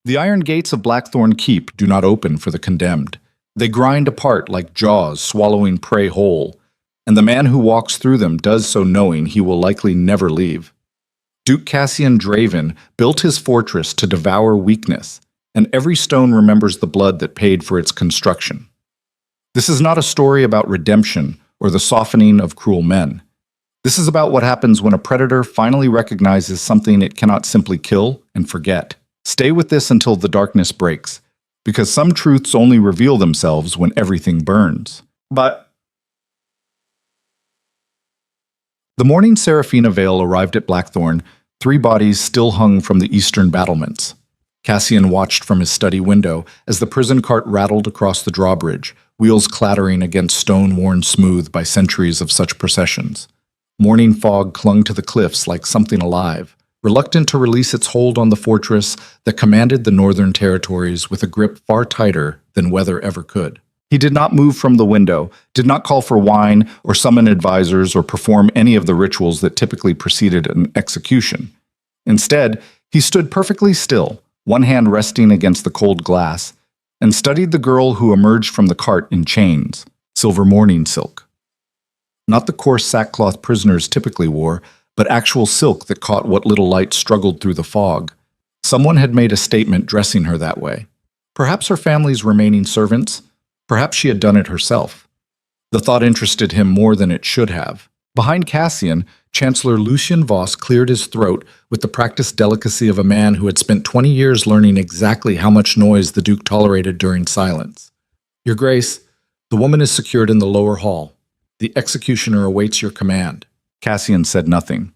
The iron gates of Blackthorn Keep do not open for the condemned. They grind apart like jaws swallowing prey whole, and the man who walks through them does so knowing he will likely never leave. Duke Cassian Draven built his fortress to devour weakness, and every stone remembers the blood that paid for its construction. This is not a story about redemption or the softening of cruel men. This is about what happens when a predator finally recognizes something it cannot simply kill and forget. Stay with this until the darkness breaks, because some truths only reveal themselves when everything burns. But the morning Seraphina Vale arrived at Blackthorn, 3 bodies still hung from the eastern battlements. Cassian watched from his study window as the prison cart rattled across the drawbridge, wheels clattering against stone worn smooth by centuries of such processions. Morning fog clung to the cliffs like something alive, reluctant to release its hold on the fortress that commanded the northern territories with a grip far tighter than weather ever could. He did not move from the window, did not call for wine or summon advisors or perform any of the rituals that typically preceded an execution. Instead, he stood perfectly still, one hand resting against the cold glass, and studied the girl who emerged from the cart in chains, silver mourning silk. Not the coarse sackcloth prisoners typically wore, but actual silk that caught what little light struggled through the fog. Someone had made a statement dressing her that way. Perhaps her family's remaining servants. Perhaps she had done it herself. The thought interested him more than it should have. Behind Cassian, Chancellor Lucian Voss cleared his throat with the practiced delicacy of a man who had spent 20 years learning exactly how much noise the Duke tolerated during silence. Your Grace, the woman is secured in the lower hall. The executioner awaits your command. Cassian said nothing.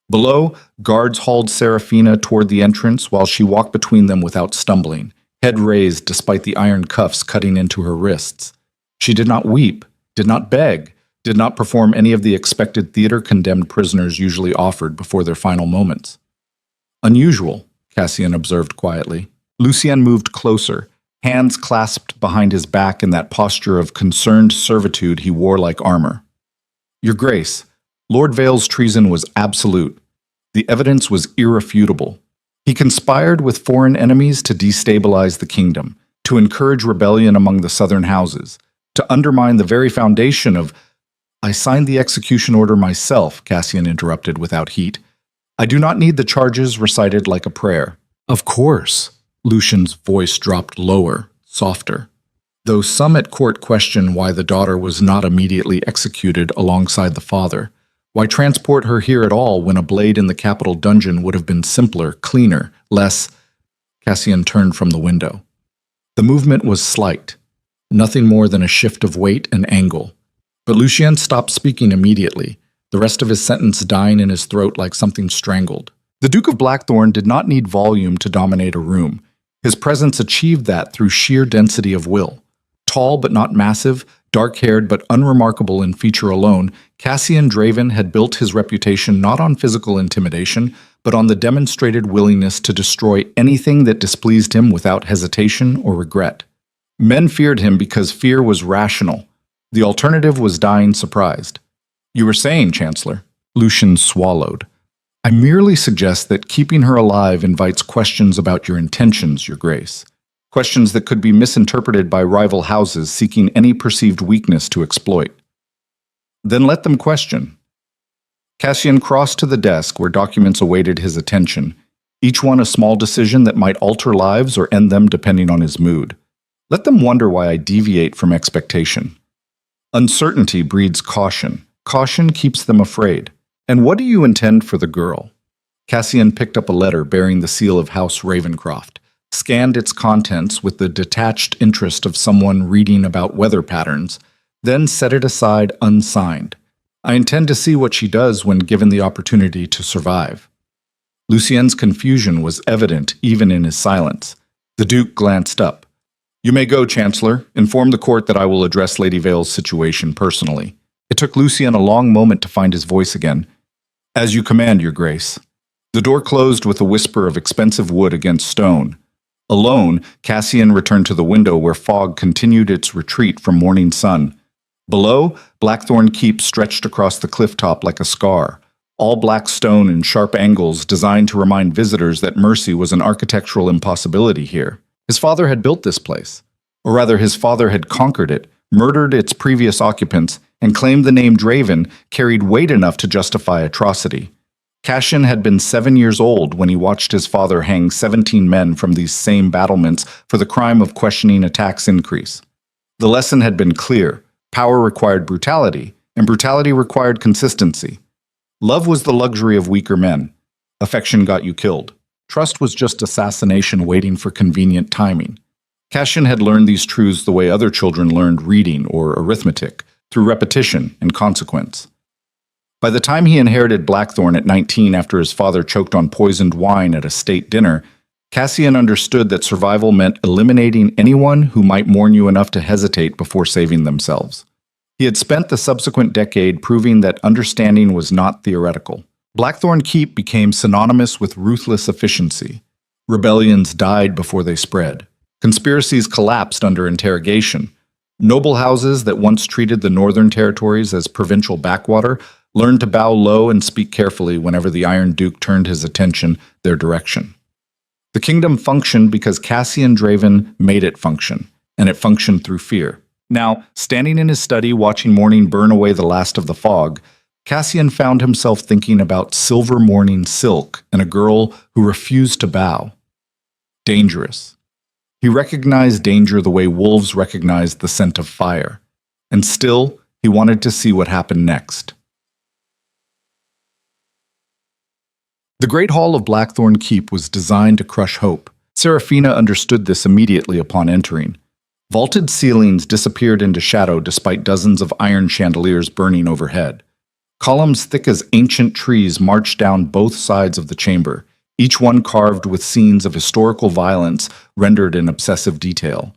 Below, guards hauled Seraphina toward the entrance while she walked between them without stumbling, head raised despite the iron cuffs cutting into her wrists. She did not weep, did not beg, did not perform any of the expected theater-condemned prisoners usually offered before their final moments. Unusual, Cassian observed quietly. Lucien moved closer, hands clasped behind his back in that posture of concerned servitude he wore like armor. Your Grace, Lord Vale's treason was absolute. The evidence was irrefutable. He conspired with foreign enemies to destabilize the kingdom, to encourage rebellion among the southern houses, to undermine the very foundation of— I signed the execution order myself, Cassian interrupted without heat. I do not need the charges recited like a prayer. Of course. Lucian's voice dropped lower, softer. Though some at court question why the daughter was not immediately executed alongside the father, why transport her here at all when a blade in the capital dungeon would have been simpler, cleaner, less— Cassian turned from the window. The movement was slight, nothing more than a shift of weight and angle. But Lucien stopped speaking immediately, the rest of his sentence dying in his throat like something strangled. The Duke of Blackthorn did not need volume to dominate a room. His presence achieved that through sheer density of will. Tall but not massive, dark-haired but unremarkable in feature alone, Cassian Draven had built his reputation not on physical intimidation, but on the demonstrated willingness to destroy anything that displeased him without hesitation or regret. Men feared him because fear was rational. The alternative was dying surprised. You were saying, Chancellor. Lucian swallowed. I merely suggest that keeping her alive invites questions about your intentions, Your Grace. Questions that could be misinterpreted by rival houses seeking any perceived weakness to exploit. Then let them question. Cassian crossed to the desk where documents awaited his attention, each one a small decision that might alter lives or end them depending on his mood. Let them wonder why I deviate from expectation. Uncertainty breeds caution. Caution keeps them afraid. And what do you intend for the girl? Cassian picked up a letter bearing the seal of House Ravencroft, scanned its contents with the detached interest of someone reading about weather patterns, then set it aside unsigned. I intend to see what she does when given the opportunity to survive. Lucien's confusion was evident even in his silence. The Duke glanced up. You may go, Chancellor. Inform the court that I will address Lady Vale's situation personally. It took Lucien a long moment to find his voice again. As you command, Your Grace. The door closed with a whisper of expensive wood against stone. Alone, Cassian returned to the window where fog continued its retreat from morning sun. Below, Blackthorn Keep stretched across the cliff top like a scar, all black stone and sharp angles designed to remind visitors that mercy was an architectural impossibility here. His father had built this place, or rather his father had conquered it, murdered its previous occupants, and claimed the name Draven carried weight enough to justify atrocity. Cassian had been 7 years old when he watched his father hang 17 men from these same battlements for the crime of questioning a tax increase. The lesson had been clear. Power required brutality, and brutality required consistency. Love was the luxury of weaker men. Affection got you killed. Trust was just assassination waiting for convenient timing. Cassian had learned these truths the way other children learned reading or arithmetic, through repetition and consequence. By the time he inherited Blackthorn at 19 after his father choked on poisoned wine at a state dinner, Cassian understood that survival meant eliminating anyone who might mourn you enough to hesitate before saving themselves. He had spent the subsequent decade proving that understanding was not theoretical. Blackthorn Keep became synonymous with ruthless efficiency. Rebellions died before they spread. Conspiracies collapsed under interrogation. Noble houses that once treated the northern territories as provincial backwater learned to bow low and speak carefully whenever the Iron Duke turned his attention their direction. The kingdom functioned because Cassian Draven made it function, and it functioned through fear. Now, standing in his study watching morning burn away the last of the fog, Cassian found himself thinking about silver morning silk and a girl who refused to bow. Dangerous. He recognized danger the way wolves recognize the scent of fire, and still, he wanted to see what happened next. The Great Hall of Blackthorn Keep was designed to crush hope. Seraphina understood this immediately upon entering. Vaulted ceilings disappeared into shadow despite dozens of iron chandeliers burning overhead. Columns thick as ancient trees marched down both sides of the chamber, each one carved with scenes of historical violence rendered in obsessive detail.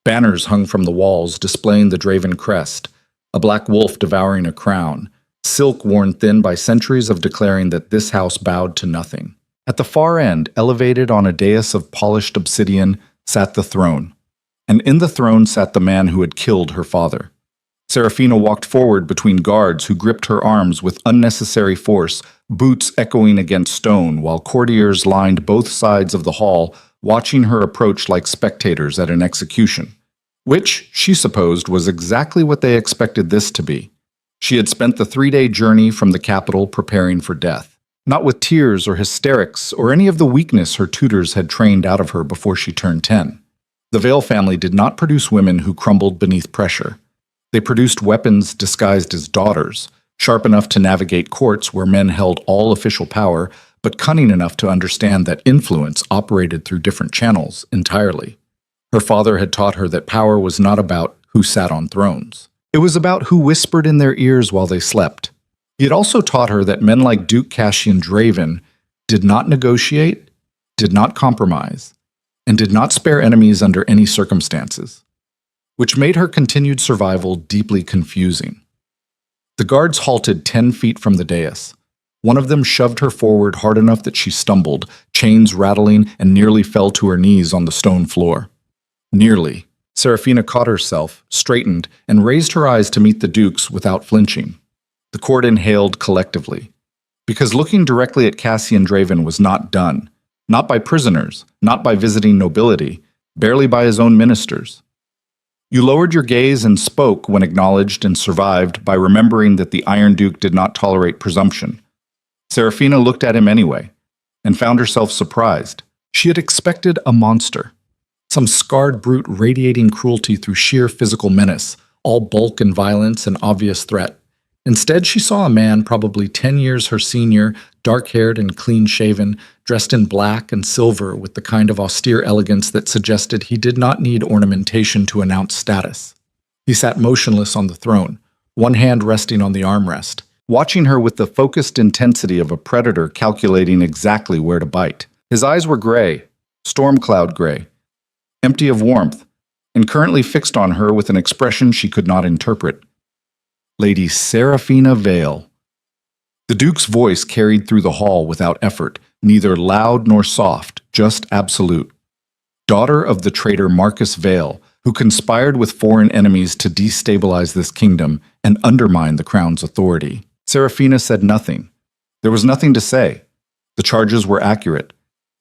Banners hung from the walls displaying the Draven crest, a black wolf devouring a crown, silk worn thin by centuries of declaring that this house bowed to nothing. At the far end, elevated on a dais of polished obsidian, sat the throne. And in the throne sat the man who had killed her father. Seraphina walked forward between guards who gripped her arms with unnecessary force, boots echoing against stone, while courtiers lined both sides of the hall, watching her approach like spectators at an execution. Which, she supposed, was exactly what they expected this to be. She had spent the 3-day journey from the capital preparing for death, not with tears or hysterics or any of the weakness her tutors had trained out of her before she turned 10. The Vale family did not produce women who crumbled beneath pressure. They produced weapons disguised as daughters, sharp enough to navigate courts where men held all official power, but cunning enough to understand that influence operated through different channels entirely. Her father had taught her that power was not about who sat on thrones. It was about who whispered in their ears while they slept. He had also taught her that men like Duke Cassian Draven did not negotiate, did not compromise, and did not spare enemies under any circumstances, which made her continued survival deeply confusing. The guards halted 10 feet from the dais. One of them shoved her forward hard enough that she stumbled, chains rattling, and nearly fell to her knees on the stone floor. Nearly. Seraphina caught herself, straightened, and raised her eyes to meet the Duke's without flinching. The court inhaled collectively, because looking directly at Cassian Draven was not done, not by prisoners, not by visiting nobility, barely by his own ministers. You lowered your gaze and spoke when acknowledged and survived by remembering that the Iron Duke did not tolerate presumption. Seraphina looked at him anyway, and found herself surprised. She had expected a monster. Some scarred brute radiating cruelty through sheer physical menace, all bulk and violence and obvious threat. Instead, she saw a man probably 10 years her senior, dark-haired and clean-shaven, dressed in black and silver with the kind of austere elegance that suggested he did not need ornamentation to announce status. He sat motionless on the throne, one hand resting on the armrest, watching her with the focused intensity of a predator calculating exactly where to bite. His eyes were gray, storm cloud gray, empty of warmth, and currently fixed on her with an expression she could not interpret. Lady Seraphina Vale. The Duke's voice carried through the hall without effort, neither loud nor soft, just absolute. Daughter of the traitor Marcus Vale, who conspired with foreign enemies to destabilize this kingdom and undermine the crown's authority. Seraphina said nothing. There was nothing to say. The charges were accurate.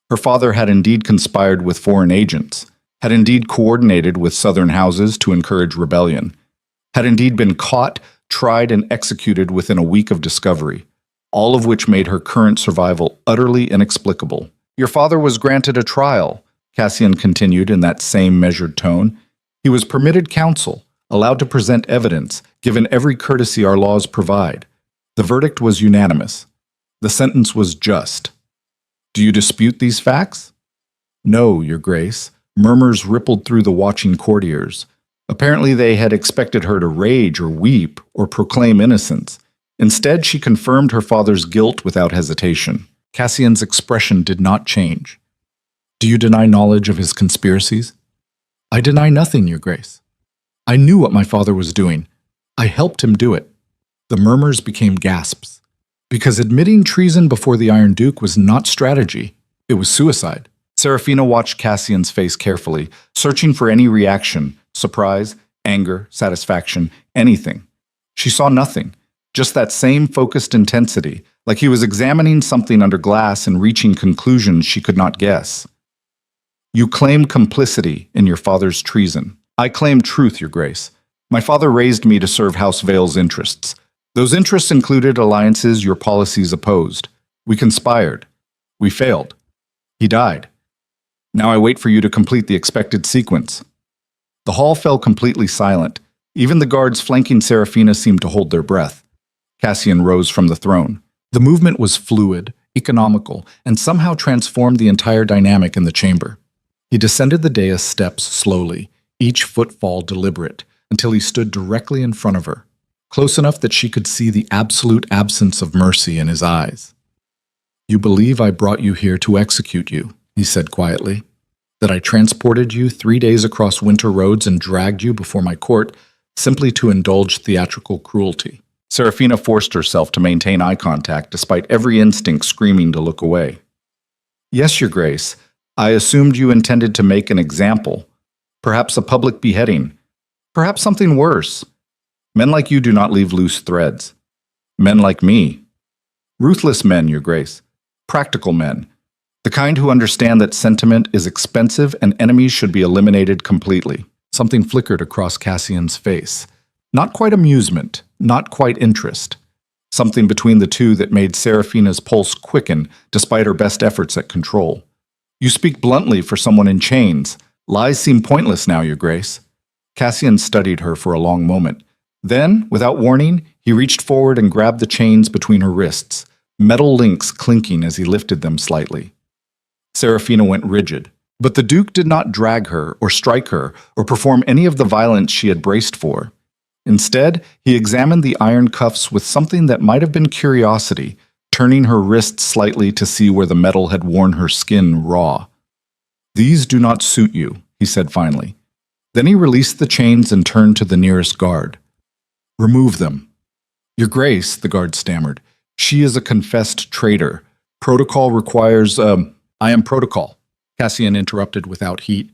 Her father had indeed conspired with foreign agents, had indeed coordinated with southern houses to encourage rebellion, had indeed been caught, tried, and executed within a week of discovery, all of which made her current survival utterly inexplicable. Your father was granted a trial, Cassian continued in that same measured tone. He was permitted counsel, allowed to present evidence, given every courtesy our laws provide. The verdict was unanimous. The sentence was just. Do you dispute these facts? No, Your Grace. Murmurs rippled through the watching courtiers. Apparently they had expected her to rage or weep or proclaim innocence. Instead, she confirmed her father's guilt without hesitation. Cassian's expression did not change. Do you deny knowledge of his conspiracies? I deny nothing, Your Grace. I knew what my father was doing. I helped him do it. The murmurs became gasps. Because admitting treason before the Iron Duke was not strategy, it was suicide. Serafina watched Cassian's face carefully, searching for any reaction, surprise, anger, satisfaction, anything. She saw nothing, just that same focused intensity, like he was examining something under glass and reaching conclusions she could not guess. You claim complicity in your father's treason. I claim truth, Your Grace. My father raised me to serve House Vale's interests. Those interests included alliances your policies opposed. We conspired. We failed. He died. Now I wait for you to complete the expected sequence. The hall fell completely silent. Even the guards flanking Serafina seemed to hold their breath. Cassian rose from the throne. The movement was fluid, economical, and somehow transformed the entire dynamic in the chamber. He descended the dais steps slowly, each footfall deliberate, until he stood directly in front of her, close enough that she could see the absolute absence of mercy in his eyes. You believe I brought you here to execute you, he said quietly, that I transported you 3 days across winter roads and dragged you before my court simply to indulge theatrical cruelty. Serafina forced herself to maintain eye contact despite every instinct screaming to look away. Yes, Your Grace, I assumed you intended to make an example, perhaps a public beheading, perhaps something worse. Men like you do not leave loose threads. Men like me. Ruthless men, Your Grace. Practical men. The kind who understand that sentiment is expensive and enemies should be eliminated completely. Something flickered across Cassian's face. Not quite amusement, not quite interest. Something between the two that made Serafina's pulse quicken despite her best efforts at control. You speak bluntly for someone in chains. Lies seem pointless now, Your Grace. Cassian studied her for a long moment. Then, without warning, he reached forward and grabbed the chains between her wrists, metal links clinking as he lifted them slightly. Serafina went rigid, but the Duke did not drag her or strike her or perform any of the violence she had braced for. Instead, he examined the iron cuffs with something that might have been curiosity, turning her wrists slightly to see where the metal had worn her skin raw. These do not suit you, he said finally. Then he released the chains and turned to the nearest guard. Remove them. Your Grace, the guard stammered. She is a confessed traitor. Protocol requires, I am protocol. Cassian interrupted without heat.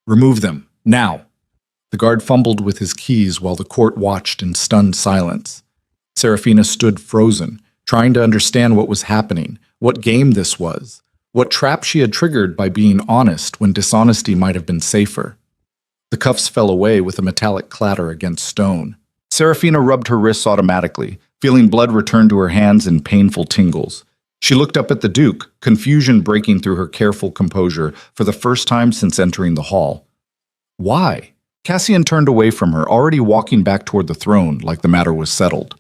Remove them, now. The guard fumbled with his keys while the court watched in stunned silence. Serafina stood frozen, trying to understand what was happening, what game this was, what trap she had triggered by being honest when dishonesty might have been safer. The cuffs fell away with a metallic clatter against stone. Serafina rubbed her wrists automatically, feeling blood return to her hands in painful tingles. She looked up at the Duke, confusion breaking through her careful composure for the first time since entering the hall. Why? Cassian turned away from her, already walking back toward the throne like the matter was settled.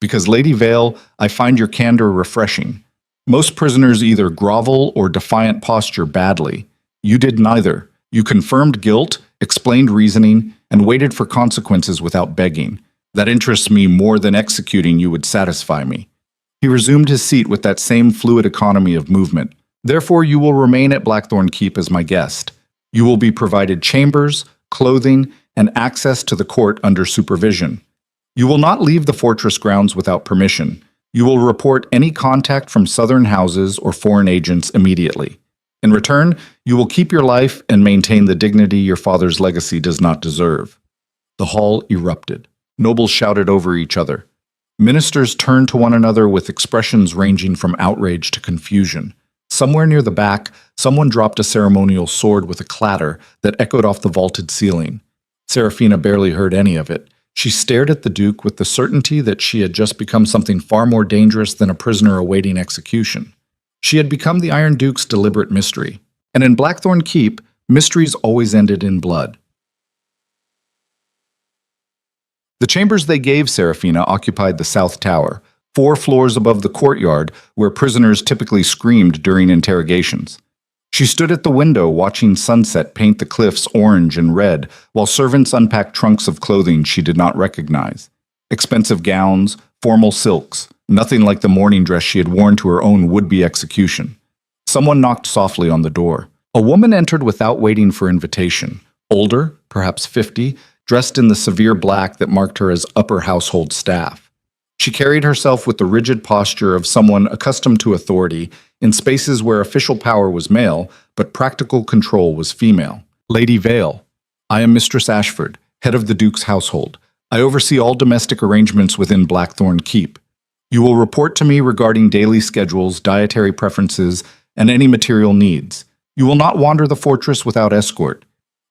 Because, Lady Vale, I find your candor refreshing. Most prisoners either grovel or defiant posture badly. You did neither. You confirmed guilt, explained reasoning, and waited for consequences without begging. That interests me more than executing you would satisfy me. He resumed his seat with that same fluid economy of movement. Therefore, you will remain at Blackthorn Keep as my guest. You will be provided chambers, clothing, and access to the court under supervision. You will not leave the fortress grounds without permission. You will report any contact from southern houses or foreign agents immediately. In return, you will keep your life and maintain the dignity your father's legacy does not deserve. The hall erupted. Nobles shouted over each other. Ministers turned to one another with expressions ranging from outrage to confusion. Somewhere near the back, someone dropped a ceremonial sword with a clatter that echoed off the vaulted ceiling. Serafina barely heard any of it. She stared at the Duke with the certainty that she had just become something far more dangerous than a prisoner awaiting execution. She had become the Iron Duke's deliberate mystery. And in Blackthorn Keep, mysteries always ended in blood. The chambers they gave Serafina occupied the South Tower, 4 floors above the courtyard where prisoners typically screamed during interrogations. She stood at the window watching sunset paint the cliffs orange and red while servants unpacked trunks of clothing she did not recognize. Expensive gowns, formal silks, nothing like the morning dress she had worn to her own would-be execution. Someone knocked softly on the door. A woman entered without waiting for invitation. Older, perhaps 50, dressed in the severe black that marked her as upper household staff. She carried herself with the rigid posture of someone accustomed to authority in spaces where official power was male, but practical control was female. Lady Vale, I am Mistress Ashford, head of the Duke's household. I oversee all domestic arrangements within Blackthorn Keep. You will report to me regarding daily schedules, dietary preferences, and any material needs. You will not wander the fortress without escort.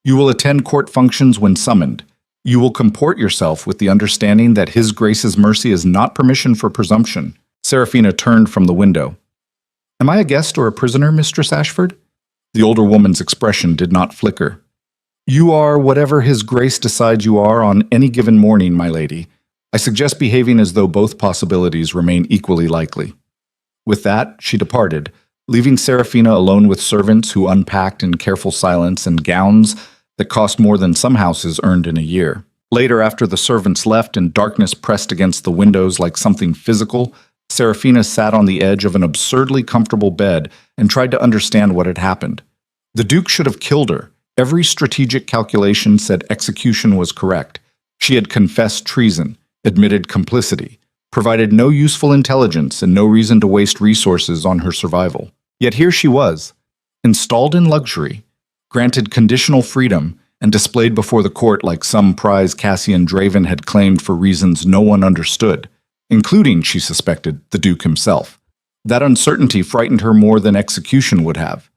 You will attend court functions when summoned. You will comport yourself with the understanding that His Grace's mercy is not permission for presumption. Serafina turned from the window. Am I a guest or a prisoner, Mistress Ashford? The older woman's expression did not flicker. You are whatever His Grace decides you are on any given morning, my lady. I suggest behaving as though both possibilities remain equally likely. With that, she departed, leaving Serafina alone with servants who unpacked in careful silence and gowns that cost more than some houses earned in a year. Later, after the servants left and darkness pressed against the windows like something physical, Serafina sat on the edge of an absurdly comfortable bed and tried to understand what had happened. The Duke should have killed her. Every strategic calculation said execution was correct. She had confessed treason, admitted complicity, provided no useful intelligence and no reason to waste resources on her survival. Yet here she was, installed in luxury, granted conditional freedom, and displayed before the court like some prize Cassian Draven had claimed for reasons no one understood, including, she suspected, the Duke himself. That uncertainty frightened her more than execution would have,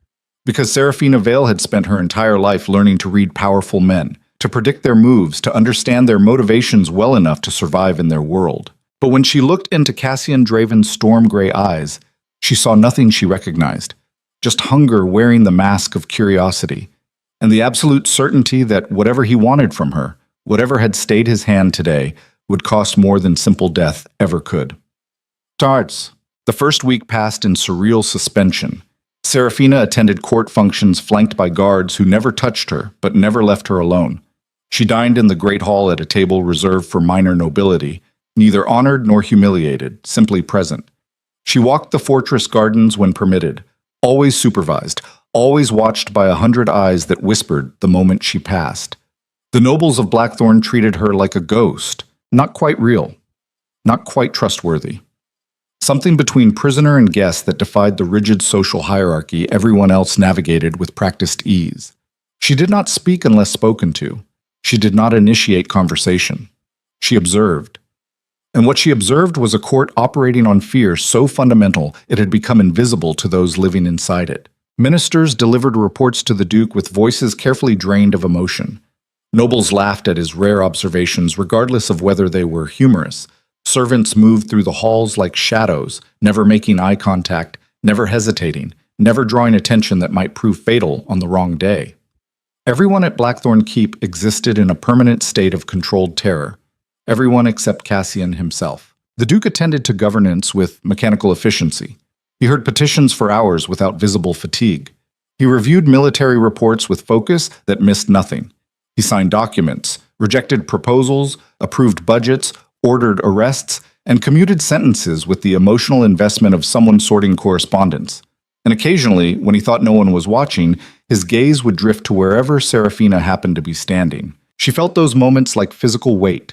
because Serafina Vale had spent her entire life learning to read powerful men, to predict their moves, to understand their motivations well enough to survive in their world. But when she looked into Cassian Draven's storm-gray eyes, she saw nothing she recognized, just hunger wearing the mask of curiosity, and the absolute certainty that whatever he wanted from her, whatever had stayed his hand today, would cost more than simple death ever could. Starts. The first week passed in surreal suspension. Serafina attended court functions flanked by guards who never touched her, but never left her alone. She dined in the Great Hall at a table reserved for minor nobility, neither honored nor humiliated, simply present. She walked the fortress gardens when permitted, always supervised, always watched by 100 eyes that whispered the moment she passed. The nobles of Blackthorn treated her like a ghost, not quite real, not quite trustworthy. Something between prisoner and guest that defied the rigid social hierarchy everyone else navigated with practiced ease. She did not speak unless spoken to. She did not initiate conversation. She observed. And what she observed was a court operating on fear so fundamental it had become invisible to those living inside it. Ministers delivered reports to the Duke with voices carefully drained of emotion. Nobles laughed at his rare observations regardless of whether they were humorous. Servants moved through the halls like shadows, never making eye contact, never hesitating, never drawing attention that might prove fatal on the wrong day. Everyone at Blackthorn Keep existed in a permanent state of controlled terror. Everyone except Cassian himself. The Duke attended to governance with mechanical efficiency. He heard petitions for hours without visible fatigue. He reviewed military reports with focus that missed nothing. He signed documents, rejected proposals, approved budgets, ordered arrests, and commuted sentences with the emotional investment of someone sorting correspondence. And occasionally, when he thought no one was watching, his gaze would drift to wherever Serafina happened to be standing. She felt those moments like physical weight.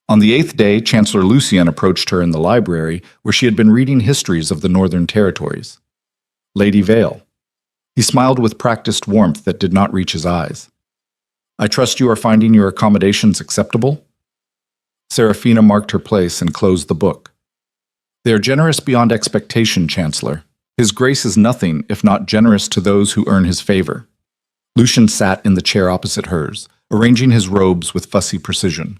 On the 8th day, Chancellor Lucien approached her in the library, where she had been reading histories of the Northern Territories. Lady Vale. He smiled with practiced warmth that did not reach his eyes. I trust you are finding your accommodations acceptable? Serafina marked her place and closed the book. They are generous beyond expectation, Chancellor. His grace is nothing if not generous to those who earn his favor. Lucian sat in the chair opposite hers, arranging his robes with fussy precision.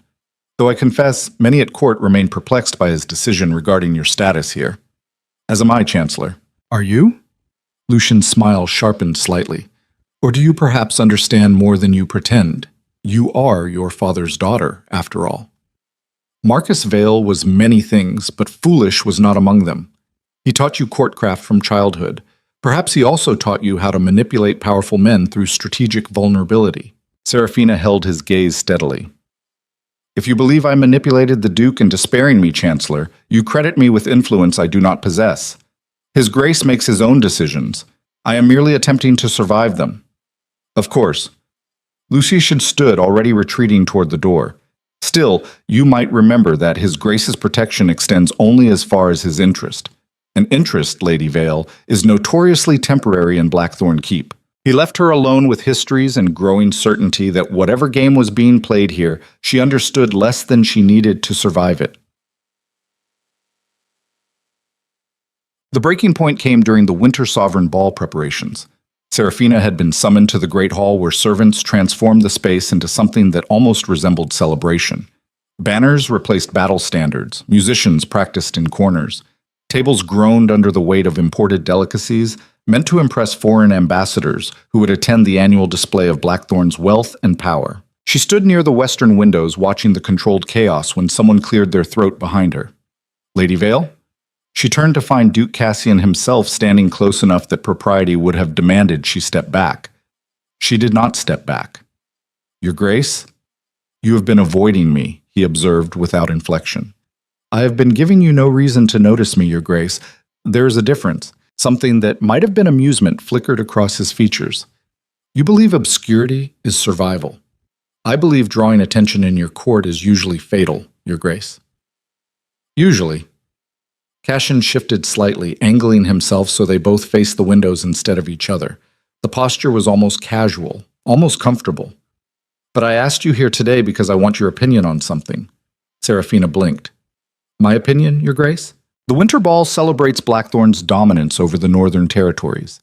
Though I confess, many at court remain perplexed by his decision regarding your status here. As am I, Chancellor. Are you? Lucian's smile sharpened slightly. Or do you perhaps understand more than you pretend? You are your father's daughter, after all. Marcus Vale was many things, but foolish was not among them. He taught you courtcraft from childhood. Perhaps he also taught you how to manipulate powerful men through strategic vulnerability. Serafina held his gaze steadily. If you believe I manipulated the Duke into sparing me, Chancellor, you credit me with influence I do not possess. His Grace makes his own decisions. I am merely attempting to survive them. Of course. Lucian stood, already retreating toward the door. Still, you might remember that His Grace's protection extends only as far as his interest. An interest, Lady Vale, is notoriously temporary in Blackthorn Keep. He left her alone with histories and growing certainty that whatever game was being played here, she understood less than she needed to survive it. The breaking point came during the Winter Sovereign Ball preparations. Serafina had been summoned to the Great Hall where servants transformed the space into something that almost resembled celebration. Banners replaced battle standards, musicians practiced in corners. Tables groaned under the weight of imported delicacies, meant to impress foreign ambassadors who would attend the annual display of Blackthorn's wealth and power. She stood near the western windows watching the controlled chaos when someone cleared their throat behind her. Lady Vale? She turned to find Duke Cassian himself standing close enough that propriety would have demanded she step back. She did not step back. Your Grace? You have been avoiding me, he observed without inflection. I have been giving you no reason to notice me, Your Grace. There is a difference. Something that might have been amusement flickered across his features. You believe obscurity is survival. I believe drawing attention in your court is usually fatal, Your Grace. Usually. Cassian shifted slightly, angling himself so they both faced the windows instead of each other. The posture was almost casual, almost comfortable. But I asked you here today because I want your opinion on something. Serafina blinked. My opinion, Your Grace? The Winter Ball celebrates Blackthorn's dominance over the Northern Territories.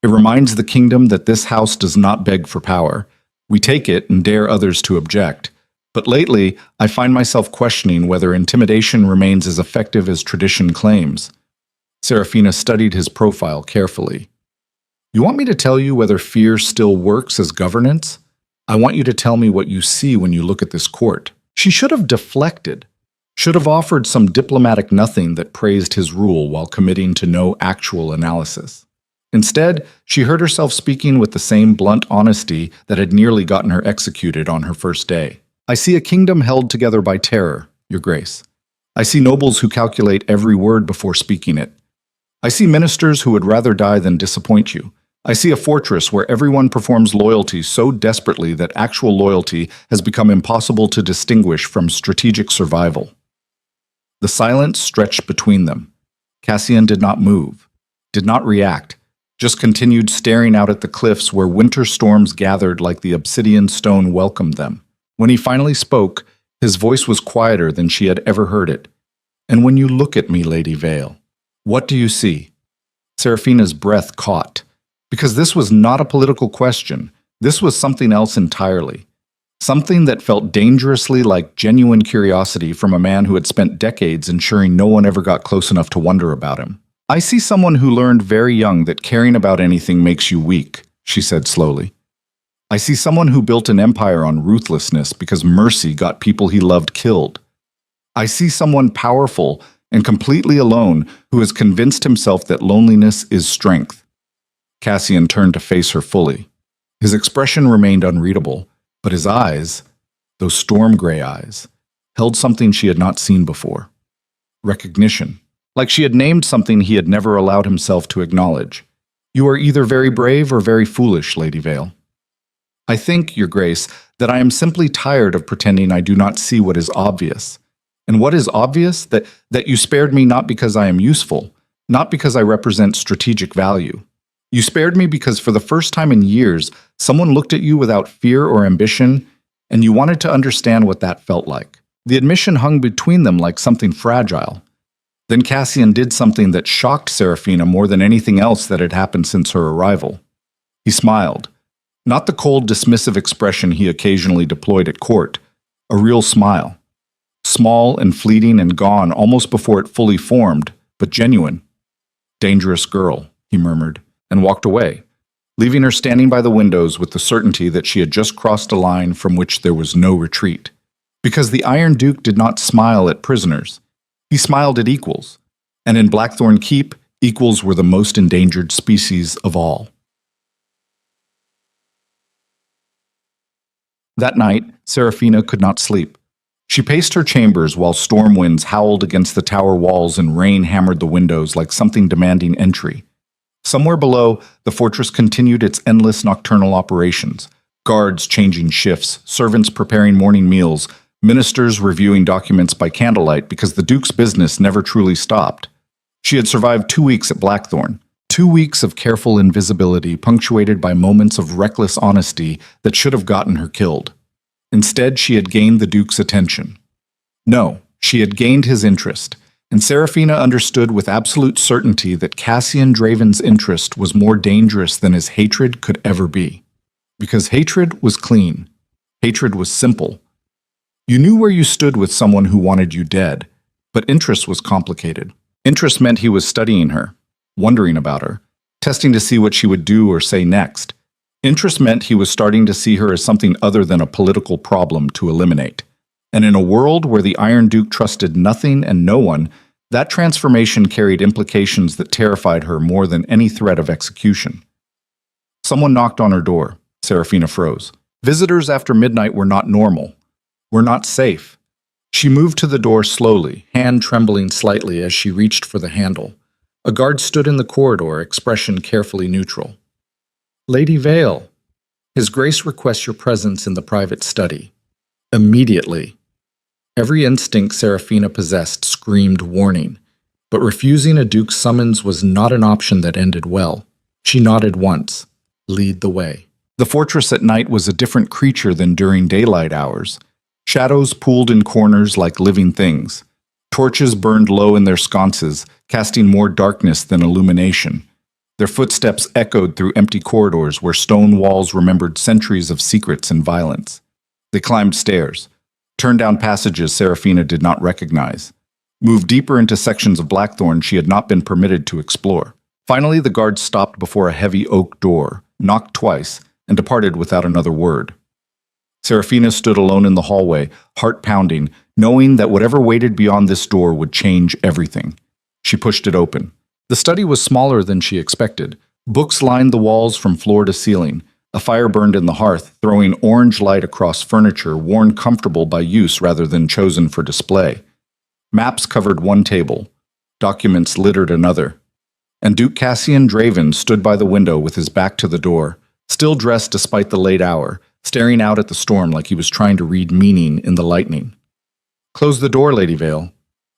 It reminds the kingdom that this house does not beg for power. We take it and dare others to object. But lately, I find myself questioning whether intimidation remains as effective as tradition claims. Serafina studied his profile carefully. You want me to tell you whether fear still works as governance? I want you to tell me what you see when you look at this court. She should have deflected. Should have offered some diplomatic nothing that praised his rule while committing to no actual analysis. Instead, she heard herself speaking with the same blunt honesty that had nearly gotten her executed on her first day. I see a kingdom held together by terror, Your Grace. I see nobles who calculate every word before speaking it. I see ministers who would rather die than disappoint you. I see a fortress where everyone performs loyalty so desperately that actual loyalty has become impossible to distinguish from strategic survival. The silence stretched between them. Cassian did not move, did not react, just continued staring out at the cliffs where winter storms gathered like the obsidian stone welcomed them. When he finally spoke, his voice was quieter than she had ever heard it. And when you look at me, Lady Vale, what do you see? Serafina's breath caught. Because this was not a political question. This was something else entirely. Something that felt dangerously like genuine curiosity from a man who had spent decades ensuring no one ever got close enough to wonder about him. I see someone who learned very young that caring about anything makes you weak, she said slowly. I see someone who built an empire on ruthlessness because mercy got people he loved killed. I see someone powerful and completely alone who has convinced himself that loneliness is strength. Cassian turned to face her fully. His expression remained unreadable, but his eyes, those storm-gray eyes, held something she had not seen before. Recognition. Like she had named something he had never allowed himself to acknowledge. You are either very brave or very foolish, Lady Vale. I think, Your Grace, that I am simply tired of pretending I do not see what is obvious. And what is obvious? That you spared me not because I am useful, not because I represent strategic value. You spared me because for the first time in years, someone looked at you without fear or ambition, and you wanted to understand what that felt like. The admission hung between them like something fragile. Then Cassian did something that shocked Serafina more than anything else that had happened since her arrival. He smiled. Not the cold, dismissive expression he occasionally deployed at court. A real smile. Small and fleeting and gone almost before it fully formed, but genuine. "Dangerous girl," he murmured, and walked away, leaving her standing by the windows with the certainty that she had just crossed a line from which there was no retreat. Because the Iron Duke did not smile at prisoners. He smiled at equals, and in Blackthorn Keep, equals were the most endangered species of all. That night, Serafina could not sleep. She paced her chambers while storm winds howled against the tower walls and rain hammered the windows like something demanding entry. Somewhere below, the fortress continued its endless nocturnal operations. Guards changing shifts, servants preparing morning meals, ministers reviewing documents by candlelight because the Duke's business never truly stopped. She had survived 2 weeks at Blackthorn. 2 weeks of careful invisibility punctuated by moments of reckless honesty that should have gotten her killed. Instead, she had gained the Duke's attention. No, she had gained his interest, and Serafina understood with absolute certainty that Cassian Draven's interest was more dangerous than his hatred could ever be. Because hatred was clean. Hatred was simple. You knew where you stood with someone who wanted you dead, but interest was complicated. Interest meant he was studying her, wondering about her, testing to see what she would do or say next. Interest meant he was starting to see her as something other than a political problem to eliminate. And in a world where the Iron Duke trusted nothing and no one, that transformation carried implications that terrified her more than any threat of execution. Someone knocked on her door. Serafina froze. Visitors after midnight were not normal. Were not safe. She moved to the door slowly, hand trembling slightly as she reached for the handle. A guard stood in the corridor, expression carefully neutral. "Lady Vale, His Grace requests your presence in the private study. Immediately." Every instinct Serafina possessed screamed warning, but refusing a Duke's summons was not an option that ended well. She nodded once. Lead the way. The fortress at night was a different creature than during daylight hours. Shadows pooled in corners like living things. Torches burned low in their sconces, casting more darkness than illumination. Their footsteps echoed through empty corridors where stone walls remembered centuries of secrets and violence. They climbed stairs, turned down passages Serafina did not recognize, moved deeper into sections of Blackthorn she had not been permitted to explore. Finally, the guard stopped before a heavy oak door, knocked twice, and departed without another word. Serafina stood alone in the hallway, heart pounding, knowing that whatever waited beyond this door would change everything. She pushed it open. The study was smaller than she expected. Books lined the walls from floor to ceiling. A fire burned in the hearth, throwing orange light across furniture worn comfortable by use rather than chosen for display. Maps covered one table. Documents littered another. And Duke Cassian Draven stood by the window with his back to the door, still dressed despite the late hour, staring out at the storm like he was trying to read meaning in the lightning. "Close the door, Lady Vale."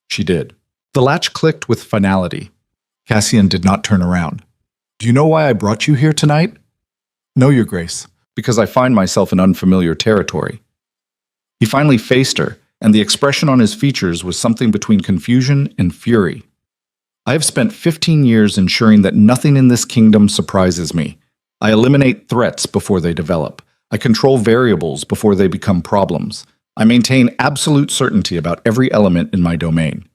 She did. The latch clicked with finality. Cassian did not turn around. "Do you know why I brought you here tonight?" "No, Your Grace, because I find myself in unfamiliar territory." He finally faced her, and the expression on his features was something between confusion and fury. "I have spent 15 years ensuring that nothing in this kingdom surprises me. I eliminate threats before they develop. I control variables before they become problems. I maintain absolute certainty about every element in my domain."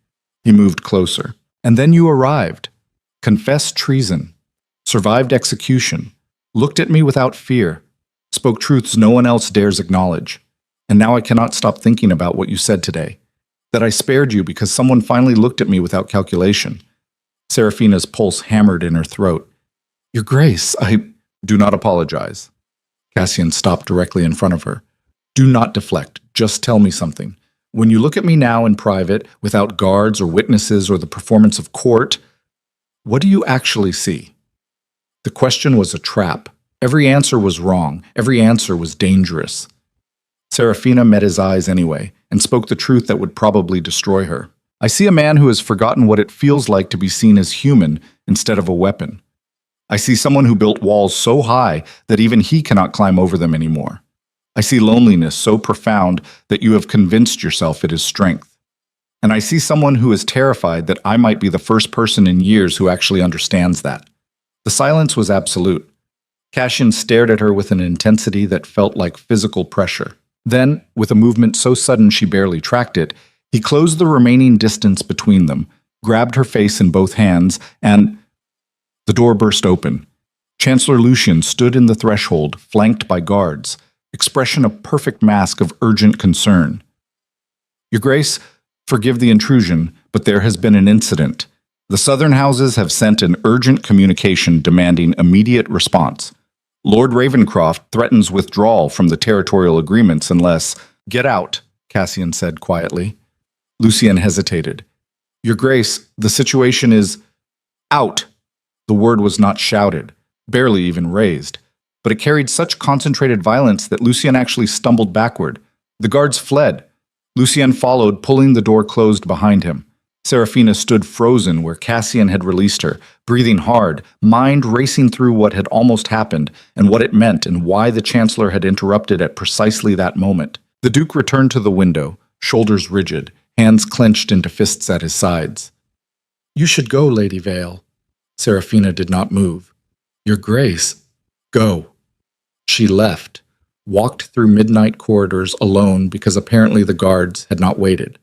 He moved closer. "And then you arrived. Confessed treason. Survived execution. Looked at me without fear. Spoke truths no one else dares acknowledge. And now I cannot stop thinking about what you said today. That I spared you because someone finally looked at me without calculation." Serafina's pulse hammered in her throat. "Your Grace, I..." "Do not apologize." Cassian stopped directly in front of her. "Do not deflect. Just tell me something. When you look at me now in private, without guards or witnesses or the performance of court, what do you actually see?" The question was a trap. Every answer was wrong. Every answer was dangerous. Serafina met his eyes anyway, and spoke the truth that would probably destroy her. "I see a man who has forgotten what it feels like to be seen as human instead of a weapon. I see someone who built walls so high that even he cannot climb over them anymore. I see loneliness so profound that you have convinced yourself it is strength. And I see someone who is terrified that I might be the first person in years who actually understands that." The silence was absolute. Cassian stared at her with an intensity that felt like physical pressure. Then, with a movement so sudden she barely tracked it, he closed the remaining distance between them, grabbed her face in both hands, and the door burst open. Chancellor Lucian stood in the threshold, flanked by guards, expression a perfect mask of urgent concern. "Your Grace, forgive the intrusion, but there has been an incident. The Southern Houses have sent an urgent communication demanding immediate response. Lord Ravencroft threatens withdrawal from the territorial agreements unless—" "Get out," Cassian said quietly. Lucian hesitated. "Your Grace, the situation is—" "Out!" The word was not shouted, barely even raised, but it carried such concentrated violence that Lucian actually stumbled backward. The guards fled. Lucian followed, pulling the door closed behind him. Serafina stood frozen where Cassian had released her, breathing hard, mind racing through what had almost happened and what it meant and why the Chancellor had interrupted at precisely that moment. The Duke returned to the window, shoulders rigid, hands clenched into fists at his sides. "You should go, Lady Vale." Serafina did not move. "Your Grace, go." She left, walked through midnight corridors alone because apparently the guards had not waited,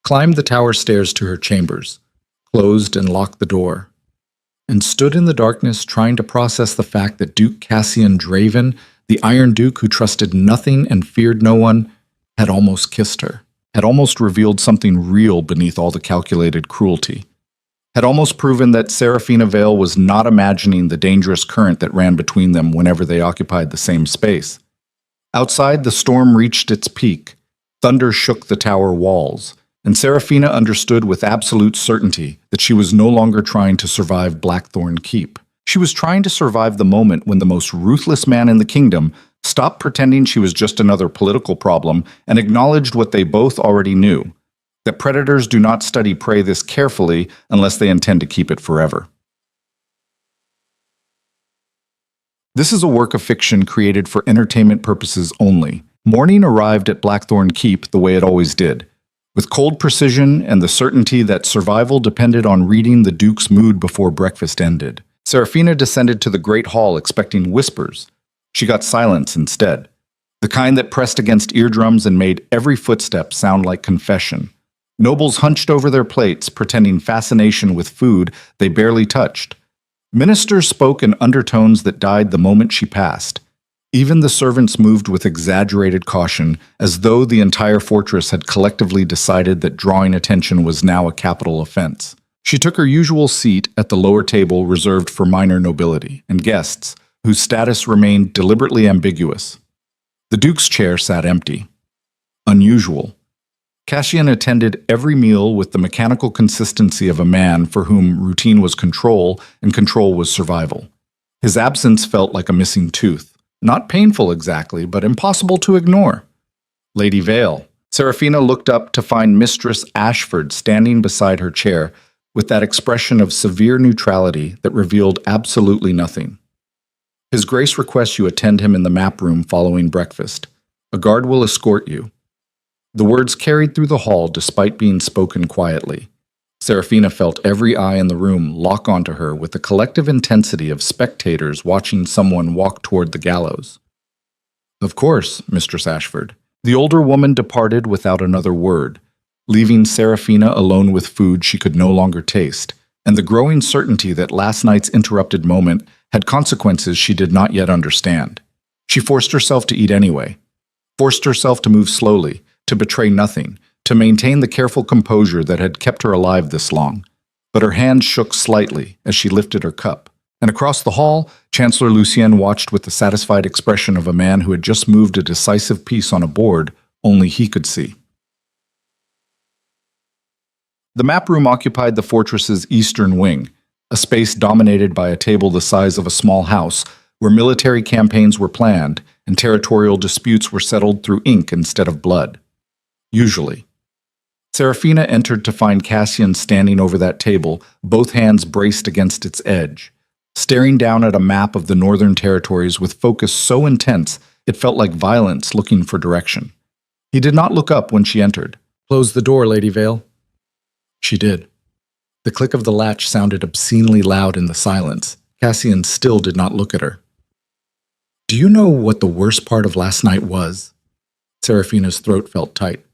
climbed the tower stairs to her chambers, closed and locked the door, and stood in the darkness trying to process the fact that Duke Cassian Draven, the Iron Duke who trusted nothing and feared no one, had almost kissed her, had almost revealed something real beneath all the calculated cruelty, had almost proven that Serafina Vale was not imagining the dangerous current that ran between them whenever they occupied the same space. Outside, the storm reached its peak. Thunder shook the tower walls, and Serafina understood with absolute certainty that she was no longer trying to survive Blackthorn Keep. She was trying to survive the moment when the most ruthless man in the kingdom stopped pretending she was just another political problem and acknowledged what they both already knew, that predators do not study prey this carefully unless they intend to keep it forever. This is a work of fiction created for entertainment purposes only. Morning arrived at Blackthorn Keep the way it always did, with cold precision and the certainty that survival depended on reading the Duke's mood before breakfast ended. Serafina descended to the great hall expecting whispers. She got silence instead, the kind that pressed against eardrums and made every footstep sound like confession. Nobles hunched over their plates, pretending fascination with food they barely touched. Ministers spoke in undertones that died the moment she passed. Even the servants moved with exaggerated caution, as though the entire fortress had collectively decided that drawing attention was now a capital offense. She took her usual seat at the lower table reserved for minor nobility and guests, whose status remained deliberately ambiguous. The Duke's chair sat empty. Unusual. Cassian attended every meal with the mechanical consistency of a man for whom routine was control and control was survival. His absence felt like a missing tooth. Not painful exactly, but impossible to ignore. Lady Vale. Serafina looked up to find Mistress Ashford standing beside her chair with that expression of severe neutrality that revealed absolutely nothing. His Grace requests you attend him in the map room following breakfast. A guard will escort you. The words carried through the hall despite being spoken quietly. Serafina felt every eye in the room lock onto her with the collective intensity of spectators watching someone walk toward the gallows. Of course, Mistress Ashford. The older woman departed without another word, leaving Serafina alone with food she could no longer taste, and the growing certainty that last night's interrupted moment had consequences she did not yet understand. She forced herself to eat anyway, forced herself to move slowly, to betray nothing, to maintain the careful composure that had kept her alive this long. But her hand shook slightly as she lifted her cup, and across the hall, Chancellor Lucien watched with the satisfied expression of a man who had just moved a decisive piece on a board only he could see. The map room occupied the fortress's eastern wing, a space dominated by a table the size of a small house where military campaigns were planned and territorial disputes were settled through ink instead of blood. Usually. Serafina entered to find Cassian standing over that table, both hands braced against its edge, staring down at a map of the northern territories with focus so intense It felt like violence looking for direction. He did not look up when she entered. "Close the door, Lady Vale." She did. The click of the latch sounded obscenely loud in the silence. Cassian still did not look at her. "Do you know what the worst part of last night was?" Seraphina's throat felt tight.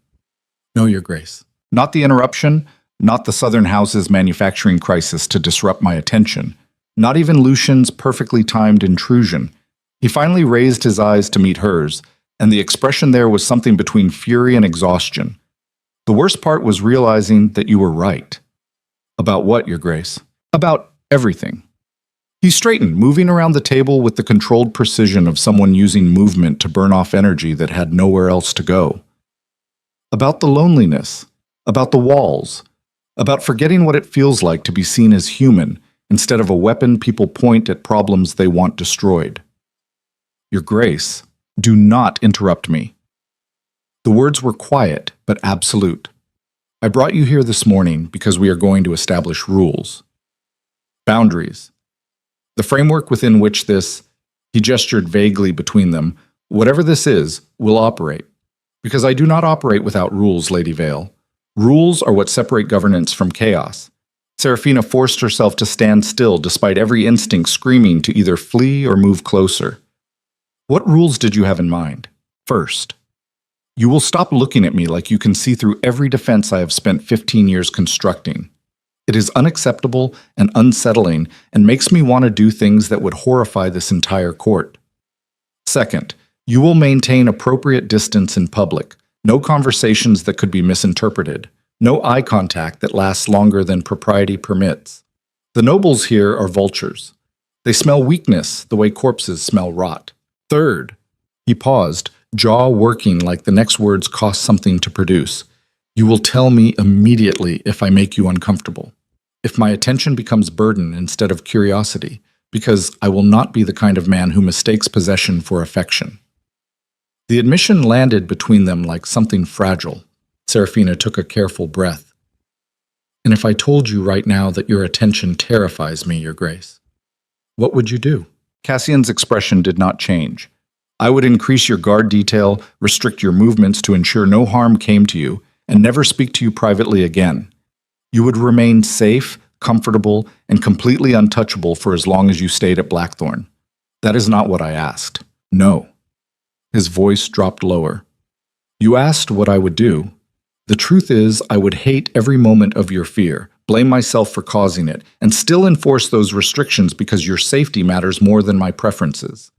"No, Your Grace." Not the interruption, not the Southern House's manufacturing crisis to disrupt my attention, not even Lucian's perfectly timed intrusion. He finally raised his eyes to meet hers, and the expression there was something between fury and exhaustion. "The worst part was realizing that you were right." "About what, Your Grace?" "About everything." He straightened, moving around the table with the controlled precision of someone using movement to burn off energy that had nowhere else to go. "About the loneliness, about the walls, about forgetting what it feels like to be seen as human instead of a weapon people point at problems they want destroyed." "Your Grace, do not interrupt me." The words were quiet but absolute. "I brought you here this morning because we are going to establish rules. Boundaries. The framework within which this," he gestured vaguely between them, "whatever this is, will operate. Because I do not operate without rules, Lady Vale. Rules are what separate governance from chaos." Seraphina forced herself to stand still despite every instinct screaming to either flee or move closer. "What rules did you have in mind?" "First, you will stop looking at me like you can see through every defense I have spent 15 years constructing. It is unacceptable and unsettling and makes me want to do things that would horrify this entire court. Second, you will maintain appropriate distance in public, no conversations that could be misinterpreted, no eye contact that lasts longer than propriety permits. The nobles here are vultures. They smell weakness the way corpses smell rot. Third," he paused, jaw working like the next words cost something to produce, "you will tell me immediately if I make you uncomfortable, if my attention becomes burden instead of curiosity, because I will not be the kind of man who mistakes possession for affection." The admission landed between them like something fragile. Seraphina took a careful breath. "And if I told you right now that your attention terrifies me, Your Grace, what would you do?" Cassian's expression did not change. "I would increase your guard detail, restrict your movements to ensure no harm came to you, and never speak to you privately again. You would remain safe, comfortable, and completely untouchable for as long as you stayed at Blackthorn. That is not what I asked. No." His voice dropped lower. "You asked what I would do. The truth is, I would hate every moment of your fear, blame myself for causing it, and still enforce those restrictions because your safety matters more than my preferences.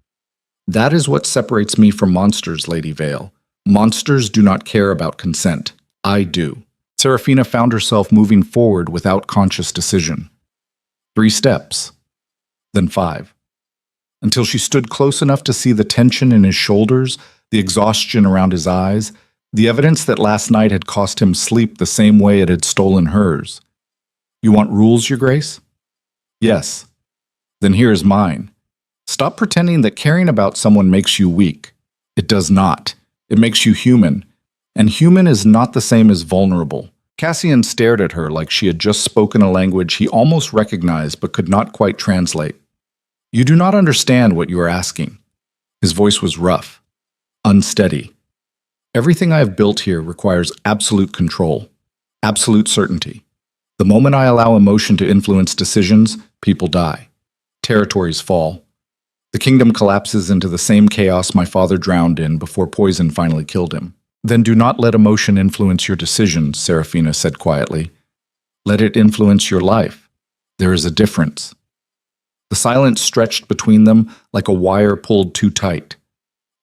That is what separates me from monsters, Lady Vale. Monsters do not care about consent. I do." Seraphina found herself moving forward without conscious decision. 3 steps, then 5, until she stood close enough to see the tension in his shoulders, the exhaustion around his eyes, the evidence that last night had cost him sleep the same way it had stolen hers. "You want rules, Your Grace?" "Yes." "Then here is mine. Stop pretending that caring about someone makes you weak. It does not. It makes you human. And human is not the same as vulnerable." Cassian stared at her like she had just spoken a language he almost recognized but could not quite translate. "You do not understand what you are asking." His voice was rough, unsteady. "Everything I have built here requires absolute control, absolute certainty. The moment I allow emotion to influence decisions, people die. Territories fall. The kingdom collapses into the same chaos my father drowned in before poison finally killed him." "Then do not let emotion influence your decisions," Seraphina said quietly. "Let it influence your life. There is a difference." The silence stretched between them like a wire pulled too tight.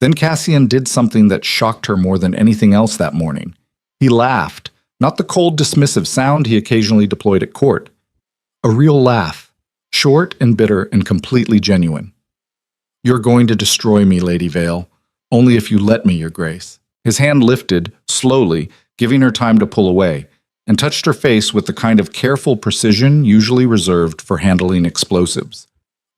Then Cassian did something that shocked her more than anything else that morning. He laughed, not the cold, dismissive sound he occasionally deployed at court. A real laugh, short and bitter and completely genuine. "You're going to destroy me, Lady Vale. Only if you let me, Your Grace." His hand lifted, slowly, giving her time to pull away, and touched her face with the kind of careful precision usually reserved for handling explosives.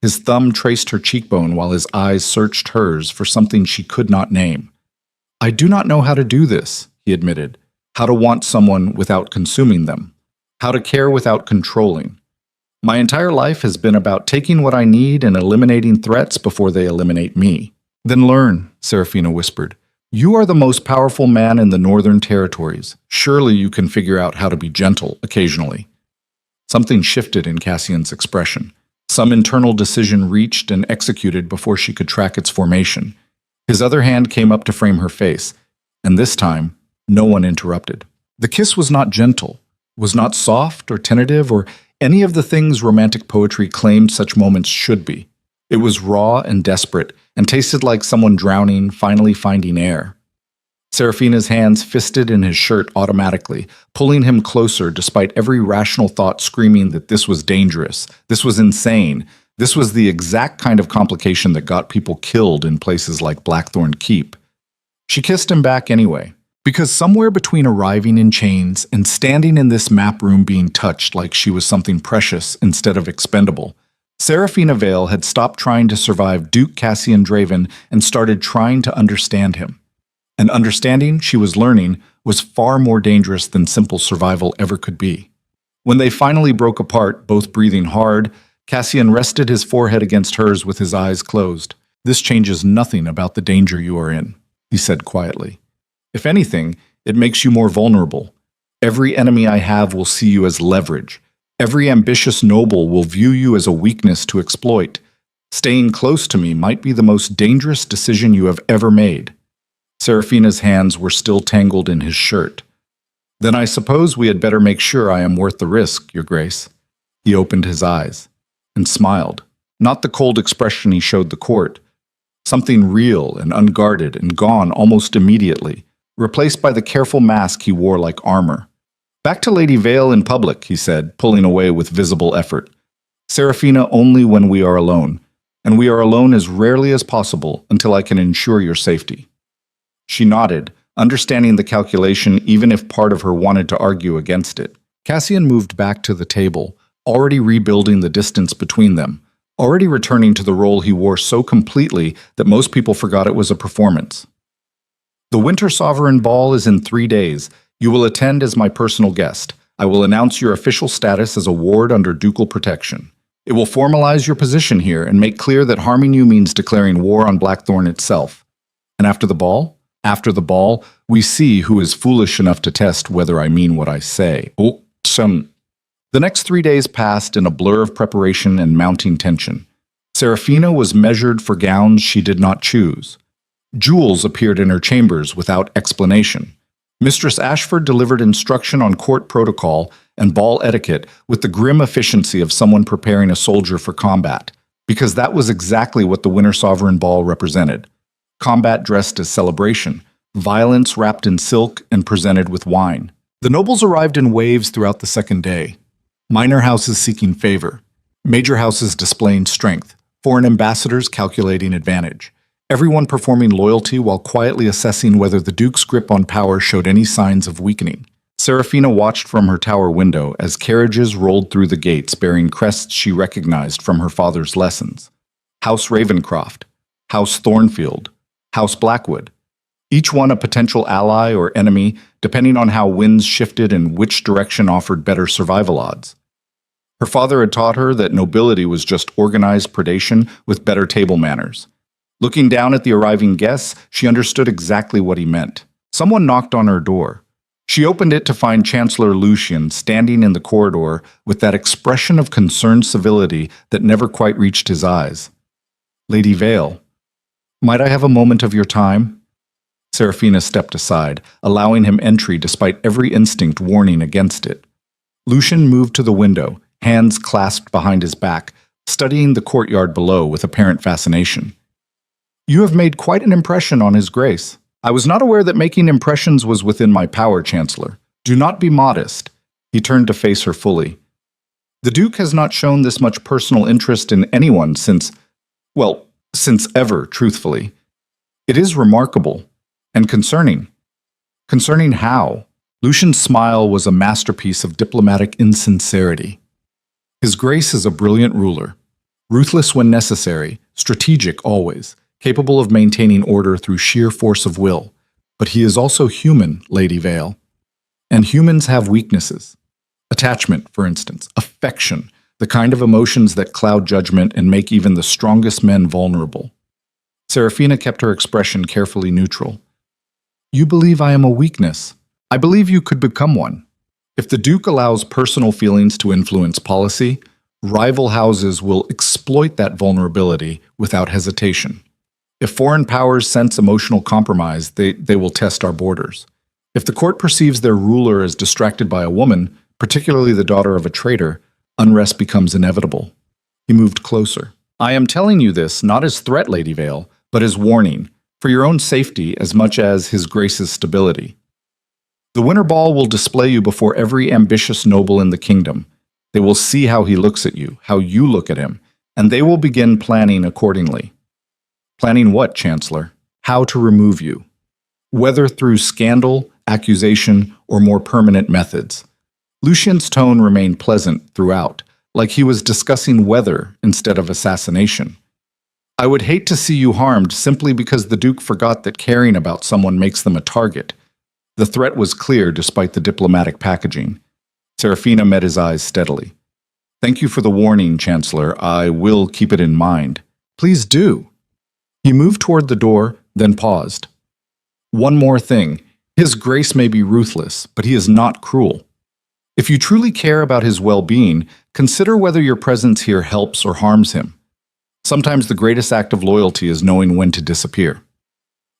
His thumb traced her cheekbone while his eyes searched hers for something she could not name. "I do not know how to do this," he admitted. "How to want someone without consuming them. How to care without controlling. My entire life has been about taking what I need and eliminating threats before they eliminate me. Then learn, Serafina whispered. You are the most powerful man in the Northern Territories. Surely you can figure out how to be gentle occasionally. Something shifted in Cassian's expression. Some internal decision reached and executed before she could track its formation. His other hand came up to frame her face, and this time, no one interrupted. The kiss was not gentle, was not soft or tentative or any of the things romantic poetry claimed such moments should be. It was raw and desperate, and tasted like someone drowning, finally finding air. Serafina's hands fisted in his shirt automatically, pulling him closer despite every rational thought screaming that this was dangerous, this was insane, this was the exact kind of complication that got people killed in places like Blackthorn Keep. She kissed him back anyway, because somewhere between arriving in chains and standing in this map room being touched like she was something precious instead of expendable, Serafina Vale had stopped trying to survive Duke Cassian Draven and started trying to understand him. And understanding, she was learning, was far more dangerous than simple survival ever could be. When they finally broke apart, both breathing hard, Cassian rested his forehead against hers with his eyes closed. This changes nothing about the danger you are in, he said quietly. If anything, it makes you more vulnerable. Every enemy I have will see you as leverage. Every ambitious noble will view you as a weakness to exploit. Staying close to me might be the most dangerous decision you have ever made. Serafina's hands were still tangled in his shirt. Then I suppose we had better make sure I am worth the risk, Your Grace. He opened his eyes and smiled, not the cold expression he showed the court. Something real and unguarded and gone almost immediately, replaced by the careful mask he wore like armor. Back to Lady Vale in public, he said, pulling away with visible effort. Serafina, only when we are alone, and we are alone as rarely as possible until I can ensure your safety. She nodded, understanding the calculation even if part of her wanted to argue against it. Cassian moved back to the table, already rebuilding the distance between them, already returning to the role he wore so completely that most people forgot it was a performance. The Winter Sovereign Ball is in 3 days. You will attend as my personal guest. I will announce your official status as a ward under ducal protection. It will formalize your position here and make clear that harming you means declaring war on Blackthorn itself. And after the ball? After the ball, we see who is foolish enough to test whether I mean what I say. The next 3 days passed in a blur of preparation and mounting tension. Serafina was measured for gowns she did not choose. Jewels appeared in her chambers without explanation. Mistress Ashford delivered instruction on court protocol and ball etiquette with the grim efficiency of someone preparing a soldier for combat, because that was exactly what the Winter Sovereign Ball represented. Combat dressed as celebration, violence wrapped in silk and presented with wine. The nobles arrived in waves throughout the second day. Minor houses seeking favor, major houses displaying strength, foreign ambassadors calculating advantage. Everyone performing loyalty while quietly assessing whether the Duke's grip on power showed any signs of weakening. Serafina watched from her tower window as carriages rolled through the gates bearing crests she recognized from her father's lessons. House Ravencroft, House Thornfield, House Blackwood. Each one a potential ally or enemy, depending on how winds shifted and which direction offered better survival odds. Her father had taught her that nobility was just organized predation with better table manners. Looking down at the arriving guests, she understood exactly what he meant. Someone knocked on her door. She opened it to find Chancellor Lucian standing in the corridor with that expression of concerned civility that never quite reached his eyes. Lady Vale, might I have a moment of your time? Serafina stepped aside, allowing him entry despite every instinct warning against it. Lucian moved to the window, hands clasped behind his back, studying the courtyard below with apparent fascination. You have made quite an impression on His Grace. I was not aware that making impressions was within my power, Chancellor. Do not be modest. He turned to face her fully. The Duke has not shown this much personal interest in anyone since ever, truthfully. It is remarkable and concerning. Concerning how? Lucian's smile was a masterpiece of diplomatic insincerity. His Grace is a brilliant ruler, ruthless when necessary, strategic always, capable of maintaining order through sheer force of will. But he is also human, Lady Vale. And humans have weaknesses. Attachment, for instance, affection, the kind of emotions that cloud judgment and make even the strongest men vulnerable. Serafina kept her expression carefully neutral. You believe I am a weakness. I believe you could become one. If the Duke allows personal feelings to influence policy, rival houses will exploit that vulnerability without hesitation. If foreign powers sense emotional compromise, they will test our borders. If the court perceives their ruler as distracted by a woman, particularly the daughter of a traitor, unrest becomes inevitable. He moved closer. I am telling you this not as threat, Lady Vale, but as warning, for your own safety as much as His Grace's stability. The winter ball will display you before every ambitious noble in the kingdom. They will see how he looks at you, how you look at him, and they will begin planning accordingly. Planning what, Chancellor? How to remove you. Whether through scandal, accusation, or more permanent methods. Lucien's tone remained pleasant throughout, like he was discussing weather instead of assassination. I would hate to see you harmed simply because the Duke forgot that caring about someone makes them a target. The threat was clear despite the diplomatic packaging. Serafina met his eyes steadily. Thank you for the warning, Chancellor. I will keep it in mind. Please do. He moved toward the door, then paused. One more thing. His Grace may be ruthless, but he is not cruel. If you truly care about his well-being, consider whether your presence here helps or harms him. Sometimes the greatest act of loyalty is knowing when to disappear.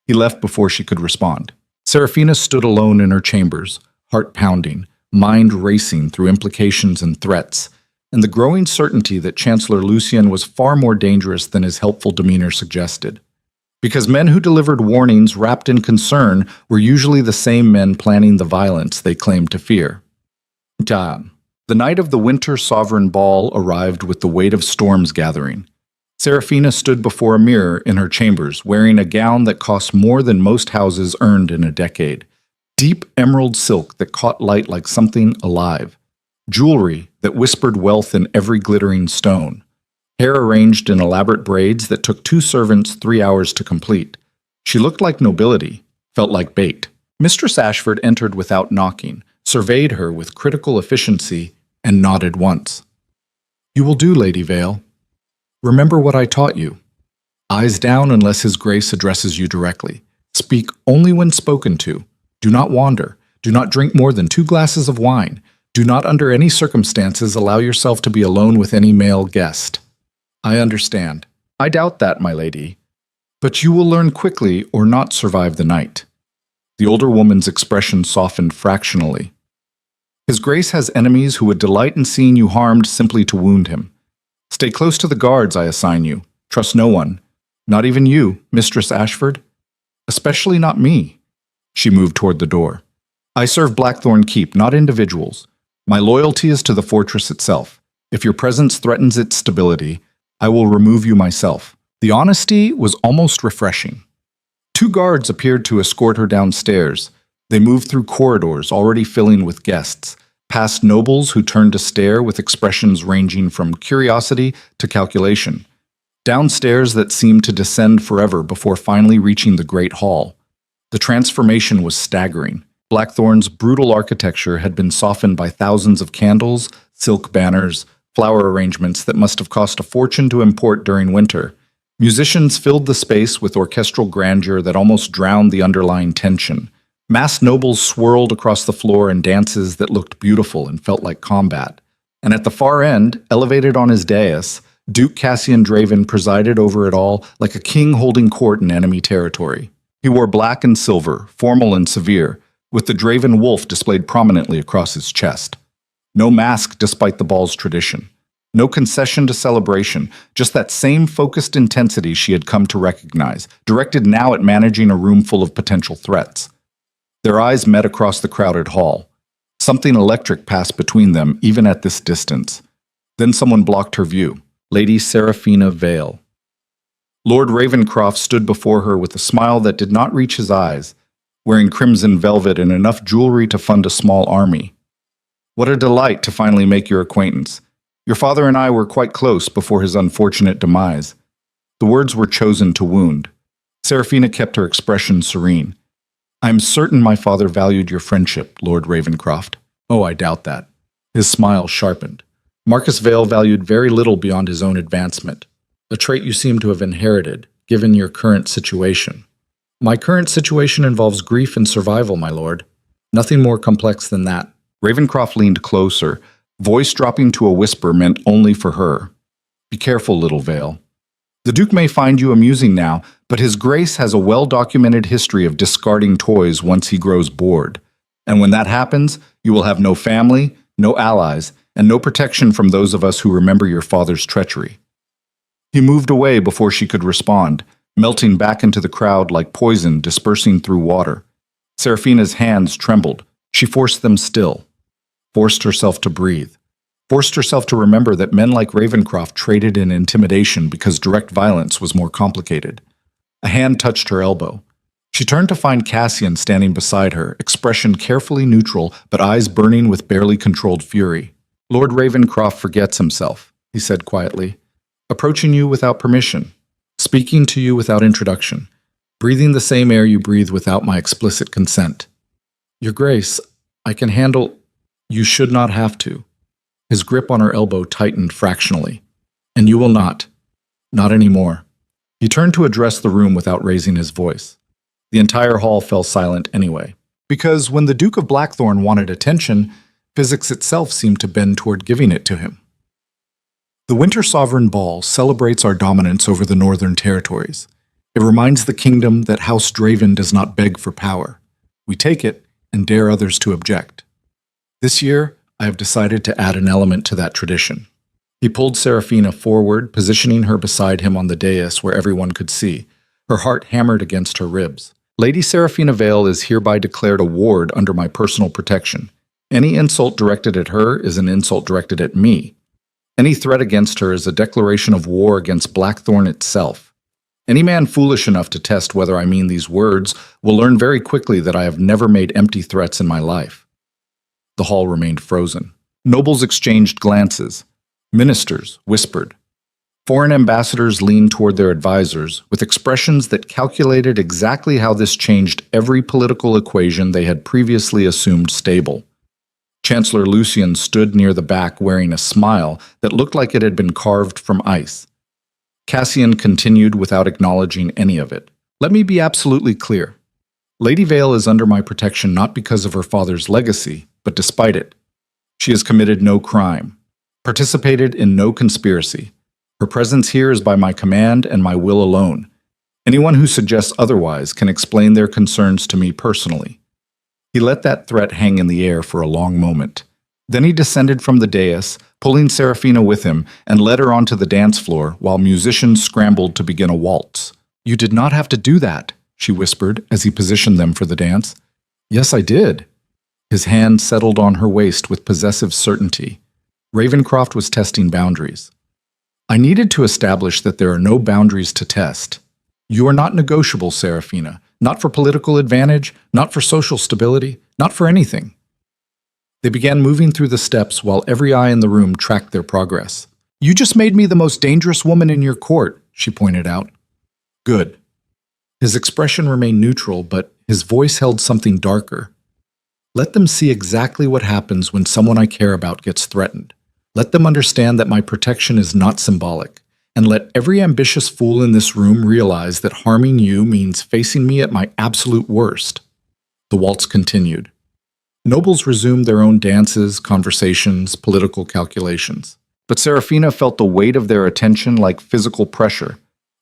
He left before she could respond. Serafina stood alone in her chambers, heart pounding, mind racing through implications and threats, and the growing certainty that Chancellor Lucien was far more dangerous than his helpful demeanor suggested. Because men who delivered warnings wrapped in concern were usually the same men planning the violence they claimed to fear. The night of the winter sovereign ball arrived with the weight of storms gathering. Serafina stood before a mirror in her chambers, wearing a gown that cost more than most houses earned in a decade. Deep emerald silk that caught light like something alive. Jewelry that whispered wealth in every glittering stone. Hair arranged in elaborate braids that took 2 servants 3 hours to complete. She looked like nobility, felt like bait. Mistress Ashford entered without knocking, surveyed her with critical efficiency, and nodded once. You will do, Lady Vale. Remember what I taught you. Eyes down unless His Grace addresses you directly. Speak only when spoken to. Do not wander. Do not drink more than 2 glasses of wine. Do not under any circumstances allow yourself to be alone with any male guest. I understand. I doubt that, my lady. But you will learn quickly or not survive the night. The older woman's expression softened fractionally. His Grace has enemies who would delight in seeing you harmed simply to wound him. Stay close to the guards I assign you. Trust no one. Not even you, Mistress Ashford. Especially not me. She moved toward the door. I serve Blackthorn Keep, not individuals. My loyalty is to the fortress itself. If your presence threatens its stability, I will remove you myself. The honesty was almost refreshing. 2 guards appeared to escort her downstairs. They moved through corridors already filling with guests, past nobles who turned to stare with expressions ranging from curiosity to calculation, downstairs that seemed to descend forever before finally reaching the Great Hall. The transformation was staggering. Blackthorn's brutal architecture had been softened by thousands of candles, silk banners, flower arrangements that must have cost a fortune to import during winter. Musicians filled the space with orchestral grandeur that almost drowned the underlying tension. Masked nobles swirled across the floor in dances that looked beautiful and felt like combat. And at the far end, elevated on his dais, Duke Cassian Draven presided over it all like a king holding court in enemy territory. He wore black and silver, formal and severe, with the Draven wolf displayed prominently across his chest. No mask despite the ball's tradition. No concession to celebration, just that same focused intensity she had come to recognize, directed now at managing a room full of potential threats. Their eyes met across the crowded hall. Something electric passed between them, even at this distance. Then someone blocked her view. Lady Serafina Vale. Lord Ravencroft stood before her with a smile that did not reach his eyes, wearing crimson velvet and enough jewelry to fund a small army. What a delight to finally make your acquaintance. Your father and I were quite close before his unfortunate demise. The words were chosen to wound. Serafina kept her expression serene. I am certain my father valued your friendship, Lord Ravencroft. Oh, I doubt that. His smile sharpened. Marcus Vale valued very little beyond his own advancement, a trait you seem to have inherited, given your current situation. My current situation involves grief and survival, my lord. Nothing more complex than that. Ravencroft leaned closer, voice dropping to a whisper meant only for her. Be careful, little Vale. The Duke may find you amusing now, but His Grace has a well-documented history of discarding toys once he grows bored. And when that happens, you will have no family, no allies, and no protection from those of us who remember your father's treachery. He moved away before she could respond, melting back into the crowd like poison dispersing through water. Seraphina's hands trembled. She forced them still, forced herself to breathe, forced herself to remember that men like Ravencroft traded in intimidation because direct violence was more complicated. A hand touched her elbow. She turned to find Cassian standing beside her, expression carefully neutral, but eyes burning with barely controlled fury. Lord Ravencroft forgets himself, he said quietly, approaching you without permission, speaking to you without introduction, breathing the same air you breathe without my explicit consent. Your Grace, I can handle— You should not have to. His grip on her elbow tightened fractionally. And you will not. Not anymore. He turned to address the room without raising his voice. The entire hall fell silent anyway. Because when the Duke of Blackthorn wanted attention, physics itself seemed to bend toward giving it to him. The Winter Sovereign Ball celebrates our dominance over the Northern Territories. It reminds the kingdom that House Draven does not beg for power. We take it and dare others to object. This year, I have decided to add an element to that tradition. He pulled Seraphina forward, positioning her beside him on the dais where everyone could see. Her heart hammered against her ribs. Lady Seraphina Vale is hereby declared a ward under my personal protection. Any insult directed at her is an insult directed at me. Any threat against her is a declaration of war against Blackthorn itself. Any man foolish enough to test whether I mean these words will learn very quickly that I have never made empty threats in my life. The hall remained frozen. Nobles exchanged glances. Ministers whispered. Foreign ambassadors leaned toward their advisors with expressions that calculated exactly how this changed every political equation they had previously assumed stable. Chancellor Lucian stood near the back wearing a smile that looked like it had been carved from ice. Cassian continued without acknowledging any of it. Let me be absolutely clear. Lady Vale is under my protection not because of her father's legacy, but despite it. She has committed no crime, participated in no conspiracy. Her presence here is by my command and my will alone. Anyone who suggests otherwise can explain their concerns to me personally. He let that threat hang in the air for a long moment. Then he descended from the dais, pulling Seraphina with him, and led her onto the dance floor while musicians scrambled to begin a waltz. You did not have to do that, she whispered as he positioned them for the dance. Yes, I did. His hand settled on her waist with possessive certainty. Ravencroft was testing boundaries. I needed to establish that there are no boundaries to test. You are not negotiable, Seraphina. Not for political advantage, not for social stability, not for anything. They began moving through the steps while every eye in the room tracked their progress. You just made me the most dangerous woman in your court, she pointed out. Good. His expression remained neutral, but his voice held something darker. Let them see exactly what happens when someone I care about gets threatened. Let them understand that my protection is not symbolic. And let every ambitious fool in this room realize that harming you means facing me at my absolute worst. The waltz continued. Nobles resumed their own dances, conversations, political calculations. But Seraphina felt the weight of their attention like physical pressure,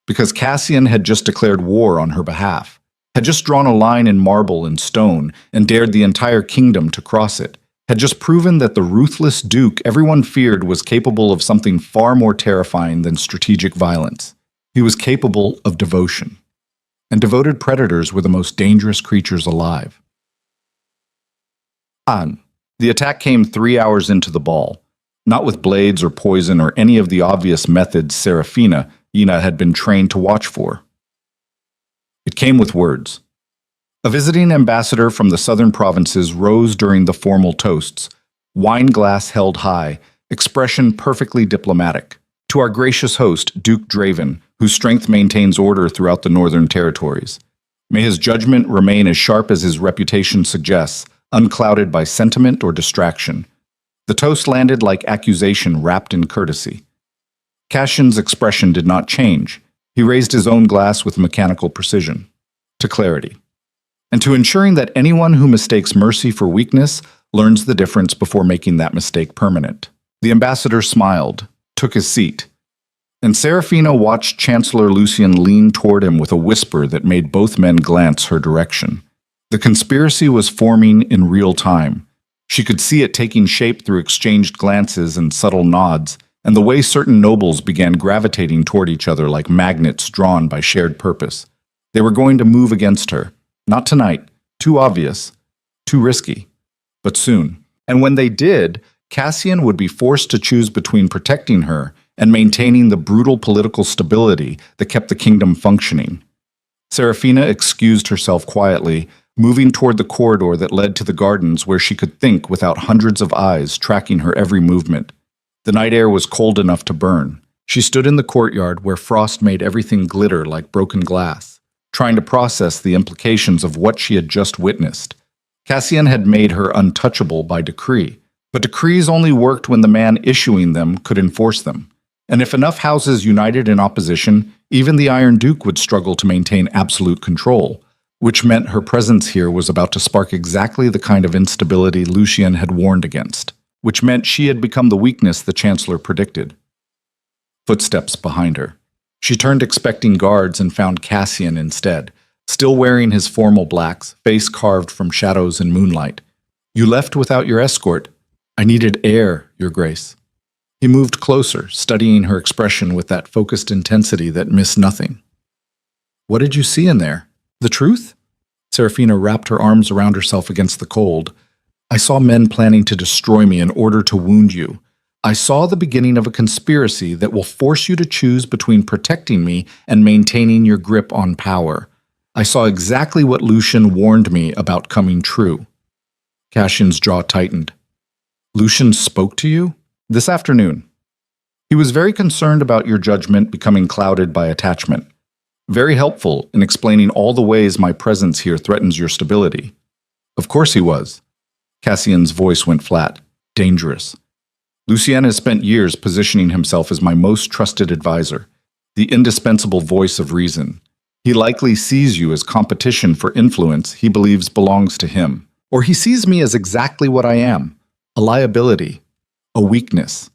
because Cassian had just declared war on her behalf, had just drawn a line in marble and stone and dared the entire kingdom to cross it, had just proven that the ruthless Duke everyone feared was capable of something far more terrifying than strategic violence. He was capable of devotion. And devoted predators were the most dangerous creatures alive. The attack came 3 hours into the ball, not with blades or poison or any of the obvious methods Seraphina, Yina had been trained to watch for. It came with words. A visiting ambassador from the southern provinces rose during the formal toasts, wine glass held high, expression perfectly diplomatic. To our gracious host, Duke Draven, whose strength maintains order throughout the northern territories. May his judgment remain as sharp as his reputation suggests, unclouded by sentiment or distraction. The toast landed like accusation wrapped in courtesy. Cassian's expression did not change. He raised his own glass with mechanical precision. To clarity. And to ensuring that anyone who mistakes mercy for weakness learns the difference before making that mistake permanent. The ambassador smiled, took his seat, and Serafina watched Chancellor Lucian lean toward him with a whisper that made both men glance her direction. The conspiracy was forming in real time. She could see it taking shape through exchanged glances and subtle nods, and the way certain nobles began gravitating toward each other like magnets drawn by shared purpose. They were going to move against her. Not tonight. Too obvious. Too risky. But soon. And when they did, Cassian would be forced to choose between protecting her and maintaining the brutal political stability that kept the kingdom functioning. Serafina excused herself quietly, moving toward the corridor that led to the gardens where she could think without hundreds of eyes tracking her every movement. The night air was cold enough to burn. She stood in the courtyard where frost made everything glitter like broken glass, trying to process the implications of what she had just witnessed. Cassian had made her untouchable by decree, but decrees only worked when the man issuing them could enforce them. And if enough houses united in opposition, even the Iron Duke would struggle to maintain absolute control, which meant her presence here was about to spark exactly the kind of instability Lucian had warned against, which meant she had become the weakness the Chancellor predicted. Footsteps behind her. She turned expecting guards and found Cassian instead, still wearing his formal blacks, face carved from shadows and moonlight. "You left without your escort. I needed air, Your Grace." He moved closer, studying her expression with that focused intensity that missed nothing. "What did you see in there? The truth?" Serafina wrapped her arms around herself against the cold. "I saw men planning to destroy me in order to wound you. I saw the beginning of a conspiracy that will force you to choose between protecting me and maintaining your grip on power. I saw exactly what Lucian warned me about coming true." Cassian's jaw tightened. "Lucian spoke to you?" "This afternoon. He was very concerned about your judgment becoming clouded by attachment. Very helpful in explaining all the ways my presence here threatens your stability." "Of course he was." Cassian's voice went flat. "Dangerous. Lucien has spent years positioning himself as my most trusted advisor, the indispensable voice of reason. He likely sees you as competition for influence he believes belongs to him. Or he sees me as exactly what I am, a liability, a weakness.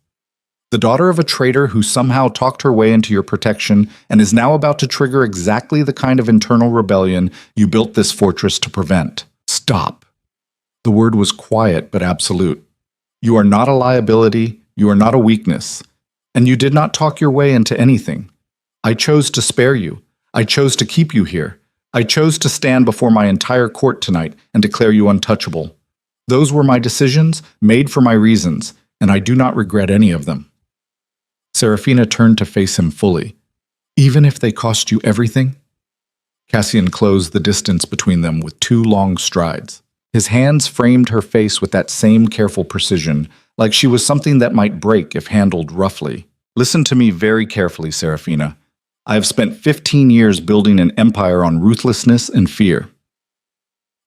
The daughter of a traitor who somehow talked her way into your protection and is now about to trigger exactly the kind of internal rebellion you built this fortress to prevent. Stop." The word was quiet but absolute. "You are not a liability, you are not a weakness, and you did not talk your way into anything. I chose to spare you. I chose to keep you here. I chose to stand before my entire court tonight and declare you untouchable. Those were my decisions, made for my reasons, and I do not regret any of them." Serafina turned to face him fully. "Even if they cost you everything?" Cassian closed the distance between them with 2 long strides. His hands framed her face with that same careful precision, like she was something that might break if handled roughly. "Listen to me very carefully, Serafina. I have spent 15 years building an empire on ruthlessness and fear.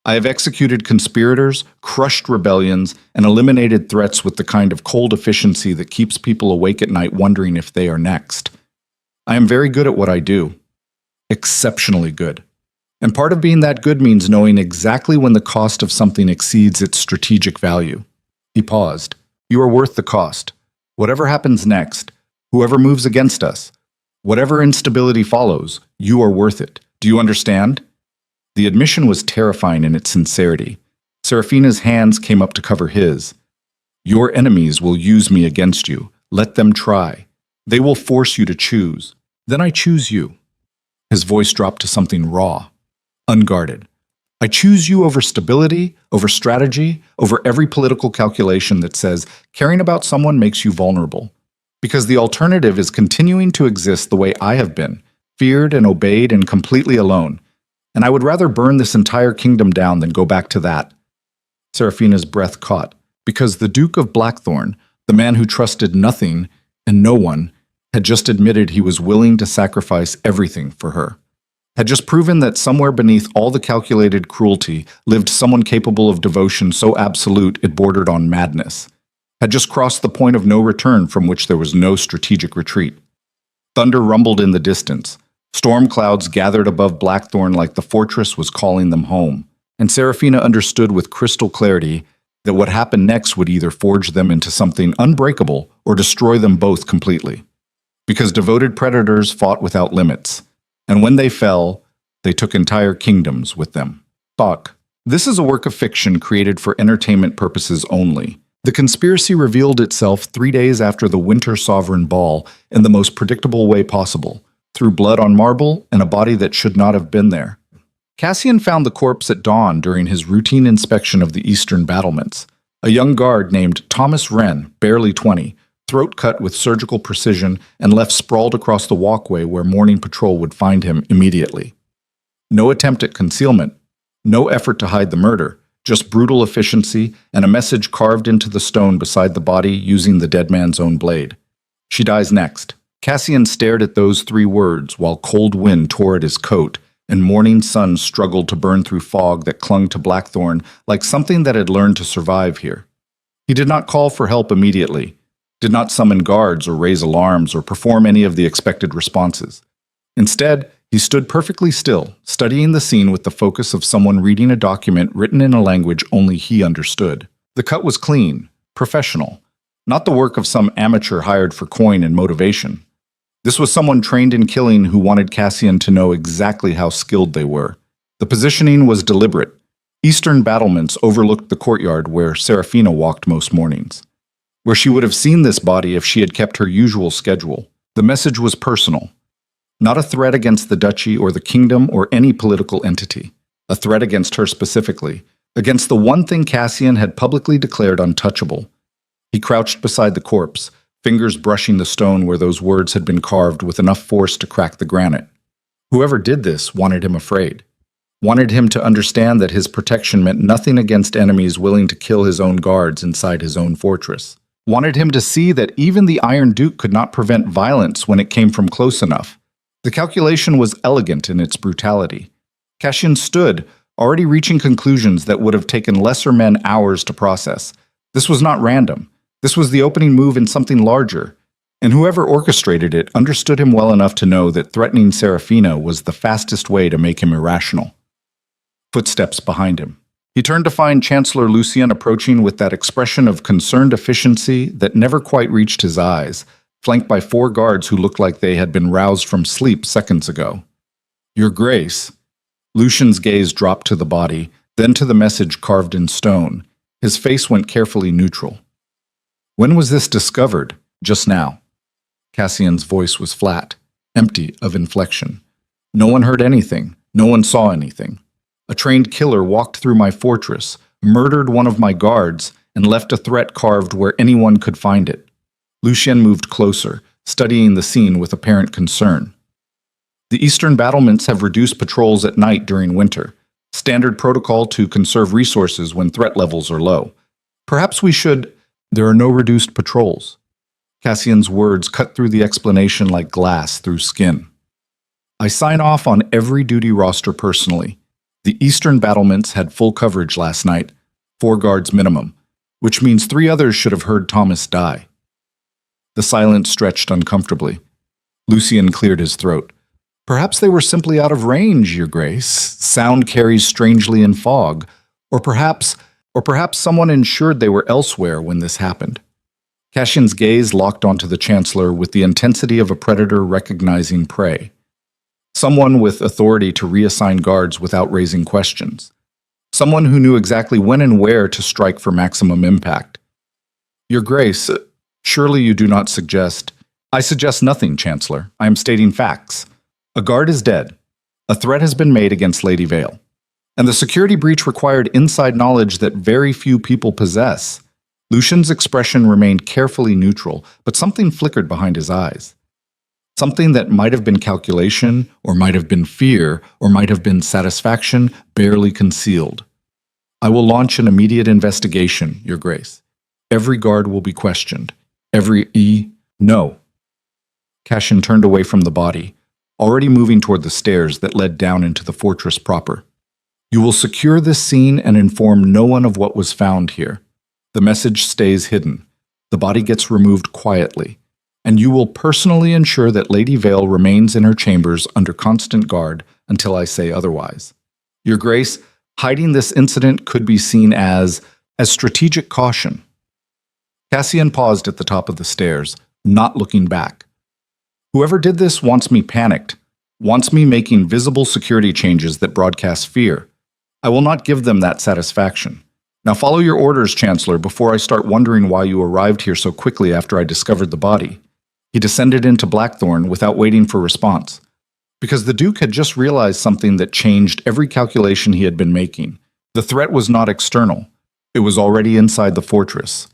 I have executed conspirators, crushed rebellions, and eliminated threats with the kind of cold efficiency that keeps people awake at night wondering if they are next. I am very good at what I do. Exceptionally good. And part of being that good means knowing exactly when the cost of something exceeds its strategic value." He paused. "You are worth the cost. Whatever happens next, whoever moves against us, whatever instability follows, you are worth it. Do you understand?" The admission was terrifying in its sincerity. Serafina's hands came up to cover his. "Your enemies will use me against you. Let them try. They will force you to choose. Then I choose you." His voice dropped to something raw, unguarded. "I choose you over stability, over strategy, over every political calculation that says caring about someone makes you vulnerable. Because the alternative is continuing to exist the way I have been, feared and obeyed and completely alone. And I would rather burn this entire kingdom down than go back to that." Serafina's breath caught, because the Duke of Blackthorn, the man who trusted nothing and no one, had just admitted he was willing to sacrifice everything for her. Had just proven that somewhere beneath all the calculated cruelty lived someone capable of devotion so absolute it bordered on madness. Had just crossed the point of no return from which there was no strategic retreat. Thunder rumbled in the distance. Storm clouds gathered above Blackthorn like the fortress was calling them home, and Serafina understood with crystal clarity that what happened next would either forge them into something unbreakable or destroy them both completely. Because devoted predators fought without limits, and when they fell, they took entire kingdoms with them. Fuck. This is a work of fiction created for entertainment purposes only. The conspiracy revealed itself 3 days after the Winter Sovereign Ball in the most predictable way possible, through blood on marble and a body that should not have been there. Cassian found the corpse at dawn during his routine inspection of the eastern battlements. A young guard named Thomas Wren, barely 20, throat cut with surgical precision and left sprawled across the walkway where morning patrol would find him immediately. No attempt at concealment, no effort to hide the murder, just brutal efficiency and a message carved into the stone beside the body using the dead man's own blade. She dies next. Cassian stared at those 3 words while cold wind tore at his coat and morning sun struggled to burn through fog that clung to Blackthorn like something that had learned to survive here. He did not call for help immediately, did not summon guards or raise alarms or perform any of the expected responses. Instead, he stood perfectly still, studying the scene with the focus of someone reading a document written in a language only he understood. The cut was clean, professional, not the work of some amateur hired for coin and motivation. This was someone trained in killing who wanted Cassian to know exactly how skilled they were. The positioning was deliberate. Eastern battlements overlooked the courtyard where Serafina walked most mornings, where she would have seen this body if she had kept her usual schedule. The message was personal. Not a threat against the duchy or the kingdom or any political entity. A threat against her specifically, against the one thing Cassian had publicly declared untouchable. He crouched beside the corpse, fingers brushing the stone where those words had been carved with enough force to crack the granite. Whoever did this wanted him afraid. Wanted him to understand that his protection meant nothing against enemies willing to kill his own guards inside his own fortress. Wanted him to see that even the Iron Duke could not prevent violence when it came from close enough. The calculation was elegant in its brutality. Cassian stood, already reaching conclusions that would have taken lesser men hours to process. This was not random. This was the opening move in something larger, and whoever orchestrated it understood him well enough to know that threatening Serafina was the fastest way to make him irrational. Footsteps behind him. He turned to find Chancellor Lucien approaching with that expression of concerned efficiency that never quite reached his eyes, flanked by 4 guards who looked like they had been roused from sleep seconds ago. Your Grace. Lucian's gaze dropped to the body, then to the message carved in stone. His face went carefully neutral. When was this discovered? Just now. Cassian's voice was flat, empty of inflection. No one heard anything. No one saw anything. A trained killer walked through my fortress, murdered one of my guards, and left a threat carved where anyone could find it. Lucien moved closer, studying the scene with apparent concern. The eastern battlements have reduced patrols at night during winter, standard protocol to conserve resources when threat levels are low. Perhaps we should... There are no reduced patrols. Cassian's words cut through the explanation like glass through skin. I sign off on every duty roster personally. The eastern battlements had full coverage last night, 4 guards minimum, which means 3 others should have heard Thomas die. The silence stretched uncomfortably. Lucien cleared his throat. Perhaps they were simply out of range, Your Grace. Sound carries strangely in fog. Or perhaps someone ensured they were elsewhere when this happened. Cassian's gaze locked onto the Chancellor with the intensity of a predator recognizing prey. Someone with authority to reassign guards without raising questions. Someone who knew exactly when and where to strike for maximum impact. Your Grace, surely you do not suggest... I suggest nothing, Chancellor. I am stating facts. A guard is dead. A threat has been made against Lady Vale. And the security breach required inside knowledge that very few people possess. Lucian's expression remained carefully neutral, but something flickered behind his eyes. Something that might have been calculation, or might have been fear, or might have been satisfaction, barely concealed. I will launch an immediate investigation, Your Grace. Every guard will be questioned. No. Cassian turned away from the body, already moving toward the stairs that led down into the fortress proper. You will secure this scene and inform no one of what was found here. The message stays hidden. The body gets removed quietly. and you will personally ensure that Lady Vale remains in her chambers under constant guard until I say otherwise. Your Grace, hiding this incident could be seen as strategic caution. Cassian paused at the top of the stairs, not looking back. Whoever did this wants me panicked, wants me making visible security changes that broadcast fear. I will not give them that satisfaction. Now follow your orders, Chancellor, before I start wondering why you arrived here so quickly after I discovered the body. He descended into Blackthorn without waiting for response, because the Duke had just realized something that changed every calculation he had been making. The threat was not external. It was already inside the fortress,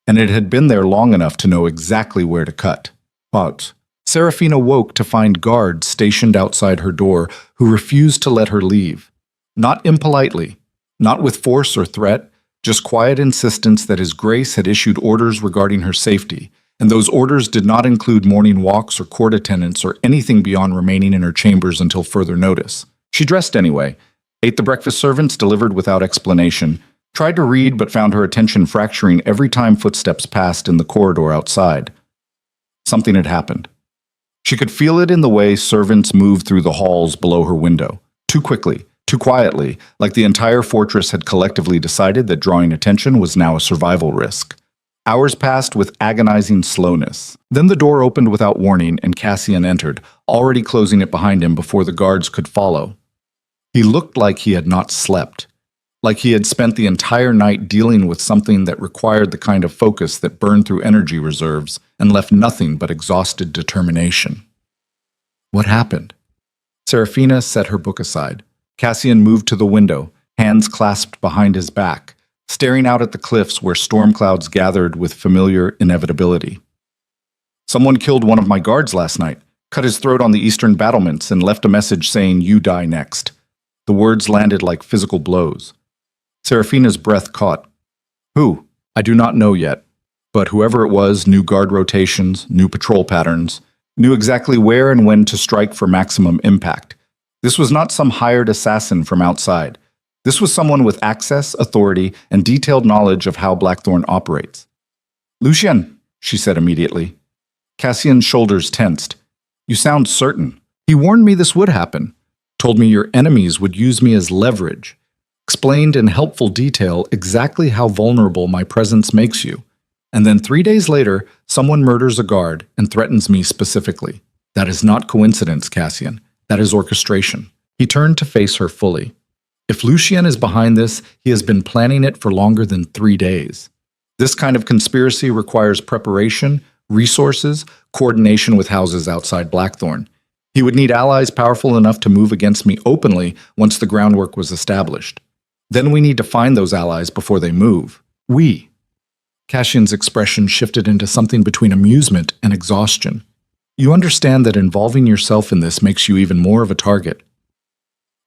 and it had been there long enough to know exactly where to cut. But Seraphina woke to find guards stationed outside her door who refused to let her leave. Not impolitely, not with force or threat, just quiet insistence that His Grace had issued orders regarding her safety, and those orders did not include morning walks or court attendance or anything beyond remaining in her chambers until further notice. She dressed anyway, ate the breakfast servants delivered without explanation, tried to read but found her attention fracturing every time footsteps passed in the corridor outside. Something had happened. She could feel it in the way servants moved through the halls below her window, too quickly, too quietly, like the entire fortress had collectively decided that drawing attention was now a survival risk. Hours passed with agonizing slowness. Then the door opened without warning and Cassian entered, already closing it behind him before the guards could follow. He looked like he had not slept, like he had spent the entire night dealing with something that required the kind of focus that burned through energy reserves and left nothing but exhausted determination. What happened? Seraphina set her book aside. Cassian moved to the window, hands clasped behind his back, staring out at the cliffs where storm clouds gathered with familiar inevitability. Someone killed one of my guards last night, cut his throat on the eastern battlements, and left a message saying, "You die next." The words landed like physical blows. Seraphina's breath caught. Who? I do not know yet, but whoever it was knew guard rotations, knew patrol patterns, knew exactly where and when to strike for maximum impact. This was not some hired assassin from outside. This was someone with access, authority, and detailed knowledge of how Blackthorn operates. Lucien, she said immediately. Cassian's shoulders tensed. You sound certain. He warned me this would happen. Told me your enemies would use me as leverage. Explained in helpful detail exactly how vulnerable my presence makes you. And then 3 days later, someone murders a guard and threatens me specifically. That is not coincidence, Cassian. That is orchestration. He turned to face her fully. If Lucien is behind this, he has been planning it for longer than 3 days. This kind of conspiracy requires preparation, resources, coordination with houses outside Blackthorn. He would need allies powerful enough to move against me openly once the groundwork was established. Then we need to find those allies before they move. We. Cassian's expression shifted into something between amusement and exhaustion. You understand that involving yourself in this makes you even more of a target.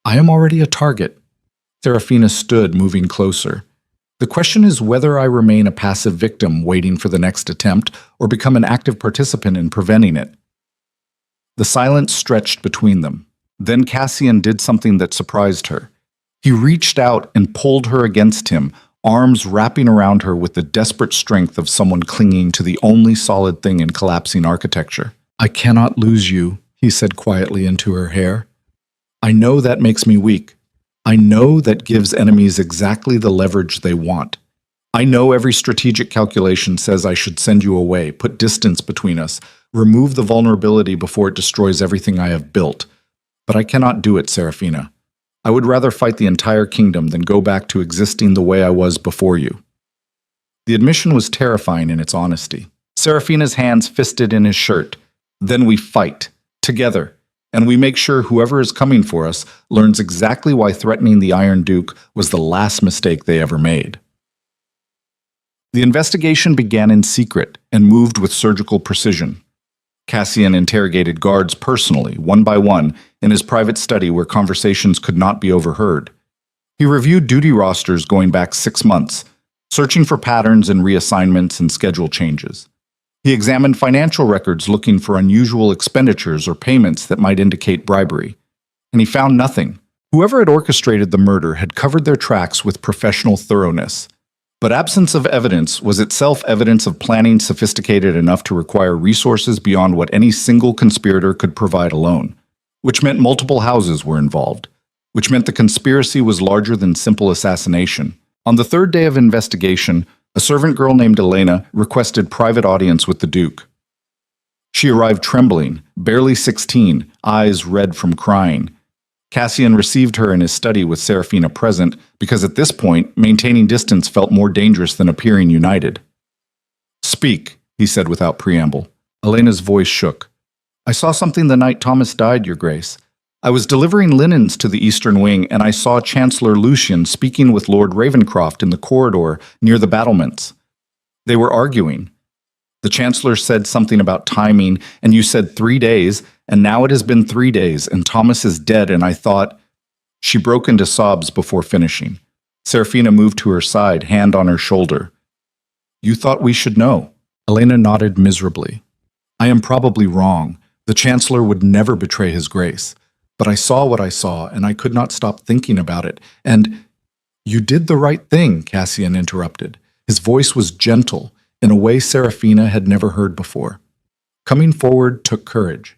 I am already a target. Seraphina stood, moving closer. The question is whether I remain a passive victim waiting for the next attempt or become an active participant in preventing it. The silence stretched between them. Then Cassian did something that surprised her. He reached out and pulled her against him, arms wrapping around her with the desperate strength of someone clinging to the only solid thing in collapsing architecture. I cannot lose you, he said quietly into her hair. I know that makes me weak. I know that gives enemies exactly the leverage they want. I know every strategic calculation says I should send you away, put distance between us, remove the vulnerability before it destroys everything I have built. But I cannot do it, Seraphina. I would rather fight the entire kingdom than go back to existing the way I was before you. The admission was terrifying in its honesty. Seraphina's hands fisted in his shirt. Then we fight, together, and we make sure whoever is coming for us learns exactly why threatening the Iron Duke was the last mistake they ever made. The investigation began in secret and moved with surgical precision. Cassian interrogated guards personally, one by one, in his private study where conversations could not be overheard. He reviewed duty rosters going back 6 months, searching for patterns in reassignments and schedule changes. He examined financial records looking for unusual expenditures or payments that might indicate bribery. And he found nothing. Whoever had orchestrated the murder had covered their tracks with professional thoroughness. But absence of evidence was itself evidence of planning sophisticated enough to require resources beyond what any single conspirator could provide alone, which meant multiple houses were involved, which meant the conspiracy was larger than simple assassination. On the third day of investigation, a servant girl named Elena requested private audience with the Duke. She arrived trembling, barely 16, eyes red from crying. Cassian received her in his study with Serafina present because at this point, maintaining distance felt more dangerous than appearing united. "Speak," he said without preamble. Elena's voice shook. "I saw something the night Thomas died, Your Grace. I was delivering linens to the Eastern Wing, and I saw Chancellor Lucian speaking with Lord Ravencroft in the corridor near the battlements. They were arguing. The Chancellor said something about timing, and you said 3 days, and now it has been 3 days, and Thomas is dead, and I thought—" She broke into sobs before finishing. Serafina moved to her side, hand on her shoulder. "You thought we should know." Elena nodded miserably. "I am probably wrong. The Chancellor would never betray his grace. But I saw what I saw, and I could not stop thinking about it. And—" "You did the right thing," Cassian interrupted. His voice was gentle, in a way Serafina had never heard before. Coming forward took courage.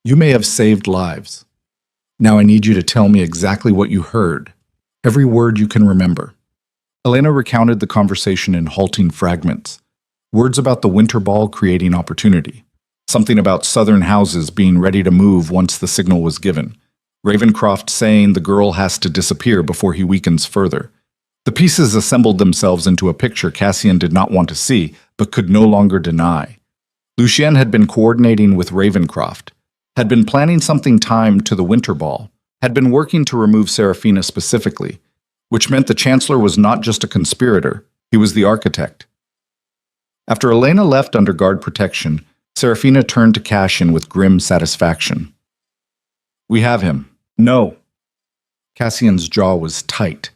"You may have saved lives. Now I need you to tell me exactly what you heard. Every word you can remember." Elena recounted the conversation in halting fragments. Words about the winter ball creating opportunity. Something about southern houses being ready to move once the signal was given. Ravencroft saying the girl has to disappear before he weakens further. The pieces assembled themselves into a picture Cassian did not want to see, but could no longer deny. Lucien had been coordinating with Ravencroft, had been planning something timed to the winter ball, had been working to remove Serafina specifically, which meant the Chancellor was not just a conspirator, he was the architect. After Elena left under guard protection, Serafina turned to Cassian with grim satisfaction. "We have him." "No." Cassian's jaw was tight.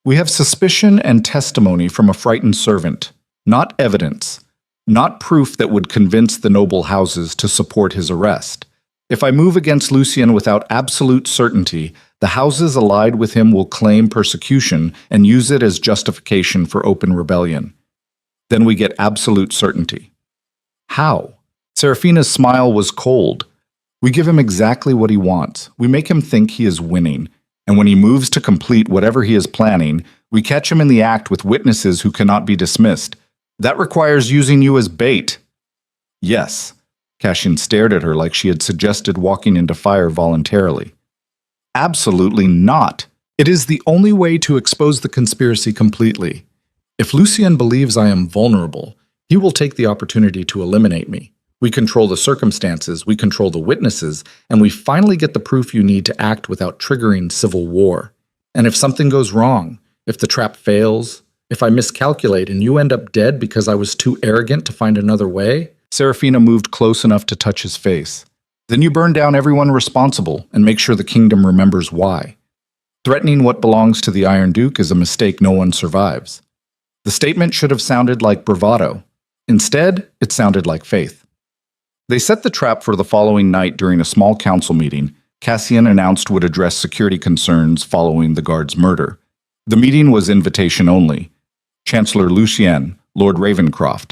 "We have suspicion and testimony from a frightened servant, not evidence, not proof that would convince the noble houses to support his arrest. If I move against Lucien without absolute certainty, the houses allied with him will claim persecution and use it as justification for open rebellion. Then we get absolute certainty." "How?" Serafina's smile was cold. "We give him exactly what he wants. We make him think he is winning. And when he moves to complete whatever he is planning, we catch him in the act with witnesses who cannot be dismissed. That requires using you as bait." "Yes." Cassian stared at her like she had suggested walking into fire voluntarily. "Absolutely not. It is the only way to expose the conspiracy completely. If Lucien believes I am vulnerable, he will take the opportunity to eliminate me. We control the circumstances, we control the witnesses, and we finally get the proof you need to act without triggering civil war. And if something goes wrong, if the trap fails, if I miscalculate and you end up dead because I was too arrogant to find another way," Serafina moved close enough to touch his face. "Then you burn down everyone responsible and make sure the kingdom remembers why. Threatening what belongs to the Iron Duke is a mistake no one survives." The statement should have sounded like bravado. Instead, it sounded like faith. They set the trap for the following night during a small council meeting. Cassian announced would address security concerns following the guard's murder. The meeting was invitation only. Chancellor Lucien, Lord Ravencroft,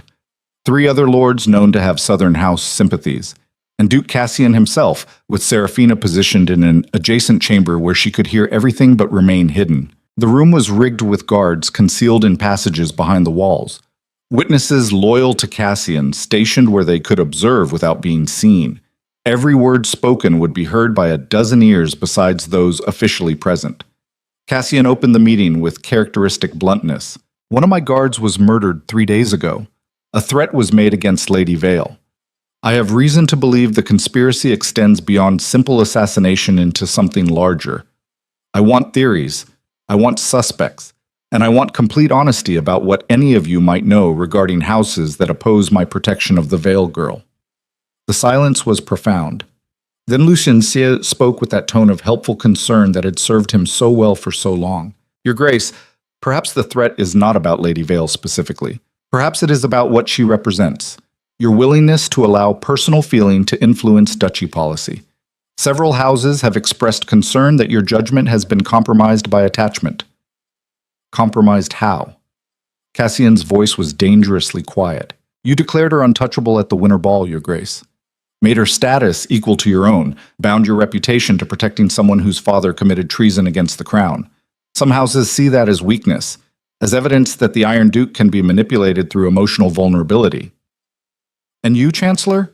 3 other lords known to have Southern House sympathies, and Duke Cassian himself, with Serafina positioned in an adjacent chamber where she could hear everything but remain hidden. The room was rigged with guards concealed in passages behind the walls. Witnesses loyal to Cassian, stationed where they could observe without being seen. Every word spoken would be heard by a dozen ears besides those officially present. Cassian opened the meeting with characteristic bluntness. "One of my guards was murdered 3 days ago. A threat was made against Lady Vale. I have reason to believe the conspiracy extends beyond simple assassination into something larger. I want theories. I want suspects. And I want complete honesty about what any of you might know regarding houses that oppose my protection of the Vale girl." The silence was profound. Then Lucien spoke with that tone of helpful concern that had served him so well for so long. "Your Grace, perhaps the threat is not about Lady Vale specifically. Perhaps it is about what she represents. Your willingness to allow personal feeling to influence duchy policy. Several houses have expressed concern that your judgment has been compromised by attachment." "Compromised how?" Cassian's voice was dangerously quiet. You declared her untouchable at the winter ball, Your Grace. Made her status equal to your own, bound your reputation to protecting someone whose father committed treason against the crown. Some houses see that as weakness, as evidence that the Iron Duke can be manipulated through emotional vulnerability. And you, Chancellor?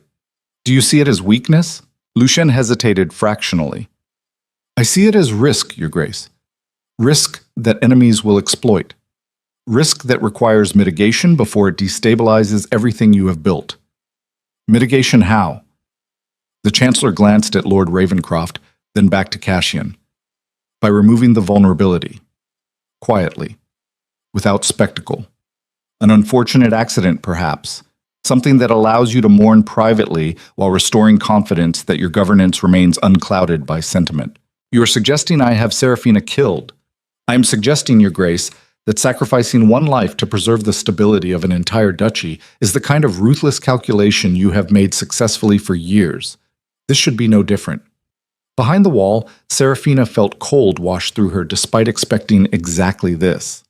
Do you see it as weakness? Lucien hesitated fractionally. I see it as risk, Your Grace. Risk that enemies will exploit. Risk that requires mitigation before it destabilizes everything you have built. Mitigation how? The Chancellor glanced at Lord Ravencroft, then back to Cassian. By removing the vulnerability. Quietly. Without spectacle. An unfortunate accident, perhaps. Something that allows you to mourn privately while restoring confidence that your governance remains unclouded by sentiment. You are suggesting I have Seraphina killed. I am suggesting, Your Grace, that sacrificing one life to preserve the stability of an entire duchy is the kind of ruthless calculation you have made successfully for years. This should be no different. Behind the wall, Seraphina felt cold wash through her despite expecting exactly this.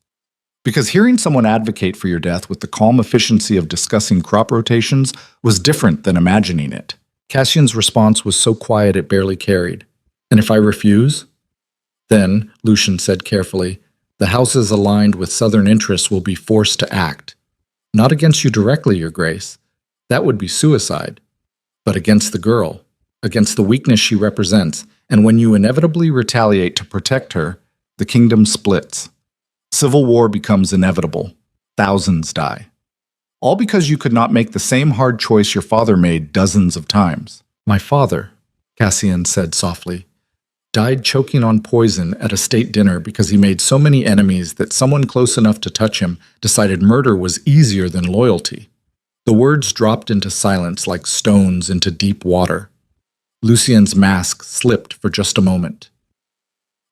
Because hearing someone advocate for your death with the calm efficiency of discussing crop rotations was different than imagining it. Cassian's response was so quiet it barely carried. And if I refuse? Then, Lucien said carefully, the houses aligned with Southern interests will be forced to act. Not against you directly, Your Grace. That would be suicide. But against the girl, against the weakness she represents, and when you inevitably retaliate to protect her, the kingdom splits. Civil war becomes inevitable. Thousands die. All because you could not make the same hard choice your father made dozens of times. My father, Cassian said softly, died choking on poison at a state dinner because he made so many enemies that someone close enough to touch him decided murder was easier than loyalty. The words dropped into silence like stones into deep water. Lucien's mask slipped for just a moment.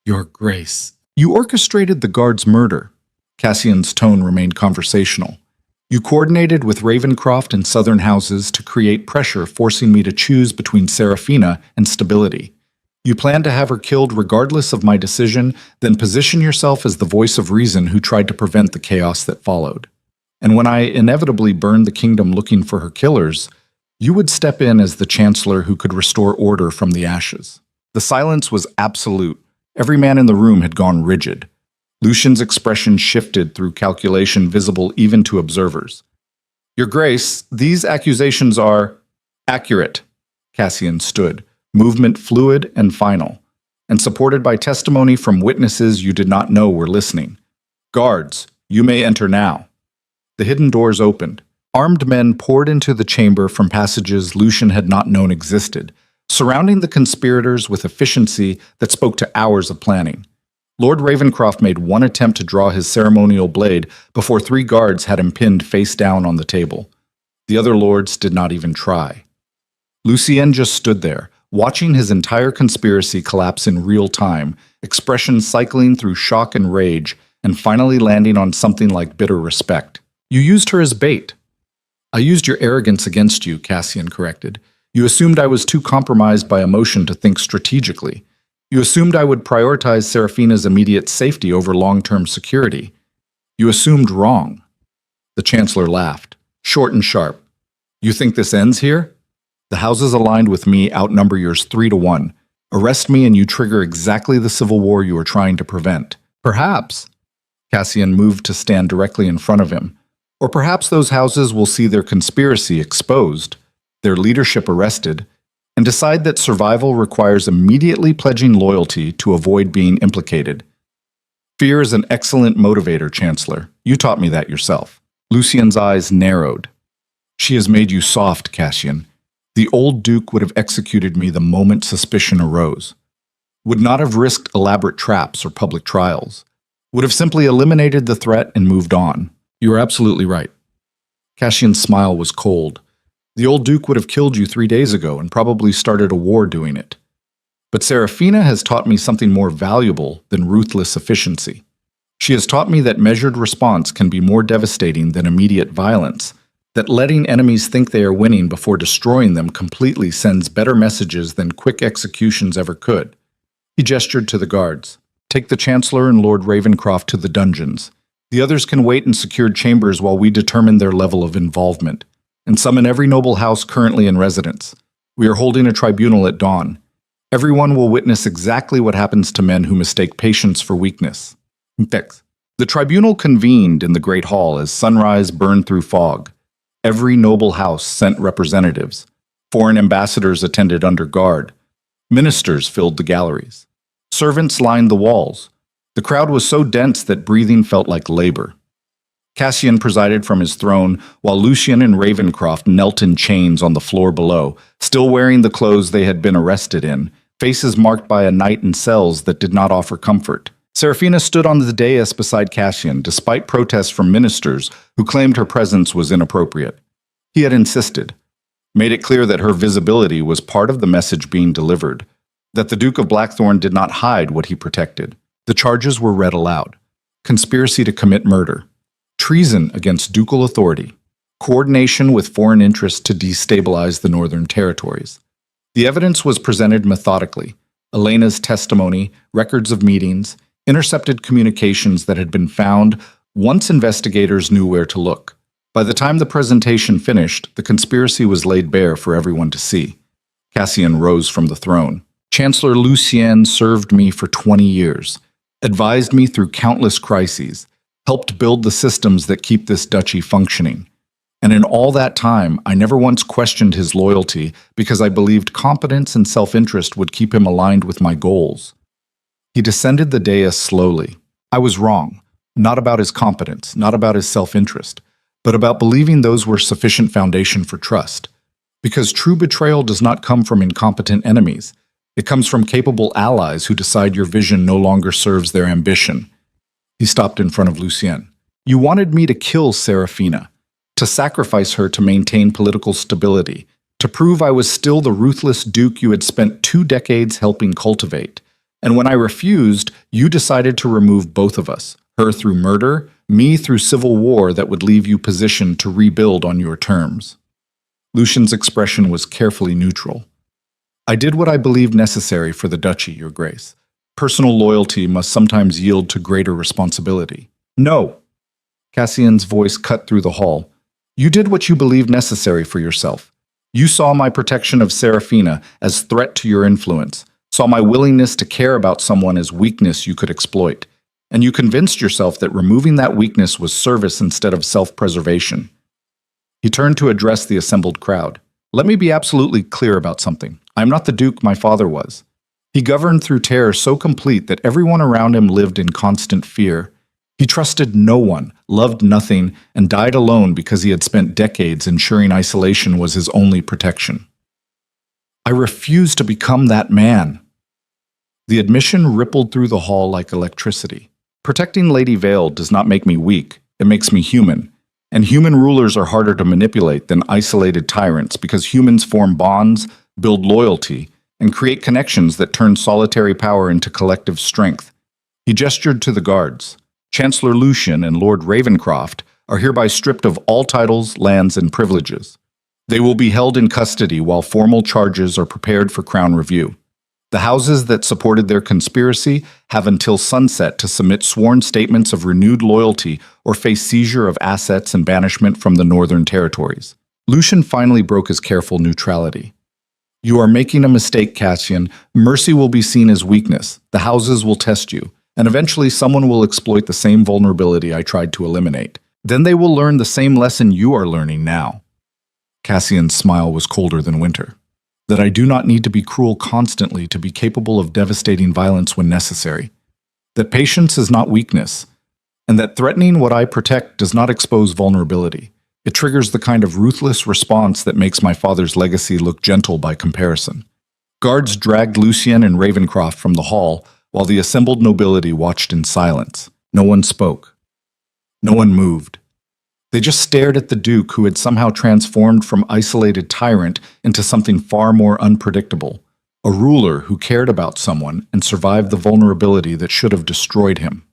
Your Grace. You orchestrated the guard's murder. Cassian's tone remained conversational. You coordinated with Ravencroft and Southern houses to create pressure forcing me to choose between Seraphina and stability. You planned to have her killed regardless of my decision, then position yourself as the voice of reason who tried to prevent the chaos that followed. And when I inevitably burned the kingdom looking for her killers, you would step in as the Chancellor who could restore order from the ashes. The silence was absolute. Every man in the room had gone rigid. Lucien's expression shifted through calculation visible even to observers. Your Grace, these accusations are accurate. Cassian stood, movement fluid and final, and supported by testimony from witnesses you did not know were listening. Guards, you may enter now. The hidden doors opened. Armed men poured into the chamber from passages Lucien had not known existed, surrounding the conspirators with efficiency that spoke to hours of planning. Lord Ravencroft made one attempt to draw his ceremonial blade before 3 guards had him pinned face down on the table. The other lords did not even try. Lucien just stood there, watching his entire conspiracy collapse in real time, expressions cycling through shock and rage, and finally landing on something like bitter respect. You used her as bait. I used your arrogance against you, Cassian corrected. You assumed I was too compromised by emotion to think strategically. You assumed I would prioritize Seraphina's immediate safety over long-term security. You assumed wrong. The Chancellor laughed, short and sharp. You think this ends here? The houses aligned with me outnumber yours 3-1. Arrest me and you trigger exactly the civil war you are trying to prevent. Perhaps. Cassian moved to stand directly in front of him. Or perhaps those houses will see their conspiracy exposed, their leadership arrested, and decide that survival requires immediately pledging loyalty to avoid being implicated. Fear is an excellent motivator, Chancellor. You taught me that yourself. Lucien's eyes narrowed. She has made you soft, Cassian. The old Duke would have executed me the moment suspicion arose. Would not have risked elaborate traps or public trials. Would have simply eliminated the threat and moved on. You are absolutely right. Cassian's smile was cold. The old Duke would have killed you 3 days ago and probably started a war doing it. But Seraphina has taught me something more valuable than ruthless efficiency. She has taught me that measured response can be more devastating than immediate violence, that letting enemies think they are winning before destroying them completely sends better messages than quick executions ever could. He gestured to the guards. Take the Chancellor and Lord Ravencroft to the dungeons. The others can wait in secured chambers while we determine their level of involvement, and summon every noble house currently in residence. We are holding a tribunal at dawn. Everyone will witness exactly what happens to men who mistake patience for weakness. The tribunal convened in the great hall as sunrise burned through fog. Every noble house sent representatives. Foreign ambassadors attended under guard. Ministers filled the galleries. Servants lined the walls. The crowd was so dense that breathing felt like labor. Cassian presided from his throne, while Lucian and Ravencroft knelt in chains on the floor below, still wearing the clothes they had been arrested in, faces marked by a night in cells that did not offer comfort. Seraphina stood on the dais beside Cassian, despite protests from ministers who claimed her presence was inappropriate. He had insisted, made it clear that her visibility was part of the message being delivered, that the Duke of Blackthorn did not hide what he protected. The charges were read aloud. Conspiracy to commit murder, treason against ducal authority, coordination with foreign interests to destabilize the Northern Territories. The evidence was presented methodically. Elena's testimony, records of meetings, intercepted communications that had been found once investigators knew where to look. By the time the presentation finished, the conspiracy was laid bare for everyone to see. Cassian rose from the throne. Chancellor Lucien served me for 20 years, advised me through countless crises, helped build the systems that keep this duchy functioning. And in all that time, I never once questioned his loyalty because I believed competence and self-interest would keep him aligned with my goals. He descended the dais slowly. I was wrong, not about his competence, not about his self-interest, but about believing those were sufficient foundation for trust. Because true betrayal does not come from incompetent enemies. It comes from capable allies who decide your vision no longer serves their ambition. He stopped in front of Lucien. You wanted me to kill Seraphina, to sacrifice her to maintain political stability, to prove I was still the ruthless duke you had spent 2 decades helping cultivate. And when I refused, you decided to remove both of us, her through murder, me through civil war that would leave you positioned to rebuild on your terms. Lucian's expression was carefully neutral. I did what I believed necessary for the duchy, Your Grace. Personal loyalty must sometimes yield to greater responsibility. No! Cassian's voice cut through the hall. You did what you believed necessary for yourself. You saw my protection of Seraphina as threat to your influence, saw my willingness to care about someone as weakness you could exploit, and you convinced yourself that removing that weakness was service instead of self-preservation. He turned to address the assembled crowd. Let me be absolutely clear about something. I am not the duke my father was. He governed through terror so complete that everyone around him lived in constant fear. He trusted no one, loved nothing, and died alone because he had spent decades ensuring isolation was his only protection. I refuse to become that man. The admission rippled through the hall like electricity. Protecting Lady Vale does not make me weak, it makes me human. And human rulers are harder to manipulate than isolated tyrants because humans form bonds, build loyalty, and create connections that turn solitary power into collective strength. He gestured to the guards. Chancellor Lucian and Lord Ravencroft are hereby stripped of all titles, lands, and privileges. They will be held in custody while formal charges are prepared for Crown review. The houses that supported their conspiracy have until sunset to submit sworn statements of renewed loyalty or face seizure of assets and banishment from the Northern Territories. Lucian finally broke his careful neutrality. You are making a mistake, Cassian. Mercy will be seen as weakness. The houses will test you, and eventually someone will exploit the same vulnerability I tried to eliminate. Then they will learn the same lesson you are learning now. Cassian's smile was colder than winter. That I do not need to be cruel constantly to be capable of devastating violence when necessary. That patience is not weakness, and that threatening what I protect does not expose vulnerability. It triggers the kind of ruthless response that makes my father's legacy look gentle by comparison. Guards dragged Lucien and Ravencroft from the hall, while the assembled nobility watched in silence. No one spoke. No one moved. They just stared at the Duke, who had somehow transformed from isolated tyrant into something far more unpredictable, a ruler who cared about someone and survived the vulnerability that should have destroyed him.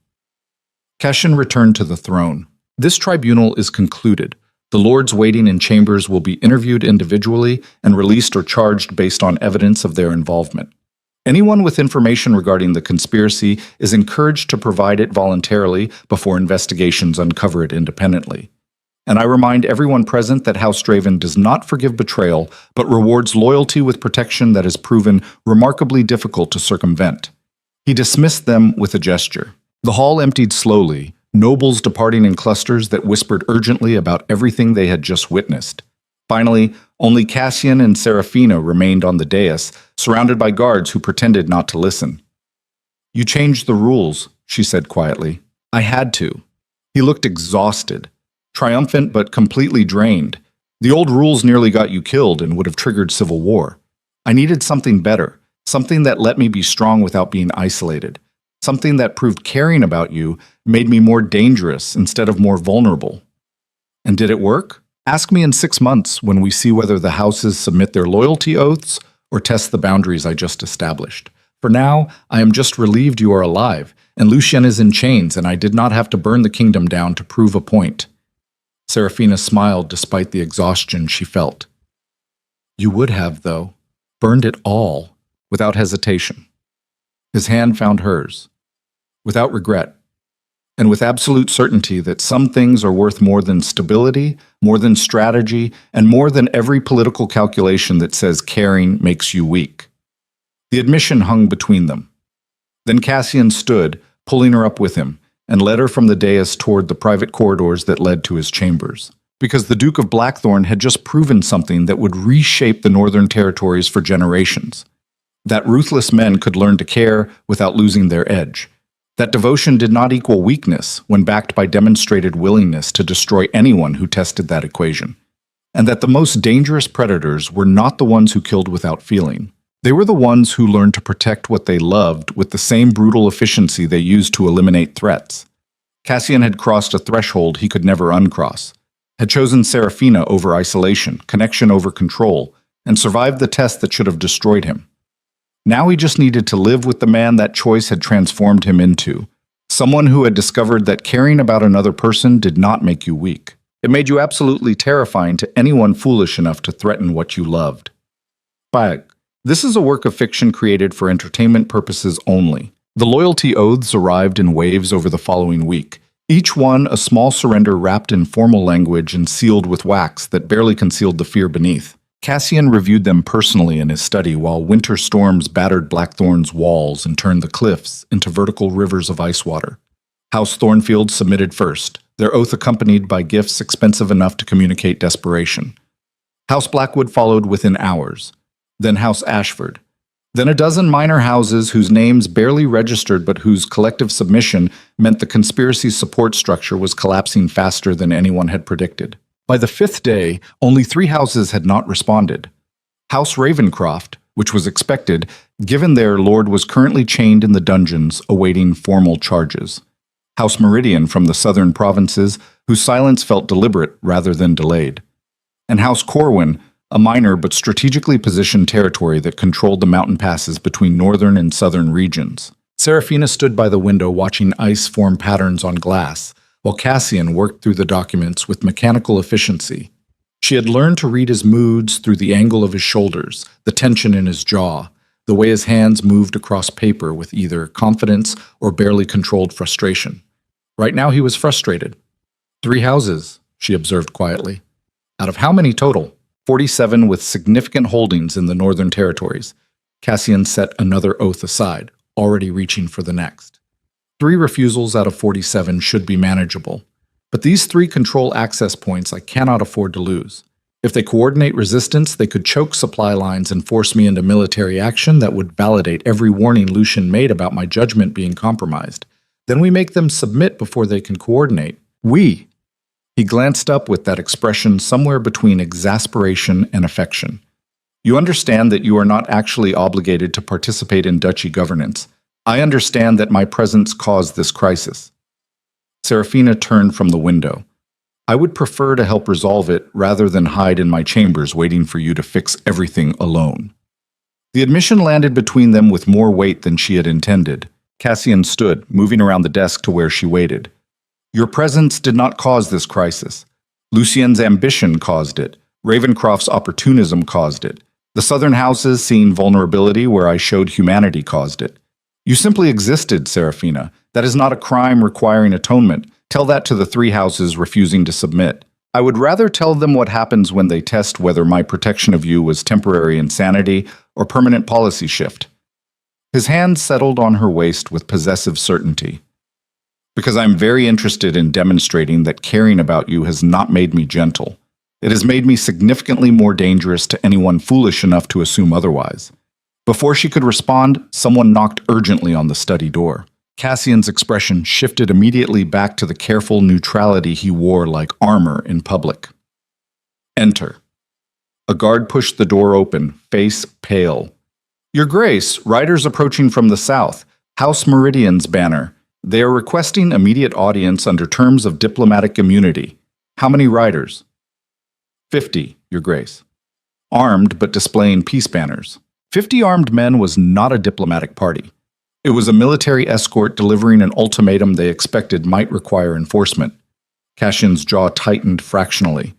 Cassian returned to the throne. This tribunal is concluded. The lords waiting in chambers will be interviewed individually and released or charged based on evidence of their involvement. Anyone with information regarding the conspiracy is encouraged to provide it voluntarily before investigations uncover it independently. And I remind everyone present that House Draven does not forgive betrayal, but rewards loyalty with protection that is proven remarkably difficult to circumvent. He dismissed them with a gesture. The hall emptied slowly, nobles departing in clusters that whispered urgently about everything they had just witnessed. Finally, only Cassian and Seraphina remained on the dais, surrounded by guards who pretended not to listen. "You changed the rules," she said quietly. "I had to." He looked exhausted, triumphant but completely drained. "The old rules nearly got you killed and would have triggered civil war. I needed something better, something that let me be strong without being isolated, something that proved caring about you made me more dangerous instead of more vulnerable." And did it work? Ask me in 6 months when we see whether the houses submit their loyalty oaths or test the boundaries I just established. For now, I am just relieved you are alive, and Lucien is in chains, and I did not have to burn the kingdom down to prove a point. Seraphina smiled despite the exhaustion she felt. "You would have, though, burned it all, without hesitation." His hand found hers, without regret, and with absolute certainty that some things are worth more than stability, more than strategy, and more than every political calculation that says caring makes you weak. The admission hung between them. Then Cassian stood, pulling her up with him, and led her from the dais toward the private corridors that led to his chambers. Because the Duke of Blackthorn had just proven something that would reshape the northern territories for generations. That ruthless men could learn to care without losing their edge. That devotion did not equal weakness when backed by demonstrated willingness to destroy anyone who tested that equation. And that the most dangerous predators were not the ones who killed without feeling. They were the ones who learned to protect what they loved with the same brutal efficiency they used to eliminate threats. Cassian had crossed a threshold he could never uncross, had chosen Seraphina over isolation, connection over control, and survived the test that should have destroyed him. Now he just needed to live with the man that choice had transformed him into, someone who had discovered that caring about another person did not make you weak. It made you absolutely terrifying to anyone foolish enough to threaten what you loved. But this is a work of fiction created for entertainment purposes only. The loyalty oaths arrived in waves over the following week, each one a small surrender wrapped in formal language and sealed with wax that barely concealed the fear beneath. Cassian reviewed them personally in his study while winter storms battered Blackthorn's walls and turned the cliffs into vertical rivers of ice water. House Thornfield submitted first, their oath accompanied by gifts expensive enough to communicate desperation. House Blackwood followed within hours, then House Ashford, then a dozen minor houses whose names barely registered but whose collective submission meant the conspiracy's support structure was collapsing faster than anyone had predicted. By the 5th day, only 3 houses had not responded. House Ravencroft, which was expected, given their lord was currently chained in the dungeons awaiting formal charges. House Meridian from the southern provinces, whose silence felt deliberate rather than delayed. And House Corwin, a minor but strategically positioned territory that controlled the mountain passes between northern and southern regions. Seraphina stood by the window watching ice form patterns on glass, while Cassian worked through the documents with mechanical efficiency. She had learned to read his moods through the angle of his shoulders, the tension in his jaw, the way his hands moved across paper with either confidence or barely controlled frustration. Right now he was frustrated. 3 houses, she observed quietly. Out of how many total? 47 with significant holdings in the northern territories. Cassian set another oath aside, already reaching for the next. 3 refusals out of 47 should be manageable. But these 3 control access points I cannot afford to lose. If they coordinate resistance, they could choke supply lines and force me into military action that would validate every warning Lucien made about my judgment being compromised. Then we make them submit before they can coordinate. We. He glanced up with that expression somewhere between exasperation and affection. You understand that you are not actually obligated to participate in duchy governance. I understand that my presence caused this crisis. Seraphina turned from the window. I would prefer to help resolve it rather than hide in my chambers waiting for you to fix everything alone. The admission landed between them with more weight than she had intended. Cassian stood, moving around the desk to where she waited. Your presence did not cause this crisis. Lucien's ambition caused it. Ravencroft's opportunism caused it. The southern houses, seeing vulnerability where I showed humanity, caused it. You simply existed, Serafina. That is not a crime requiring atonement. Tell that to the three houses refusing to submit. I would rather tell them what happens when they test whether my protection of you was temporary insanity or permanent policy shift. His hand settled on her waist with possessive certainty. Because I'm very interested in demonstrating that caring about you has not made me gentle. It has made me significantly more dangerous to anyone foolish enough to assume otherwise. Before she could respond, someone knocked urgently on the study door. Cassian's expression shifted immediately back to the careful neutrality he wore like armor in public. Enter. A guard pushed the door open, face pale. Your Grace, riders approaching from the south, House Meridian's banner. They are requesting immediate audience under terms of diplomatic immunity. How many riders? 50, Your Grace. Armed but displaying peace banners. 50 armed men was not a diplomatic party. It was a military escort delivering an ultimatum they expected might require enforcement. Cassian's jaw tightened fractionally.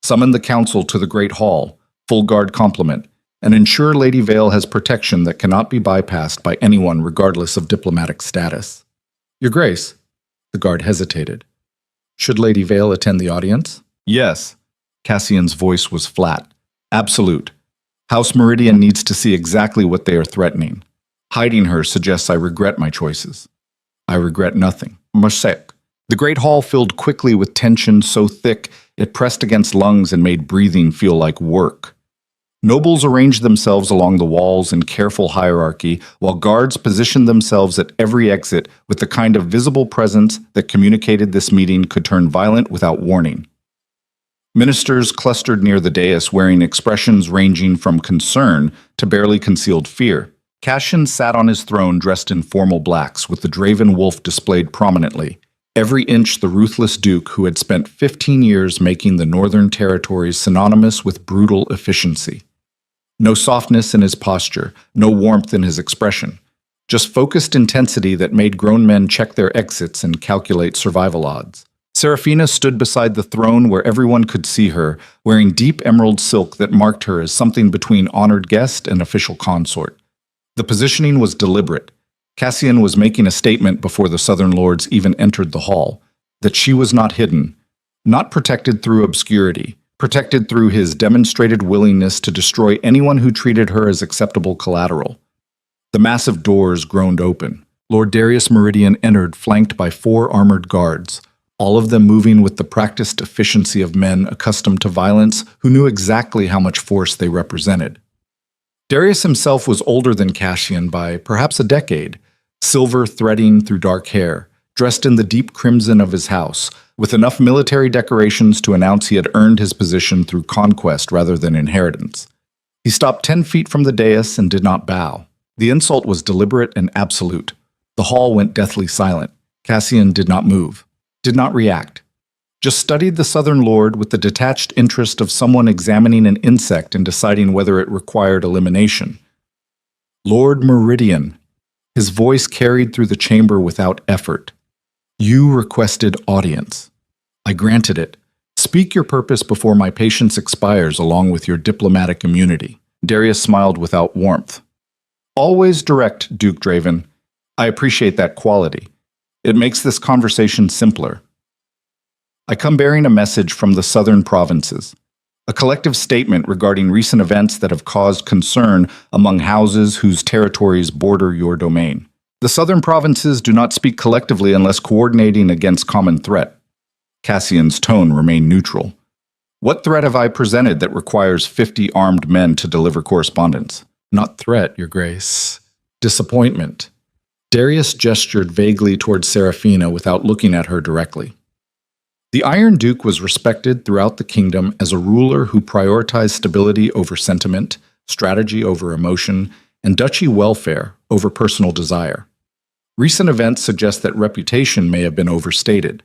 Summon the council to the Great Hall, full guard complement, and ensure Lady Vale has protection that cannot be bypassed by anyone regardless of diplomatic status. Your Grace, the guard hesitated. Should Lady Vale attend the audience? Yes. Cassian's voice was flat. Absolute. House Meridian needs to see exactly what they are threatening. Hiding her suggests I regret my choices. I regret nothing. Mosek. The great hall filled quickly with tension so thick it pressed against lungs and made breathing feel like work. Nobles arranged themselves along the walls in careful hierarchy, while guards positioned themselves at every exit with the kind of visible presence that communicated this meeting could turn violent without warning. Ministers clustered near the dais wearing expressions ranging from concern to barely concealed fear. Cassian sat on his throne dressed in formal blacks, with the Draven wolf displayed prominently, every inch the ruthless duke who had spent 15 years making the northern territories synonymous with brutal efficiency. No softness in his posture, no warmth in his expression, just focused intensity that made grown men check their exits and calculate survival odds. Serafina stood beside the throne where everyone could see her, wearing deep emerald silk that marked her as something between honored guest and official consort. The positioning was deliberate. Cassian was making a statement before the Southern Lords even entered the hall, that she was not hidden, not protected through obscurity, protected through his demonstrated willingness to destroy anyone who treated her as acceptable collateral. The massive doors groaned open. Lord Darius Meridian entered, flanked by 4 armored guards, all of them moving with the practiced efficiency of men accustomed to violence who knew exactly how much force they represented. Darius himself was older than Cassian by perhaps a decade, silver threading through dark hair, dressed in the deep crimson of his house, with enough military decorations to announce he had earned his position through conquest rather than inheritance. He stopped 10 feet from the dais and did not bow. The insult was deliberate and absolute. The hall went deathly silent. Cassian did not move, did not react. Just studied the Southern Lord with the detached interest of someone examining an insect and deciding whether it required elimination. Lord Meridian. His voice carried through the chamber without effort. You requested audience. I granted it. Speak your purpose before my patience expires along with your diplomatic immunity. Darius smiled without warmth. Always direct, Duke Draven. I appreciate that quality. It makes this conversation simpler. I come bearing a message from the southern provinces, a collective statement regarding recent events that have caused concern among houses whose territories border your domain. The southern provinces do not speak collectively unless coordinating against common threat. Cassian's tone remained neutral. What threat have I presented that requires 50 armed men to deliver correspondence? Not threat, Your Grace. Disappointment. Darius gestured vaguely towards Serafina without looking at her directly. The Iron Duke was respected throughout the kingdom as a ruler who prioritized stability over sentiment, strategy over emotion, and duchy welfare over personal desire. Recent events suggest that reputation may have been overstated.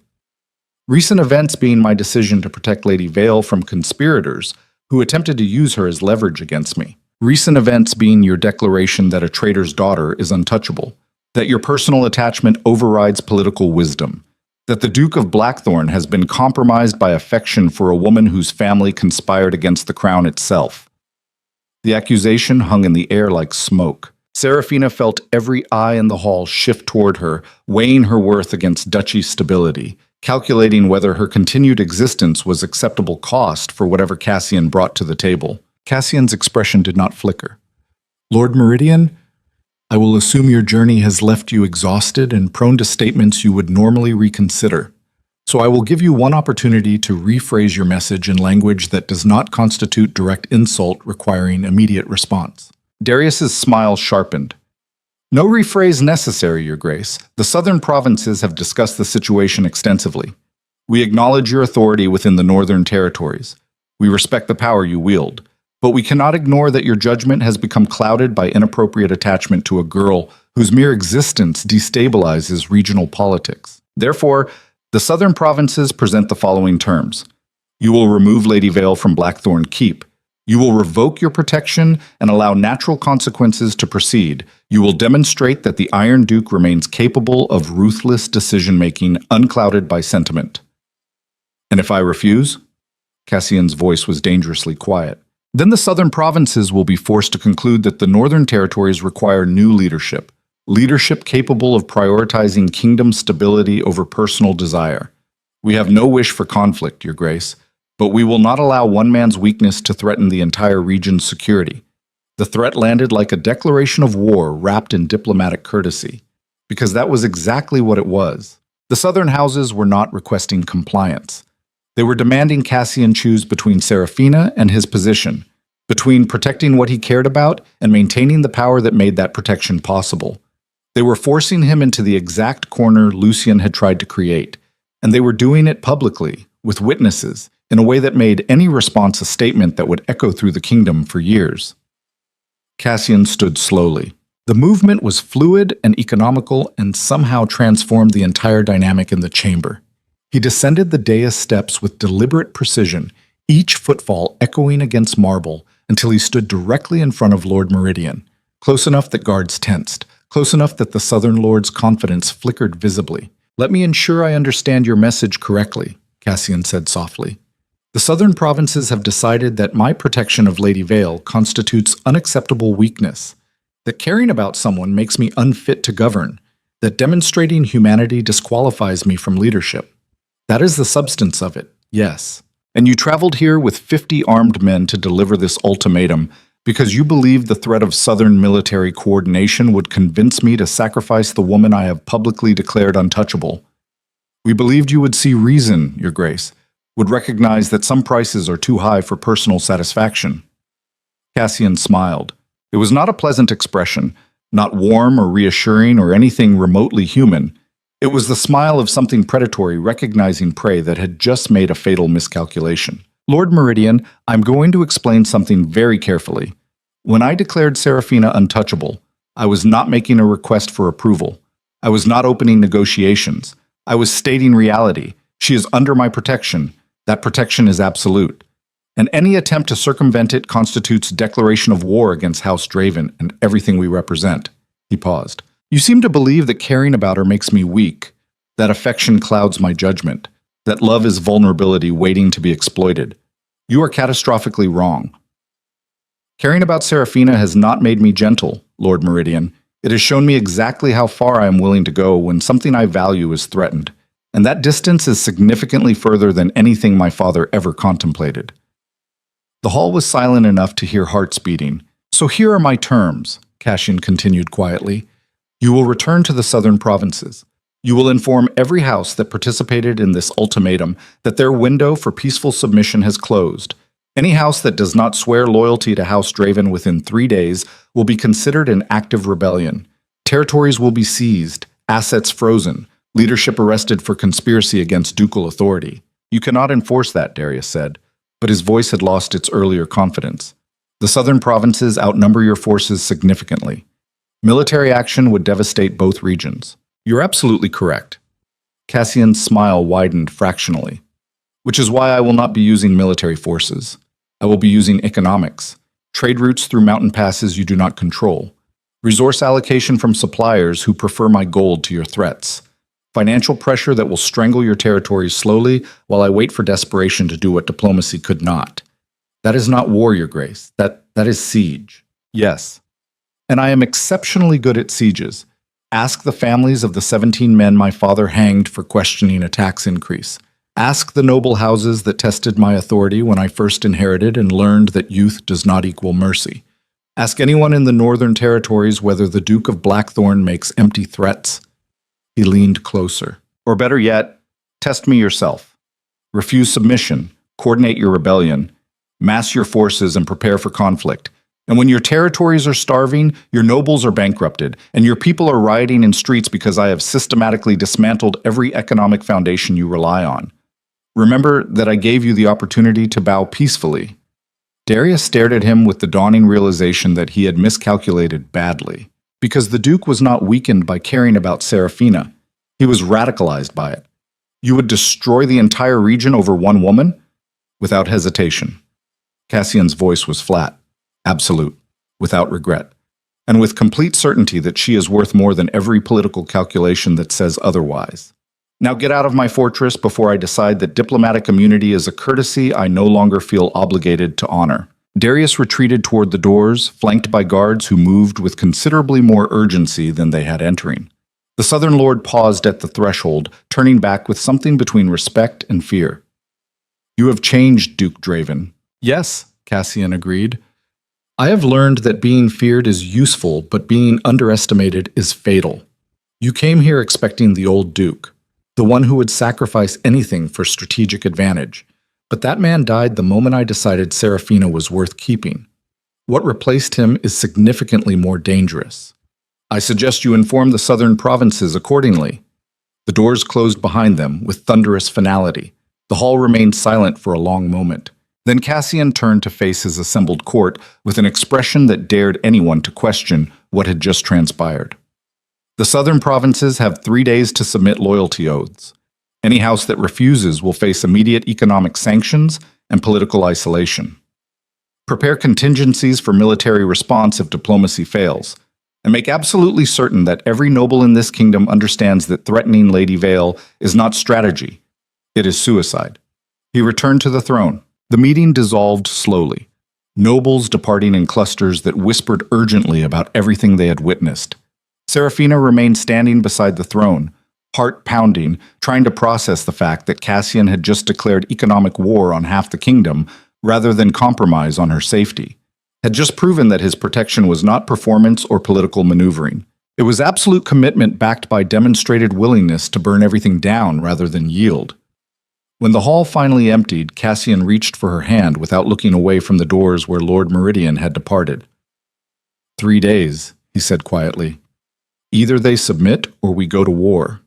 Recent events being my decision to protect Lady Vale from conspirators who attempted to use her as leverage against me. Recent events being your declaration that a traitor's daughter is untouchable, that your personal attachment overrides political wisdom, that the Duke of Blackthorn has been compromised by affection for a woman whose family conspired against the crown itself. The accusation hung in the air like smoke. Serafina felt every eye in the hall shift toward her, weighing her worth against Duchy's stability, calculating whether her continued existence was acceptable cost for whatever Cassian brought to the table. Cassian's expression did not flicker. Lord Meridian, I will assume your journey has left you exhausted and prone to statements you would normally reconsider. So I will give you one opportunity to rephrase your message in language that does not constitute direct insult requiring immediate response. Darius's smile sharpened. No rephrase necessary, Your Grace. The southern provinces have discussed the situation extensively. We acknowledge your authority within the northern territories. We respect the power you wield. But we cannot ignore that your judgment has become clouded by inappropriate attachment to a girl whose mere existence destabilizes regional politics. Therefore, the southern provinces present the following terms. You will remove Lady Vale from Blackthorn Keep. You will revoke your protection and allow natural consequences to proceed. You will demonstrate that the Iron Duke remains capable of ruthless decision-making unclouded by sentiment. And if I refuse? Cassian's voice was dangerously quiet. Then the southern provinces will be forced to conclude that the northern territories require new leadership. Leadership capable of prioritizing kingdom stability over personal desire. We have no wish for conflict, Your Grace, but we will not allow one man's weakness to threaten the entire region's security. The threat landed like a declaration of war wrapped in diplomatic courtesy, because that was exactly what it was. The southern houses were not requesting compliance. They were demanding Cassian choose between Serafina and his position, between protecting what he cared about and maintaining the power that made that protection possible. They were forcing him into the exact corner Lucian had tried to create, and they were doing it publicly, with witnesses, in a way that made any response a statement that would echo through the kingdom for years. Cassian stood slowly. The movement was fluid and economical and somehow transformed the entire dynamic in the chamber. He descended the dais steps with deliberate precision, each footfall echoing against marble until he stood directly in front of Lord Meridian, close enough that guards tensed, close enough that the Southern Lord's confidence flickered visibly. Let me ensure I understand your message correctly, Cassian said softly. The southern provinces have decided that my protection of Lady Vale constitutes unacceptable weakness, that caring about someone makes me unfit to govern, that demonstrating humanity disqualifies me from leadership. That is the substance of it, yes. And you traveled here with 50 armed men to deliver this ultimatum because you believed the threat of southern military coordination would convince me to sacrifice the woman I have publicly declared untouchable. We believed you would see reason, Your Grace, would recognize that some prices are too high for personal satisfaction. Cassian smiled. It was not a pleasant expression, not warm or reassuring or anything remotely human. It was the smile of something predatory recognizing prey that had just made a fatal miscalculation. Lord Meridian, I'm going to explain something very carefully. When I declared Serafina untouchable, I was not making a request for approval. I was not opening negotiations. I was stating reality. She is under my protection. That protection is absolute. And any attempt to circumvent it constitutes declaration of war against House Draven and everything we represent. He paused. You seem to believe that caring about her makes me weak, that affection clouds my judgment, that love is vulnerability waiting to be exploited. You are catastrophically wrong. Caring about Serafina has not made me gentle, Lord Meridian. It has shown me exactly how far I am willing to go when something I value is threatened. And that distance is significantly further than anything my father ever contemplated. The hall was silent enough to hear hearts beating. So here are my terms, Cassian continued quietly. You will return to the southern provinces. You will inform every house that participated in this ultimatum that their window for peaceful submission has closed. Any house that does not swear loyalty to House Draven within 3 days will be considered an active rebellion. Territories will be seized, assets frozen, leadership arrested for conspiracy against ducal authority. You cannot enforce that, Darius said, but his voice had lost its earlier confidence. The southern provinces outnumber your forces significantly. Military action would devastate both regions. You're absolutely correct. Cassian's smile widened fractionally. Which is why I will not be using military forces. I will be using economics, trade routes through mountain passes you do not control, resource allocation from suppliers who prefer my gold to your threats, financial pressure that will strangle your territories slowly while I wait for desperation to do what diplomacy could not. That is not war, Your Grace. That is siege. Yes. And I am exceptionally good at sieges. Ask the families of the 17 men my father hanged for questioning a tax increase. Ask the noble houses that tested my authority when I first inherited and learned that youth does not equal mercy. Ask anyone in the Northern Territories whether the Duke of Blackthorn makes empty threats. He leaned closer. Or better yet, test me yourself. Refuse submission, coordinate your rebellion, mass your forces and prepare for conflict. And when your territories are starving, your nobles are bankrupted, and your people are rioting in streets because I have systematically dismantled every economic foundation you rely on. Remember that I gave you the opportunity to bow peacefully. Darius stared at him with the dawning realization that he had miscalculated badly. Because the Duke was not weakened by caring about Seraphina. He was radicalized by it. You would destroy the entire region over one woman? Without hesitation. Cassian's voice was flat, absolute, without regret, and with complete certainty that she is worth more than every political calculation that says otherwise. Now get out of my fortress before I decide that diplomatic immunity is a courtesy I no longer feel obligated to honor. Darius retreated toward the doors, flanked by guards who moved with considerably more urgency than they had entering. The Southern Lord paused at the threshold, turning back with something between respect and fear. You have changed, Duke Draven. Yes, Cassian agreed. I have learned that being feared is useful, but being underestimated is fatal. You came here expecting the old Duke, the one who would sacrifice anything for strategic advantage. But that man died the moment I decided Seraphina was worth keeping. What replaced him is significantly more dangerous. I suggest you inform the southern provinces accordingly. The doors closed behind them with thunderous finality. The hall remained silent for a long moment. Then Cassian turned to face his assembled court with an expression that dared anyone to question what had just transpired. The southern provinces have 3 days to submit loyalty oaths. Any house that refuses will face immediate economic sanctions and political isolation. Prepare contingencies for military response if diplomacy fails, and make absolutely certain that every noble in this kingdom understands that threatening Lady Vale is not strategy, it is suicide. He returned to the throne. The meeting dissolved slowly, nobles departing in clusters that whispered urgently about everything they had witnessed. Seraphina remained standing beside the throne, heart pounding, trying to process the fact that Cassian had just declared economic war on half the kingdom rather than compromise on her safety, had just proven that his protection was not performance or political maneuvering. It was absolute commitment backed by demonstrated willingness to burn everything down rather than yield. When the hall finally emptied, Cassian reached for her hand without looking away from the doors where Lord Meridian had departed. 3 days, he said quietly. Either they submit or we go to war.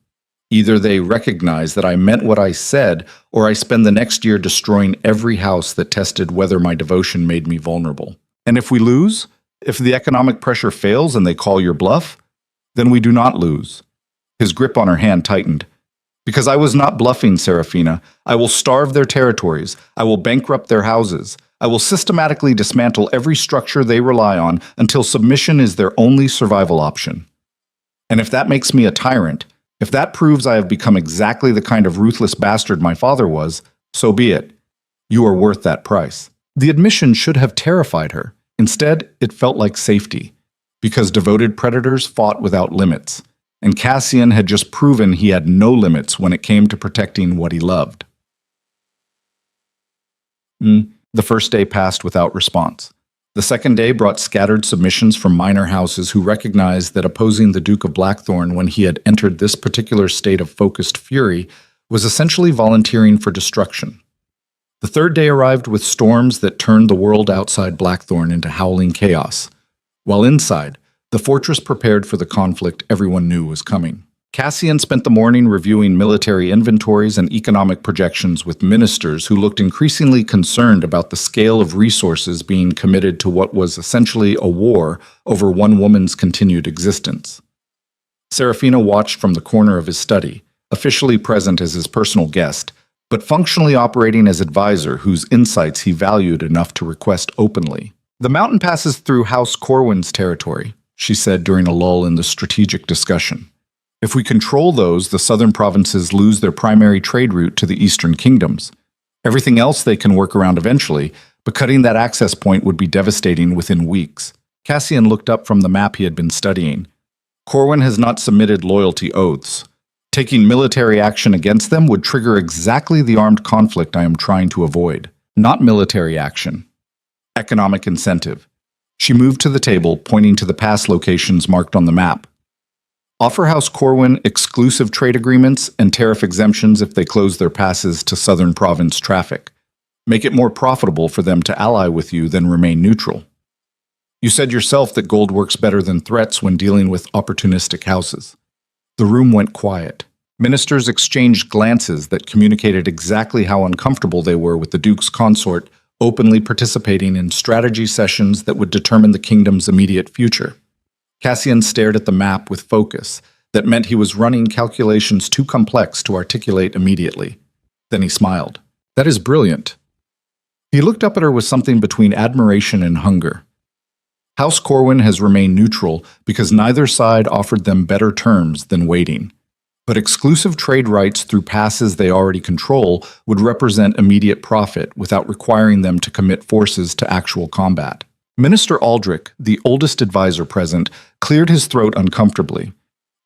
Either they recognize that I meant what I said, or I spend the next year destroying every house that tested whether my devotion made me vulnerable. And if we lose, if the economic pressure fails and they call your bluff, then we do not lose. His grip on her hand tightened. Because I was not bluffing, Seraphina. I will starve their territories. I will bankrupt their houses. I will systematically dismantle every structure they rely on until submission is their only survival option. And if that makes me a tyrant, if that proves I have become exactly the kind of ruthless bastard my father was, so be it. You are worth that price. The admission should have terrified her. Instead, it felt like safety, because devoted predators fought without limits, and Cassian had just proven he had no limits when it came to protecting what he loved. The first day passed without response. The second day brought scattered submissions from minor houses who recognized that opposing the Duke of Blackthorn when he had entered this particular state of focused fury was essentially volunteering for destruction. The third day arrived with storms that turned the world outside Blackthorn into howling chaos, while inside, the fortress prepared for the conflict everyone knew was coming. Cassian spent the morning reviewing military inventories and economic projections with ministers who looked increasingly concerned about the scale of resources being committed to what was essentially a war over one woman's continued existence. Seraphina watched from the corner of his study, officially present as his personal guest, but functionally operating as advisor whose insights he valued enough to request openly. The mountain passes through House Corwin's territory, she said during a lull in the strategic discussion. If we control those, the southern provinces lose their primary trade route to the eastern kingdoms. Everything else they can work around eventually, but cutting that access point would be devastating within weeks. Cassian looked up from the map he had been studying. Corwin has not submitted loyalty oaths. Taking military action against them would trigger exactly the armed conflict I am trying to avoid. Not military action. Economic incentive. She moved to the table, pointing to the pass locations marked on the map. Offer House Corwin exclusive trade agreements and tariff exemptions if they close their passes to Southern Province traffic. Make it more profitable for them to ally with you than remain neutral. You said yourself that gold works better than threats when dealing with opportunistic houses. The room went quiet. Ministers exchanged glances that communicated exactly how uncomfortable they were with the Duke's consort openly participating in strategy sessions that would determine the kingdom's immediate future. Cassian stared at the map with focus that meant he was running calculations too complex to articulate immediately. Then he smiled. That is brilliant. He looked up at her with something between admiration and hunger. House Corwin has remained neutral because neither side offered them better terms than waiting. But exclusive trade rights through passes they already control would represent immediate profit without requiring them to commit forces to actual combat. Minister Aldrich, the oldest advisor present, cleared his throat uncomfortably.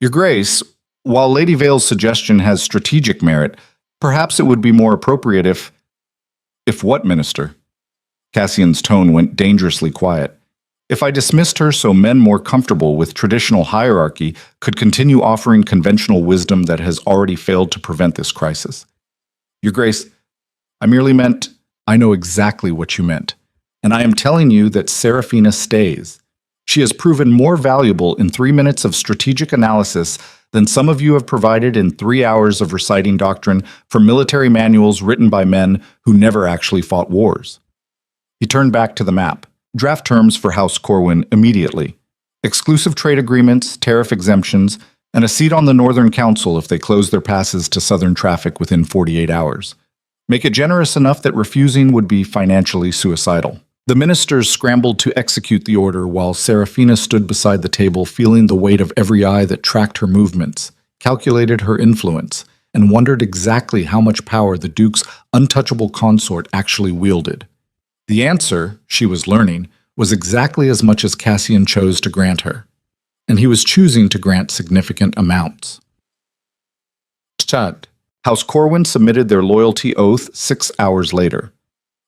Your Grace, while Lady Vale's suggestion has strategic merit, perhaps it would be more appropriate if... If what, Minister? Cassian's tone went dangerously quiet. If I dismissed her so men more comfortable with traditional hierarchy could continue offering conventional wisdom that has already failed to prevent this crisis. Your Grace, I merely meant, I know exactly what you meant, and I am telling you that Seraphina stays. She has proven more valuable in 3 minutes of strategic analysis than some of you have provided in 3 hours of reciting doctrine from military manuals written by men who never actually fought wars. He turned back to the map. Draft terms for House Corwin immediately. Exclusive trade agreements, tariff exemptions, and a seat on the Northern Council if they close their passes to Southern traffic within 48 hours. Make it generous enough that refusing would be financially suicidal. The ministers scrambled to execute the order while Seraphina stood beside the table feeling the weight of every eye that tracked her movements, calculated her influence, and wondered exactly how much power the Duke's untouchable consort actually wielded. The answer, she was learning, was exactly as much as Cassian chose to grant her, and he was choosing to grant significant amounts. Chad. House Corwin submitted their loyalty oath 6 hours later.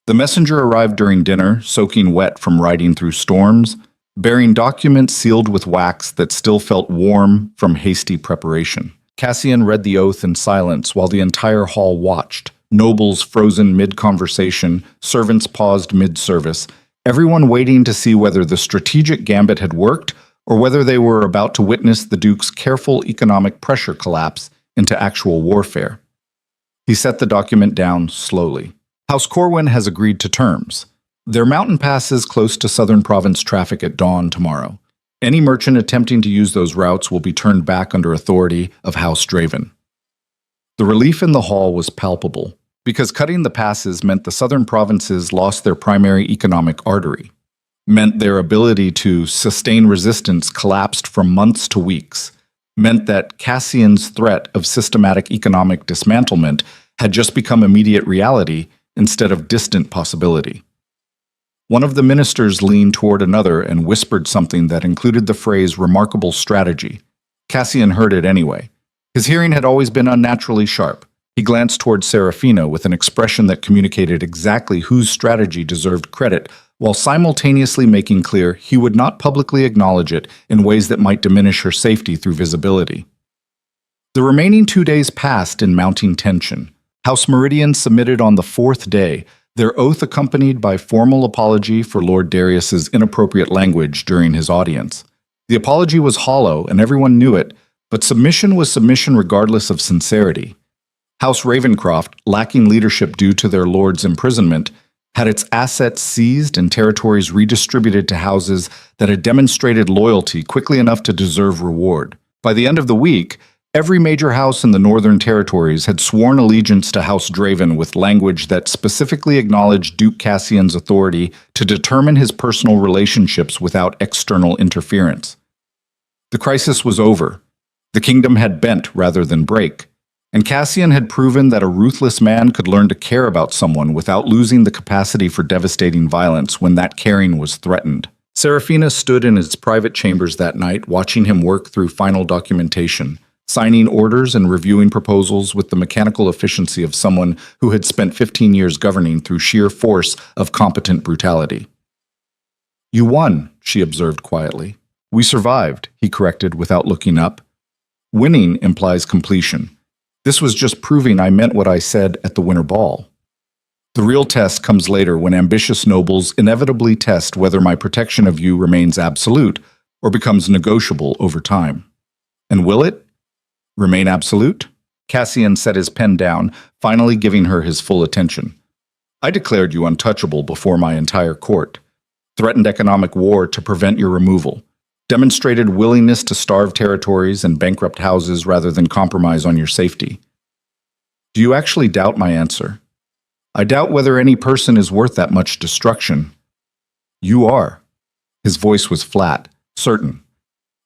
The messenger arrived during dinner, soaking wet from riding through storms, bearing documents sealed with wax that still felt warm from hasty preparation. Cassian read the oath in silence while the entire hall watched. Nobles frozen mid-conversation, servants paused mid-service, everyone waiting to see whether the strategic gambit had worked or whether they were about to witness the Duke's careful economic pressure collapse into actual warfare. He set the document down slowly. House Corwin has agreed to terms. Their mountain passes close to Southern Province traffic at dawn tomorrow. Any merchant attempting to use those routes will be turned back under authority of House Draven. The relief in the hall was palpable, because cutting the passes meant the southern provinces lost their primary economic artery, meant their ability to sustain resistance collapsed from months to weeks, meant that Cassian's threat of systematic economic dismantlement had just become immediate reality instead of distant possibility. One of the ministers leaned toward another and whispered something that included the phrase remarkable strategy. Cassian heard it anyway. His hearing had always been unnaturally sharp. He glanced toward Seraphina with an expression that communicated exactly whose strategy deserved credit, while simultaneously making clear he would not publicly acknowledge it in ways that might diminish her safety through visibility. The remaining 2 days passed in mounting tension. House Meridian submitted on the 4th day, their oath accompanied by formal apology for Lord Darius's inappropriate language during his audience. The apology was hollow, and everyone knew it, but submission was submission regardless of sincerity. House Ravencroft, lacking leadership due to their lord's imprisonment, had its assets seized and territories redistributed to houses that had demonstrated loyalty quickly enough to deserve reward. By the end of the week, every major house in the Northern Territories had sworn allegiance to House Draven with language that specifically acknowledged Duke Cassian's authority to determine his personal relationships without external interference. The crisis was over. The kingdom had bent rather than break, And Cassian had proven that a ruthless man could learn to care about someone without losing the capacity for devastating violence when that caring was threatened. Serafina stood in his private chambers that night, watching him work through final documentation, signing orders and reviewing proposals with the mechanical efficiency of someone who had spent 15 years governing through sheer force of competent brutality. "You won," she observed quietly. "We survived," he corrected without looking up. "Winning implies completion. This was just proving I meant what I said at the winter ball. The real test comes later when ambitious nobles inevitably test whether my protection of you remains absolute or becomes negotiable over time. And will it remain absolute?" Cassian set his pen down, finally giving her his full attention. "I declared you untouchable before my entire court, threatened economic war to prevent your removal, demonstrated willingness to starve territories and bankrupt houses rather than compromise on your safety. Do you actually doubt my answer? I doubt whether any person is worth that much destruction. You are." His voice was flat, certain.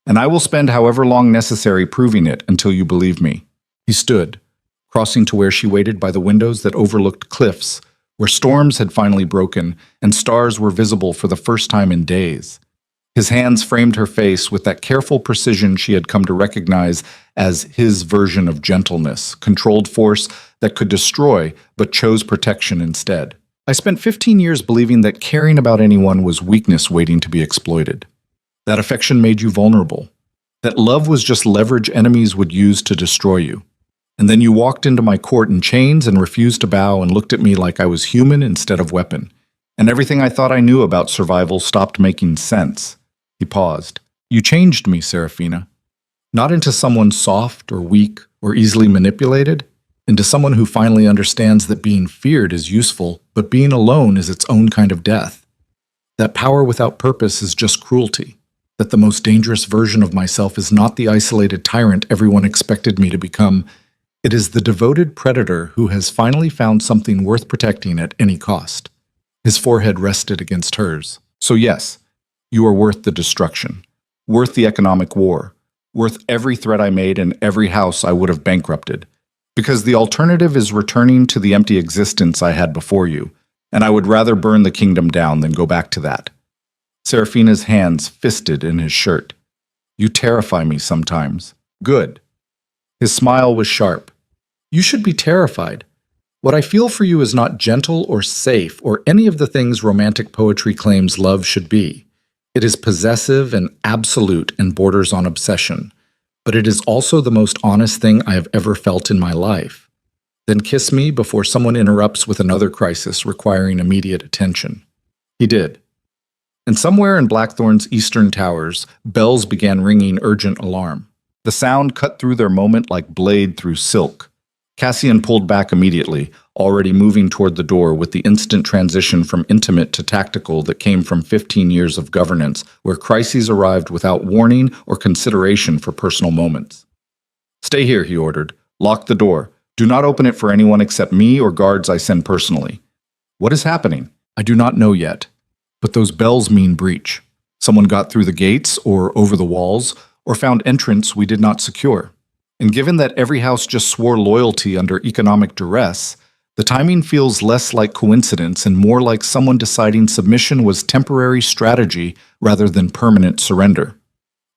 "And I will spend however long necessary proving it until you believe me." He stood, crossing to where she waited by the windows that overlooked cliffs, where storms had finally broken and stars were visible for the first time in days. His hands framed her face with that careful precision she had come to recognize as his version of gentleness, controlled force that could destroy but chose protection instead. "I spent 15 years believing that caring about anyone was weakness waiting to be exploited. That affection made you vulnerable. That love was just leverage enemies would use to destroy you. And then you walked into my court in chains and refused to bow and looked at me like I was human instead of weapon. And everything I thought I knew about survival stopped making sense." He paused. "You changed me, Serafina. Not into someone soft or weak or easily manipulated, into someone who finally understands that being feared is useful, but being alone is its own kind of death. That power without purpose is just cruelty. That the most dangerous version of myself is not the isolated tyrant everyone expected me to become. It is the devoted predator who has finally found something worth protecting at any cost." His forehead rested against hers. "So yes, you are worth the destruction, worth the economic war, worth every threat I made and every house I would have bankrupted. Because the alternative is returning to the empty existence I had before you, and I would rather burn the kingdom down than go back to that." Serafina's hands fisted in his shirt. "You terrify me sometimes." "Good." His smile was sharp. "You should be terrified. What I feel for you is not gentle or safe or any of the things romantic poetry claims love should be. It is possessive and absolute and borders on obsession. But it is also the most honest thing I have ever felt in my life. Then kiss me before someone interrupts with another crisis requiring immediate attention." He did. And somewhere in Blackthorn's eastern towers, bells began ringing urgent alarm. The sound cut through their moment like blade through silk. Cassian pulled back immediately, already moving toward the door with the instant transition from intimate to tactical that came from 15 years of governance, where crises arrived without warning or consideration for personal moments. "Stay here," he ordered. "Lock the door. Do not open it for anyone except me or guards I send personally." "What is happening?" "I do not know yet. But those bells mean breach. Someone got through the gates or over the walls or found entrance we did not secure. And given that every house just swore loyalty under economic duress, the timing feels less like coincidence and more like someone deciding submission was temporary strategy rather than permanent surrender."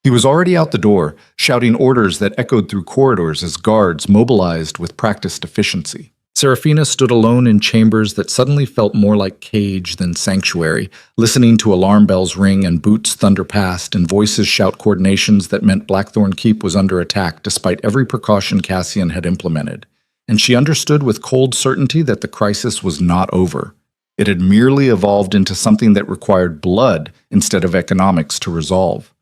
He was already out the door, shouting orders that echoed through corridors as guards mobilized with practiced efficiency. Serafina stood alone in chambers that suddenly felt more like cage than sanctuary, listening to alarm bells ring and boots thunder past and voices shout coordinations that meant Blackthorn Keep was under attack despite every precaution Cassian had implemented. And she understood with cold certainty that the crisis was not over. It had merely evolved into something that required blood instead of economics to resolve.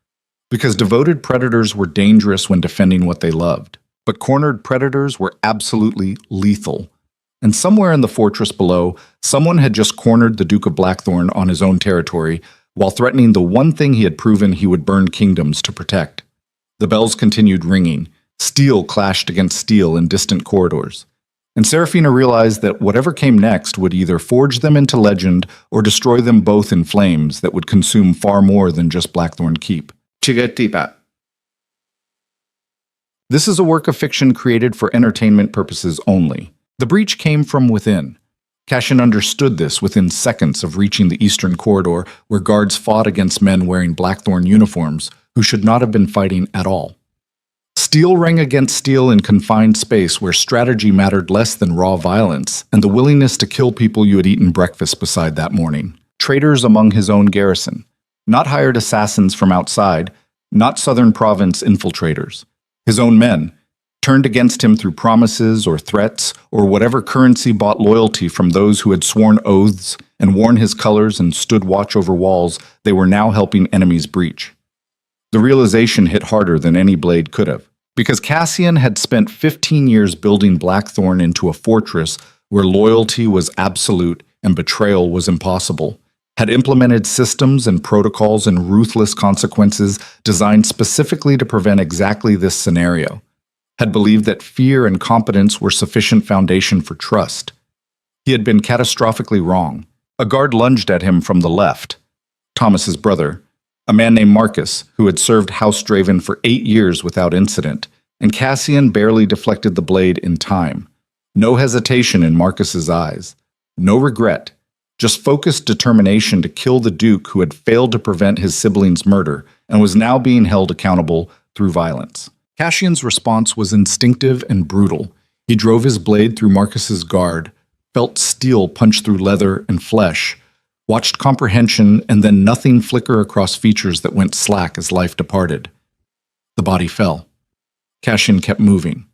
Because devoted predators were dangerous when defending what they loved, but cornered predators were absolutely lethal. And somewhere in the fortress below, someone had just cornered the Duke of Blackthorn on his own territory, while threatening the one thing he had proven he would burn kingdoms to protect. The bells continued ringing. Steel clashed against steel in distant corridors. And Serafina realized that whatever came next would either forge them into legend or destroy them both in flames that would consume far more than just Blackthorn Keep. Chigatipa. This is a work of fiction created for entertainment purposes only. The breach came from within. Cassian understood this within seconds of reaching the eastern corridor, where guards fought against men wearing Blackthorn uniforms who should not have been fighting at all. Steel rang against steel in confined space where strategy mattered less than raw violence and the willingness to kill people you had eaten breakfast beside that morning. Traitors among his own garrison. Not hired assassins from outside, not Southern Province infiltrators. His own men, turned against him through promises or threats or whatever currency bought loyalty from those who had sworn oaths and worn his colors and stood watch over walls they were now helping enemies breach. The realization hit harder than any blade could have, because Cassian had spent 15 years building Blackthorn into a fortress where loyalty was absolute and betrayal was impossible, had implemented systems and protocols and ruthless consequences designed specifically to prevent exactly this scenario, had believed that fear and competence were sufficient foundation for trust. He had been catastrophically wrong. A guard lunged at him from the left. Thomas's brother, a man named Marcus, who had served House Draven for 8 years without incident, and Cassian barely deflected the blade in time. No hesitation in Marcus's eyes. No regret. Just focused determination to kill the Duke who had failed to prevent his siblings' murder and was now being held accountable through violence. Cassian's response was instinctive and brutal. He drove his blade through Marcus's guard, felt steel punch through leather and flesh, watched comprehension and then nothing flicker across features that went slack as life departed. The body fell. Cassian kept moving.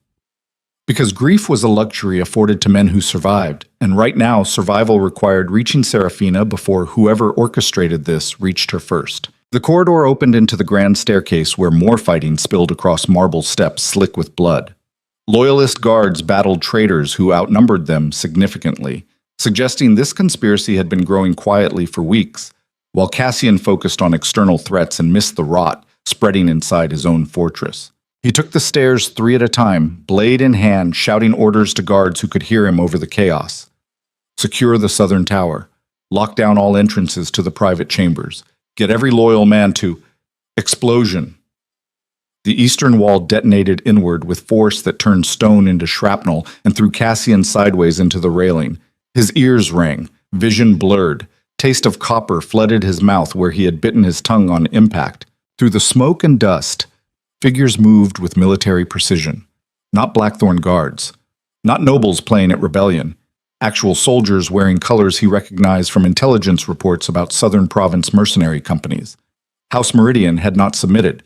Because grief was a luxury afforded to men who survived, and right now survival required reaching Seraphina before whoever orchestrated this reached her first. The corridor opened into the grand staircase where more fighting spilled across marble steps slick with blood. Loyalist guards battled traitors who outnumbered them significantly, suggesting this conspiracy had been growing quietly for weeks, while Cassian focused on external threats and missed the rot spreading inside his own fortress. He took the stairs 3 at a time, blade in hand, shouting orders to guards who could hear him over the chaos. Secure the southern tower. Lock down all entrances to the private chambers. Get every loyal man to... Explosion. The eastern wall detonated inward with force that turned stone into shrapnel and threw Cassian sideways into the railing. His ears rang, vision blurred. Taste of copper flooded his mouth where he had bitten his tongue on impact. Through the smoke and dust, figures moved with military precision. Not Blackthorn guards. Not nobles playing at rebellion. Actual soldiers wearing colors he recognized from intelligence reports about Southern Province mercenary companies. House Meridian had not submitted.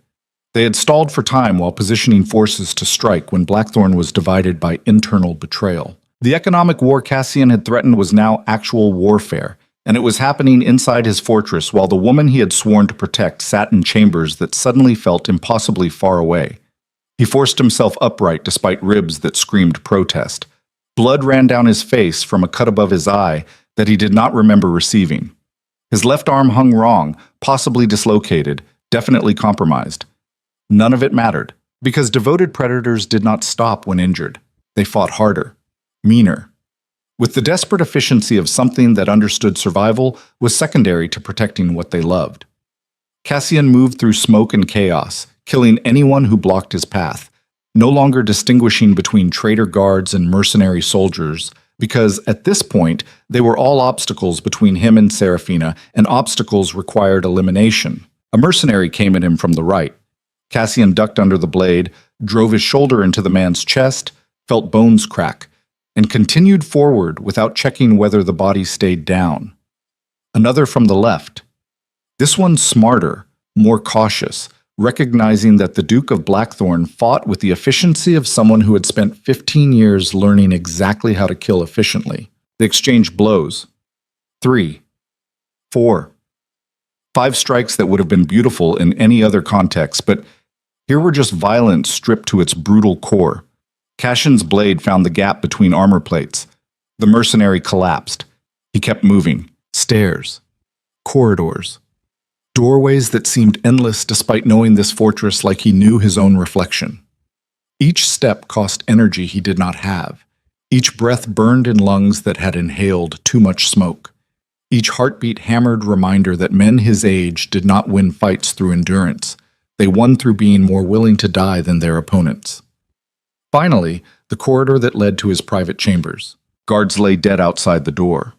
They had stalled for time while positioning forces to strike when Blackthorn was divided by internal betrayal. The economic war Cassian had threatened was now actual warfare, and it was happening inside his fortress while the woman he had sworn to protect sat in chambers that suddenly felt impossibly far away. He forced himself upright despite ribs that screamed protest. Blood ran down his face from a cut above his eye that he did not remember receiving. His left arm hung wrong, possibly dislocated, definitely compromised. None of it mattered, because devoted predators did not stop when injured. They fought harder. Meaner. With the desperate efficiency of something that understood survival was secondary to protecting what they loved. Cassian moved through smoke and chaos, killing anyone who blocked his path, no longer distinguishing between traitor guards and mercenary soldiers, because at this point they were all obstacles between him and Seraphina, and obstacles required elimination. A mercenary came at him from the right. Cassian ducked under the blade, drove his shoulder into the man's chest, felt bones crack, and continued forward without checking whether the body stayed down. Another from the left. This one smarter, more cautious, recognizing that the Duke of Blackthorn fought with the efficiency of someone who had spent 15 years learning exactly how to kill efficiently. They exchanged blows. 3, 4, 5 strikes that would have been beautiful in any other context, but here were just violence stripped to its brutal core. Cassian's blade found the gap between armor plates. The mercenary collapsed. He kept moving. Stairs. Corridors. Doorways that seemed endless despite knowing this fortress like he knew his own reflection. Each step cost energy he did not have. Each breath burned in lungs that had inhaled too much smoke. Each heartbeat hammered reminder that men his age did not win fights through endurance. They won through being more willing to die than their opponents. Finally, the corridor that led to his private chambers. Guards lay dead outside the door.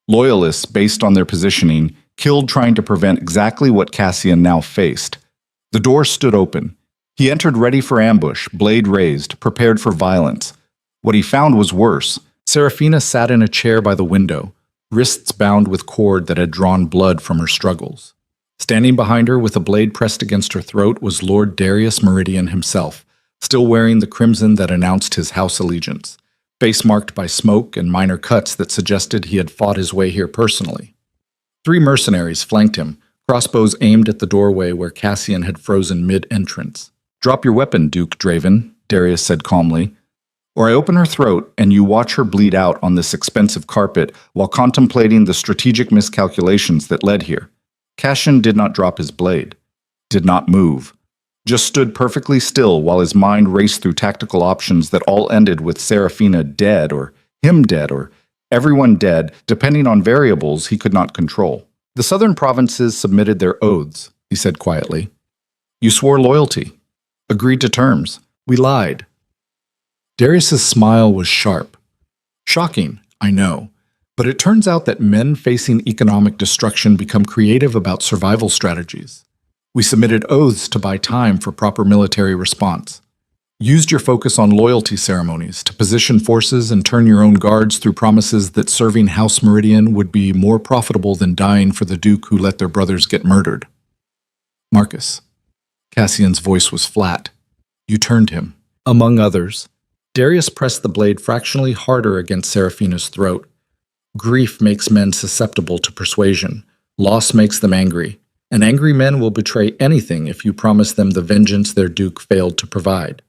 Loyalists, based on their positioning, killed trying to prevent exactly what Cassian now faced. The door stood open. He entered ready for ambush, blade raised, prepared for violence. What he found was worse. Seraphina sat in a chair by the window, wrists bound with cord that had drawn blood from her struggles. Standing behind her with a blade pressed against her throat was Lord Darius Meridian himself, still wearing the crimson that announced his house allegiance, face marked by smoke and minor cuts that suggested he had fought his way here personally. 3 mercenaries flanked him, crossbows aimed at the doorway where Cassian had frozen mid-entrance. "Drop your weapon, Duke Draven," Darius said calmly, "or I open her throat and you watch her bleed out on this expensive carpet while contemplating the strategic miscalculations that led here." Cassian did not drop his blade, did not move, just stood perfectly still while his mind raced through tactical options that all ended with Seraphina dead, or him dead, or everyone dead, depending on variables he could not control. "The southern provinces submitted their oaths," he said quietly. "You swore loyalty, agreed to terms. We lied." Darius's smile was sharp. "Shocking, I know. But it turns out that men facing economic destruction become creative about survival strategies. We submitted oaths to buy time for proper military response. Used your focus on loyalty ceremonies to position forces and turn your own guards through promises that serving House Meridian would be more profitable than dying for the Duke who let their brothers get murdered." "Marcus." Cassian's voice was flat. "You turned him." Among others. Darius pressed the blade fractionally harder against Seraphina's throat. "Grief makes men susceptible to persuasion. Loss makes them angry. And angry men will betray anything if you promise them the vengeance their duke failed to provide."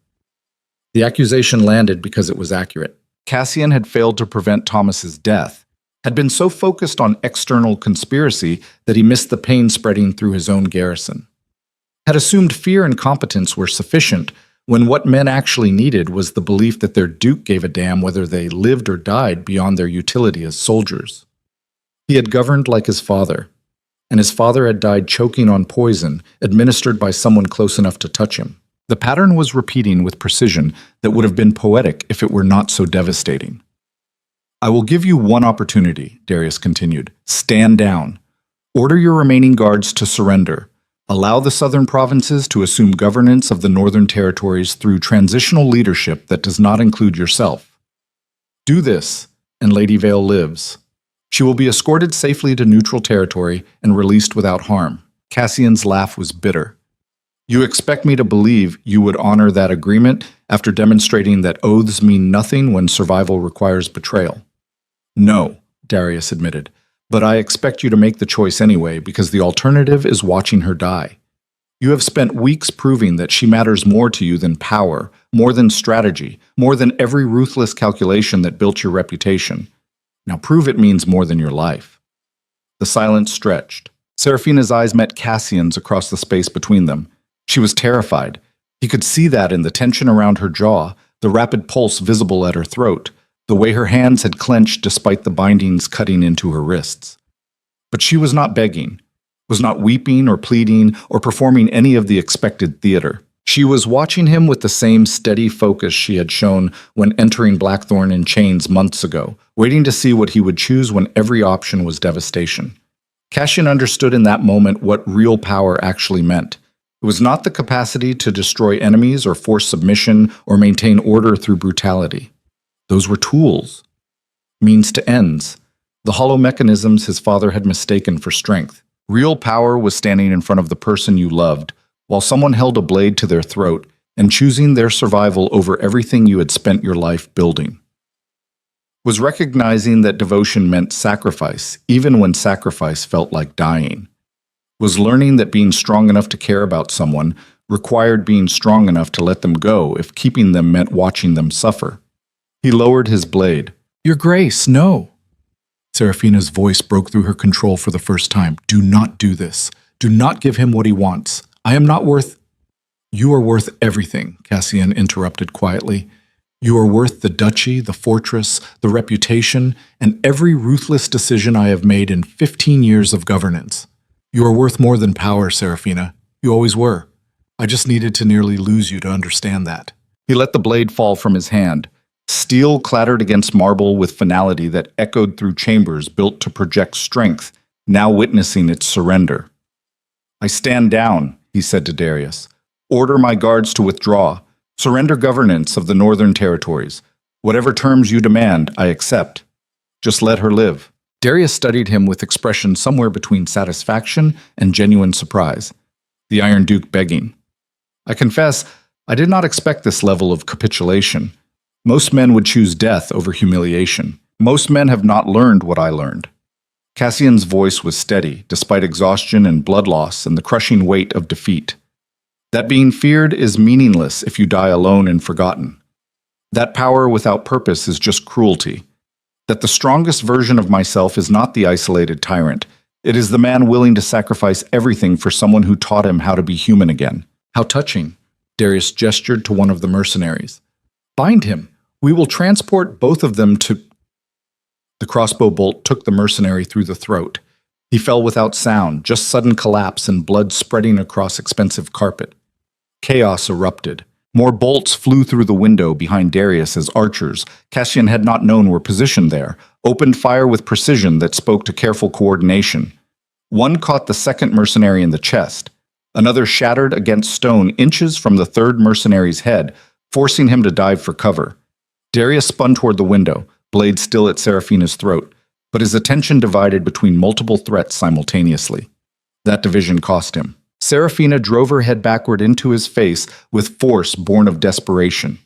The accusation landed because it was accurate. Cassian had failed to prevent Thomas's death, had been so focused on external conspiracy that he missed the pain spreading through his own garrison. Had assumed fear and competence were sufficient, when what men actually needed was the belief that their duke gave a damn whether they lived or died beyond their utility as soldiers. He had governed like his father, and his father had died choking on poison administered by someone close enough to touch him. The pattern was repeating with precision that would have been poetic if it were not so devastating. "I will give you one opportunity," Darius continued. "Stand down. Order your remaining guards to surrender. Allow the southern provinces to assume governance of the northern territories through transitional leadership that does not include yourself. Do this, and Lady Vale lives. She will be escorted safely to neutral territory and released without harm." Cassian's laugh was bitter. "You expect me to believe you would honor that agreement after demonstrating that oaths mean nothing when survival requires betrayal?" "No," Darius admitted. "But I expect you to make the choice anyway because the alternative is watching her die. You have spent weeks proving that she matters more to you than power, more than strategy, more than every ruthless calculation that built your reputation. Now prove it means more than your life." The silence stretched. Seraphina's eyes met Cassian's across the space between them. She was terrified. He could see that in the tension around her jaw, the rapid pulse visible at her throat, the way her hands had clenched despite the bindings cutting into her wrists. But she was not begging, was not weeping or pleading or performing any of the expected theater. She was watching him with the same steady focus she had shown when entering Blackthorn in chains months ago, waiting to see what he would choose when every option was devastation. Cassian understood in that moment what real power actually meant. It was not the capacity to destroy enemies or force submission or maintain order through brutality. Those were tools, means to ends, the hollow mechanisms his father had mistaken for strength. Real power was standing in front of the person you loved, while someone held a blade to their throat and choosing their survival over everything you had spent your life building. Was recognizing that devotion meant sacrifice, even when sacrifice felt like dying. Was learning that being strong enough to care about someone required being strong enough to let them go if keeping them meant watching them suffer. He lowered his blade. "Your Grace, no!" Seraphina's voice broke through her control for the first time. "Do not do this. Do not give him what he wants. I am not worth—" "You are worth everything," Cassian interrupted quietly. "You are worth the duchy, the fortress, the reputation, and every ruthless decision I have made in 15 years of governance. You are worth more than power, Seraphina. You always were. I just needed to nearly lose you to understand that." He let the blade fall from his hand. Steel clattered against marble with finality that echoed through chambers built to project strength, now witnessing its surrender. "I stand down," he said to Darius. "Order my guards to withdraw. Surrender governance of the northern territories. Whatever terms you demand, I accept. Just let her live." Darius studied him with expression somewhere between satisfaction and genuine surprise. The Iron Duke begging. "I confess, I did not expect this level of capitulation. Most men would choose death over humiliation. Most men have not learned what I learned." Cassian's voice was steady, despite exhaustion and blood loss and the crushing weight of defeat. "That being feared is meaningless if you die alone and forgotten. That power without purpose is just cruelty. That the strongest version of myself is not the isolated tyrant. It is the man willing to sacrifice everything for someone who taught him how to be human again." "How touching," Darius gestured to one of the mercenaries. "Bind him. We will transport both of them to—" The crossbow bolt took the mercenary through the throat. He fell without sound, just sudden collapse and blood spreading across expensive carpet. Chaos erupted. More bolts flew through the window behind Darius as archers, Cassian had not known were positioned there, opened fire with precision that spoke to careful coordination. One caught the second mercenary in the chest. Another shattered against stone inches from the third mercenary's head, forcing him to dive for cover. Darius spun toward the window, blade still at Seraphina's throat, but his attention divided between multiple threats simultaneously. That division cost him. Seraphina drove her head backward into his face with force born of desperation.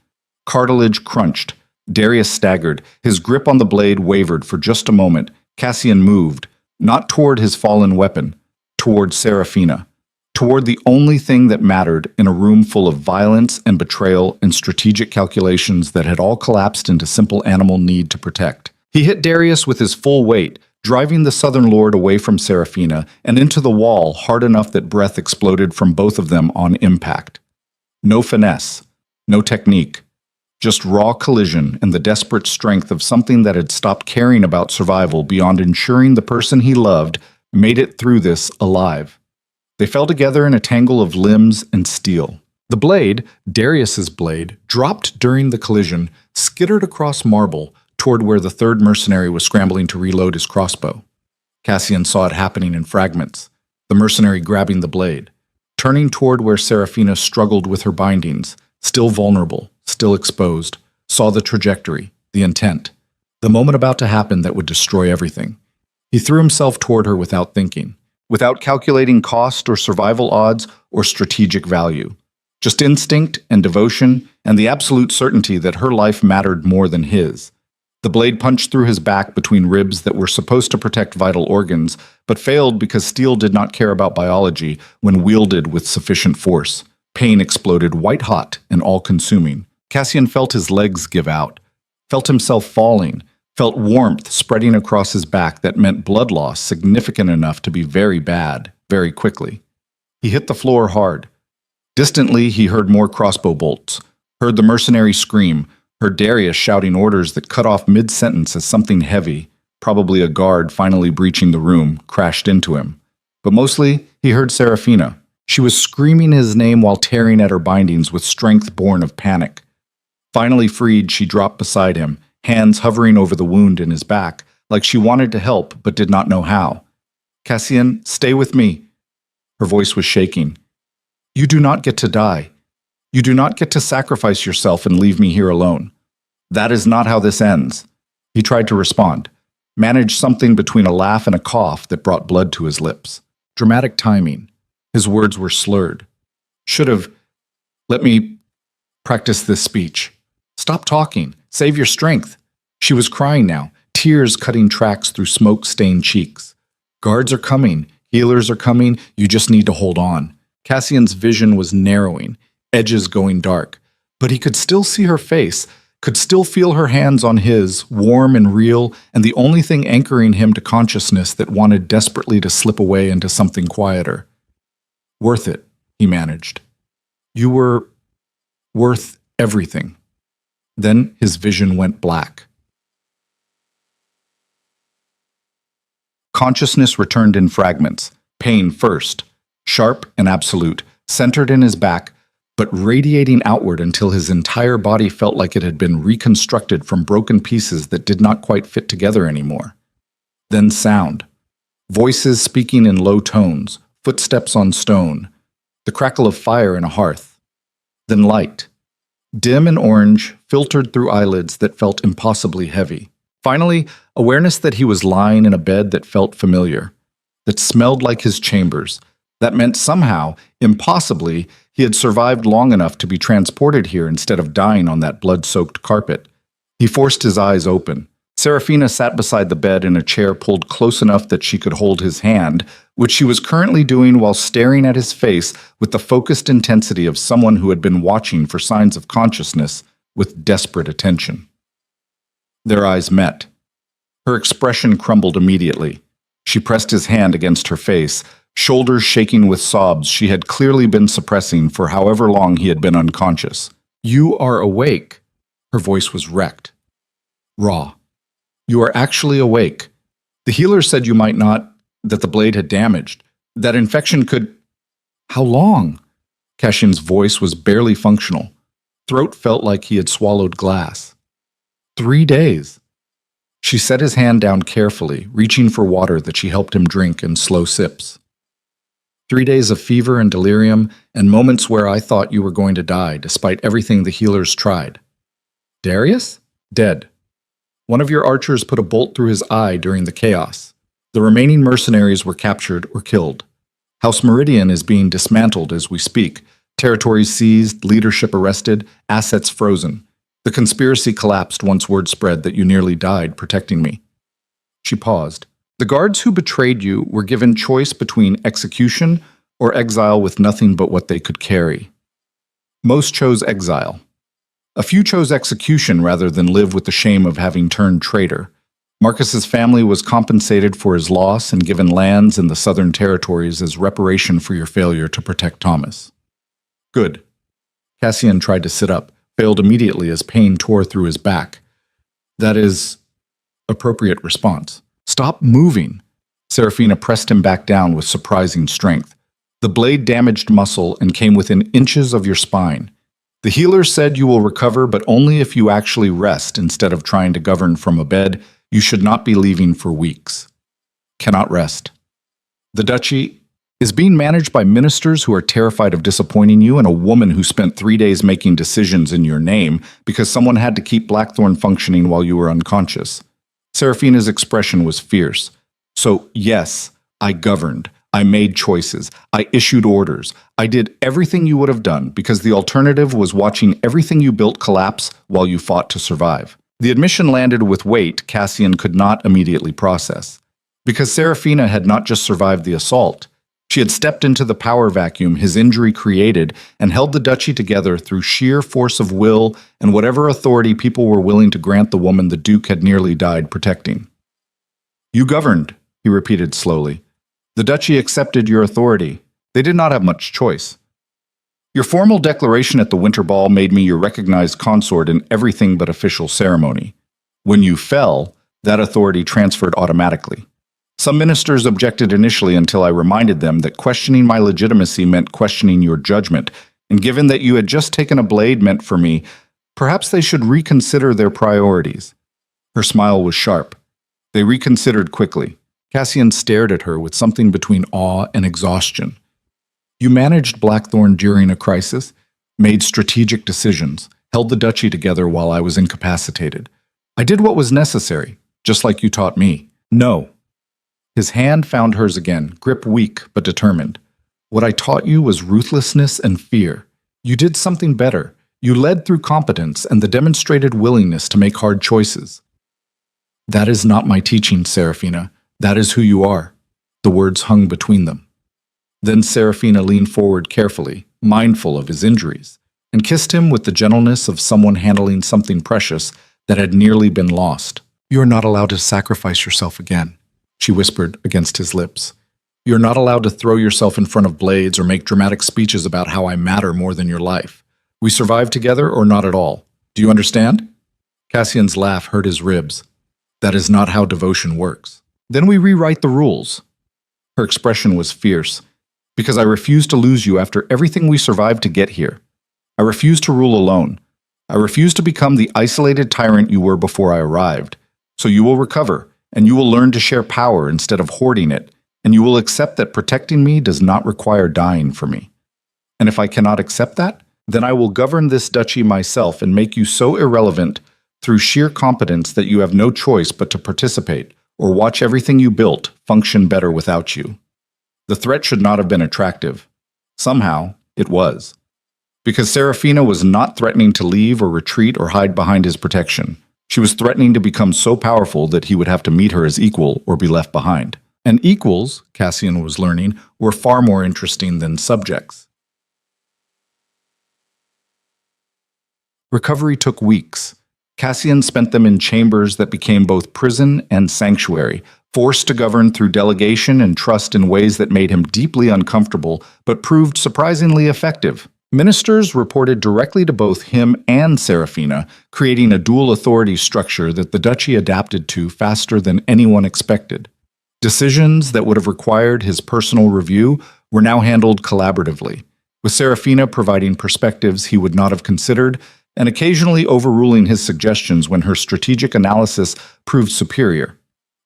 Cartilage crunched. Darius staggered. His grip on the blade wavered for just a moment. Cassian moved, not toward his fallen weapon, toward Seraphina, toward the only thing that mattered in a room full of violence and betrayal and strategic calculations that had all collapsed into simple animal need to protect. He hit Darius with his full weight, driving the Southern Lord away from Seraphina and into the wall hard enough that breath exploded from both of them on impact. No finesse, no technique, just raw collision and the desperate strength of something that had stopped caring about survival beyond ensuring the person he loved made it through this alive. They fell together in a tangle of limbs and steel. The blade, Darius's blade, dropped during the collision, skittered across marble, toward where the third mercenary was scrambling to reload his crossbow. Cassian saw it happening in fragments, the mercenary grabbing the blade, turning toward where Seraphina struggled with her bindings, still vulnerable, still exposed, saw the trajectory, the intent, the moment about to happen that would destroy everything. He threw himself toward her without thinking, without calculating cost or survival odds or strategic value. Just instinct and devotion and the absolute certainty that her life mattered more than his. The blade punched through his back between ribs that were supposed to protect vital organs, but failed because steel did not care about biology when wielded with sufficient force. Pain exploded white-hot and all-consuming. Cassian felt his legs give out, felt himself falling, felt warmth spreading across his back that meant blood loss significant enough to be very bad, very quickly. He hit the floor hard. Distantly, he heard more crossbow bolts, heard the mercenary scream, heard Darius shouting orders that cut off mid-sentence as something heavy, probably a guard finally breaching the room, crashed into him. But mostly, he heard Seraphina. She was screaming his name while tearing at her bindings with strength born of panic. Finally freed, she dropped beside him, hands hovering over the wound in his back, like she wanted to help but did not know how. "Cassian, stay with me." Her voice was shaking. "You do not get to die. You do not get to sacrifice yourself and leave me here alone. That is not how this ends." He tried to respond, managed something between a laugh and a cough that brought blood to his lips. Dramatic timing. His words were slurred. "Should have let me practice this speech. Stop talking. Save your strength." She was crying now, tears cutting tracks through smoke-stained cheeks. "Guards are coming. Healers are coming. You just need to hold on." Cassian's vision was narrowing, edges going dark, but he could still see her face, could still feel her hands on his, warm and real, and the only thing anchoring him to consciousness that wanted desperately to slip away into something quieter. "Worth it," he managed. "You were worth everything." Then his vision went black. Consciousness returned in fragments, pain first, sharp and absolute, centered in his back, but radiating outward until his entire body felt like it had been reconstructed from broken pieces that did not quite fit together anymore. Then sound. Voices speaking in low tones, footsteps on stone, the crackle of fire in a hearth. Then light. Dim and orange, filtered through eyelids that felt impossibly heavy. Finally, awareness that he was lying in a bed that felt familiar, that smelled like his chambers. That meant somehow, impossibly, he had survived long enough to be transported here instead of dying on that blood-soaked carpet. He forced his eyes open. Serafina sat beside the bed in a chair pulled close enough that she could hold his hand, which she was currently doing while staring at his face with the focused intensity of someone who had been watching for signs of consciousness with desperate attention. Their eyes met. Her expression crumbled immediately. She pressed his hand against her face, shoulders shaking with sobs she had clearly been suppressing for however long he had been unconscious. "You are awake." Her voice was wrecked. Raw. "You are actually awake. The healer said you might not, that the blade had damaged, that infection could—" "How long?" Cassian's voice was barely functional. Throat felt like he had swallowed glass. 3 days. She set his hand down carefully, reaching for water that she helped him drink in slow sips. 3 days of fever and delirium, and moments where I thought you were going to die, despite everything the healers tried. Darius? Dead. One of your archers put a bolt through his eye during the chaos. The remaining mercenaries were captured or killed. House Meridian is being dismantled as we speak. Territories seized, leadership arrested, assets frozen. The conspiracy collapsed once word spread that you nearly died protecting me. She paused. The guards who betrayed you were given choice between execution or exile with nothing but what they could carry. Most chose exile. A few chose execution rather than live with the shame of having turned traitor. Marcus's family was compensated for his loss and given lands in the southern territories as reparation for your failure to protect Thomas. Good. Cassian tried to sit up, failed immediately as pain tore through his back. That is appropriate response. Stop moving. Serafina pressed him back down with surprising strength. The blade damaged muscle and came within inches of your spine. The healer said you will recover, but only if you actually rest instead of trying to govern from a bed. You should not be leaving for weeks. Cannot rest. The duchy is being managed by ministers who are terrified of disappointing you and a woman who spent 3 days making decisions in your name because someone had to keep Blackthorn functioning while you were unconscious. Serafina's expression was fierce. So, yes, I governed. I made choices. I issued orders. I did everything you would have done because the alternative was watching everything you built collapse while you fought to survive. The admission landed with weight Cassian could not immediately process. Because Serafina had not just survived the assault, she had stepped into the power vacuum his injury created and held the duchy together through sheer force of will and whatever authority people were willing to grant the woman the Duke had nearly died protecting. You governed, he repeated slowly. The duchy accepted your authority. They did not have much choice. Your formal declaration at the Winter Ball made me your recognized consort in everything but official ceremony. When you fell, that authority transferred automatically. Some ministers objected initially until I reminded them that questioning my legitimacy meant questioning your judgment, and given that you had just taken a blade meant for me, perhaps they should reconsider their priorities. Her smile was sharp. They reconsidered quickly. Cassian stared at her with something between awe and exhaustion. You managed Blackthorn during a crisis, made strategic decisions, held the duchy together while I was incapacitated. I did what was necessary, just like you taught me. No. His hand found hers again, grip weak but determined. What I taught you was ruthlessness and fear. You did something better. You led through competence and the demonstrated willingness to make hard choices. That is not my teaching, Serafina. That is who you are. The words hung between them. Then Serafina leaned forward carefully, mindful of his injuries, and kissed him with the gentleness of someone handling something precious that had nearly been lost. You are not allowed to sacrifice yourself again, she whispered against his lips. You are not allowed to throw yourself in front of blades or make dramatic speeches about how I matter more than your life. We survive together or not at all. Do you understand? Cassian's laugh hurt his ribs. That is not how devotion works. Then we rewrite the rules. Her expression was fierce. Because I refuse to lose you after everything we survived to get here. I refuse to rule alone. I refuse to become the isolated tyrant you were before I arrived. So you will recover, and you will learn to share power instead of hoarding it, and you will accept that protecting me does not require dying for me. And if I cannot accept that, then I will govern this duchy myself and make you so irrelevant through sheer competence that you have no choice but to participate or watch everything you built function better without you. The threat should not have been attractive. Somehow, it was. Because Serafina was not threatening to leave or retreat or hide behind his protection. She was threatening to become so powerful that he would have to meet her as equal or be left behind. And equals, Cassian was learning, were far more interesting than subjects. Recovery took weeks. Cassian spent them in chambers that became both prison and sanctuary, forced to govern through delegation and trust in ways that made him deeply uncomfortable, but proved surprisingly effective. Ministers reported directly to both him and Serafina, creating a dual authority structure that the duchy adapted to faster than anyone expected. Decisions that would have required his personal review were now handled collaboratively, with Serafina providing perspectives he would not have considered, and occasionally overruling his suggestions when her strategic analysis proved superior.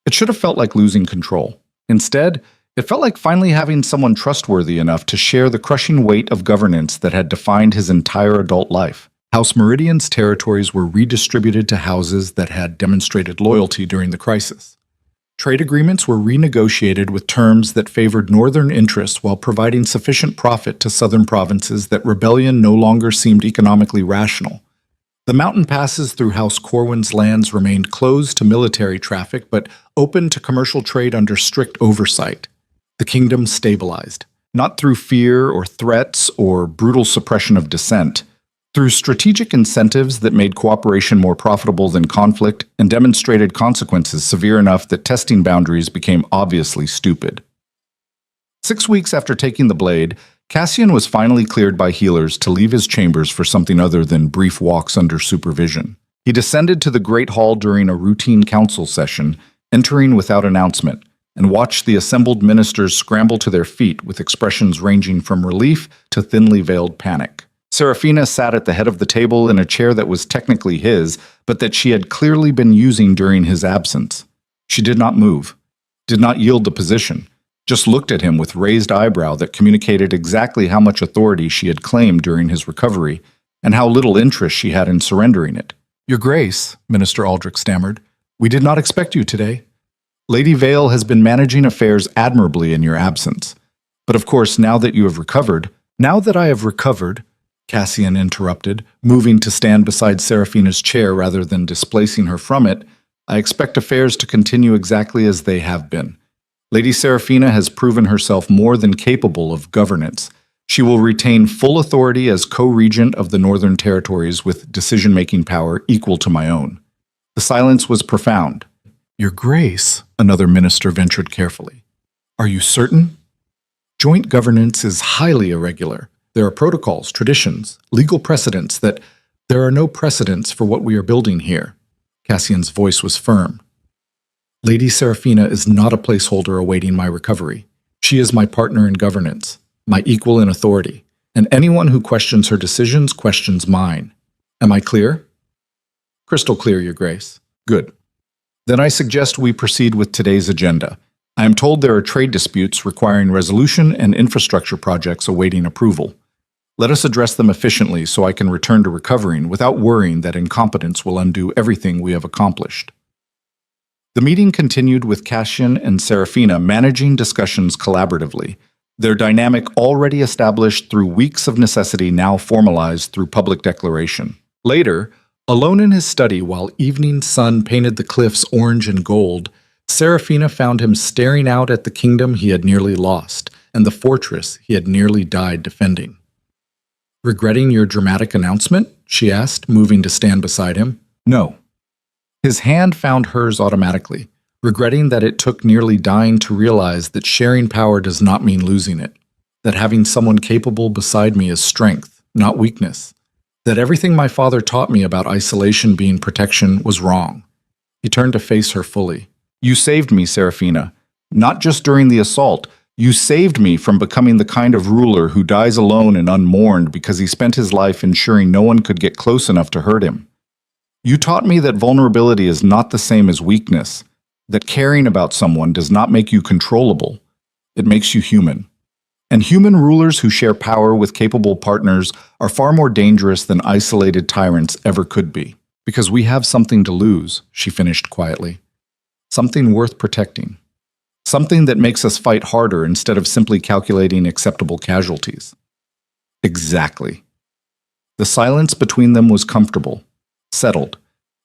It should have felt like losing control. Instead, it felt like finally having someone trustworthy enough to share the crushing weight of governance that had defined his entire adult life. House Meridian's territories were redistributed to houses that had demonstrated loyalty during the crisis. Trade agreements were renegotiated with terms that favored northern interests while providing sufficient profit to southern provinces that rebellion no longer seemed economically rational. The mountain passes through House Corwin's lands remained closed to military traffic but open to commercial trade under strict oversight. The kingdom stabilized, not through fear or threats or brutal suppression of dissent, through strategic incentives that made cooperation more profitable than conflict and demonstrated consequences severe enough that testing boundaries became obviously stupid. 6 weeks after taking the blade, Cassian was finally cleared by healers to leave his chambers for something other than brief walks under supervision. He descended to the Great Hall during a routine council session, entering without announcement, and watched the assembled ministers scramble to their feet with expressions ranging from relief to thinly veiled panic. Serafina sat at the head of the table in a chair that was technically his, but that she had clearly been using during his absence. She did not move, did not yield the position, just looked at him with raised eyebrow that communicated exactly how much authority she had claimed during his recovery, and how little interest she had in surrendering it. "Your Grace," Minister Aldrich stammered, "we did not expect you today. Lady Vale has been managing affairs admirably in your absence. But of course, now that you have recovered—" "Now that I have recovered," Cassian interrupted, moving to stand beside Serafina's chair rather than displacing her from it, "I expect affairs to continue exactly as they have been. Lady Serafina has proven herself more than capable of governance. She will retain full authority as co-regent of the Northern Territories with decision-making power equal to my own." The silence was profound. "Your Grace," another minister ventured carefully, "are you certain? Joint governance is highly irregular. There are protocols, traditions, legal precedents that there are no precedents for what we are building here." Cassian's voice was firm. "Lady Serafina is not a placeholder awaiting my recovery. She is my partner in governance, my equal in authority, and anyone who questions her decisions questions mine. Am I clear?" "Crystal clear, Your Grace." "Good. Then I suggest we proceed with today's agenda. I am told there are trade disputes requiring resolution and infrastructure projects awaiting approval. Let us address them efficiently so I can return to recovering without worrying that incompetence will undo everything we have accomplished." The meeting continued with Cassian and Serafina managing discussions collaboratively, their dynamic already established through weeks of necessity now formalized through public declaration. Later, alone in his study while evening sun painted the cliffs orange and gold, Serafina found him staring out at the kingdom he had nearly lost and the fortress he had nearly died defending. "Regretting your dramatic announcement?" she asked, moving to stand beside him. "No." His hand found hers automatically, regretting that it took nearly dying to realize that sharing power does not mean losing it, that having someone capable beside me is strength, not weakness, that everything my father taught me about isolation being protection was wrong. He turned to face her fully. "You saved me, Serafina, not just during the assault, You saved me from becoming the kind of ruler who dies alone and unmourned because he spent his life ensuring no one could get close enough to hurt him. You taught me that vulnerability is not the same as weakness, that caring about someone does not make you controllable. It makes you human. And human rulers who share power with capable partners are far more dangerous than isolated tyrants ever could be. Because we have something to lose, she finished quietly. Something worth protecting. Something that makes us fight harder instead of simply calculating acceptable casualties. Exactly. The silence between them was comfortable, settled,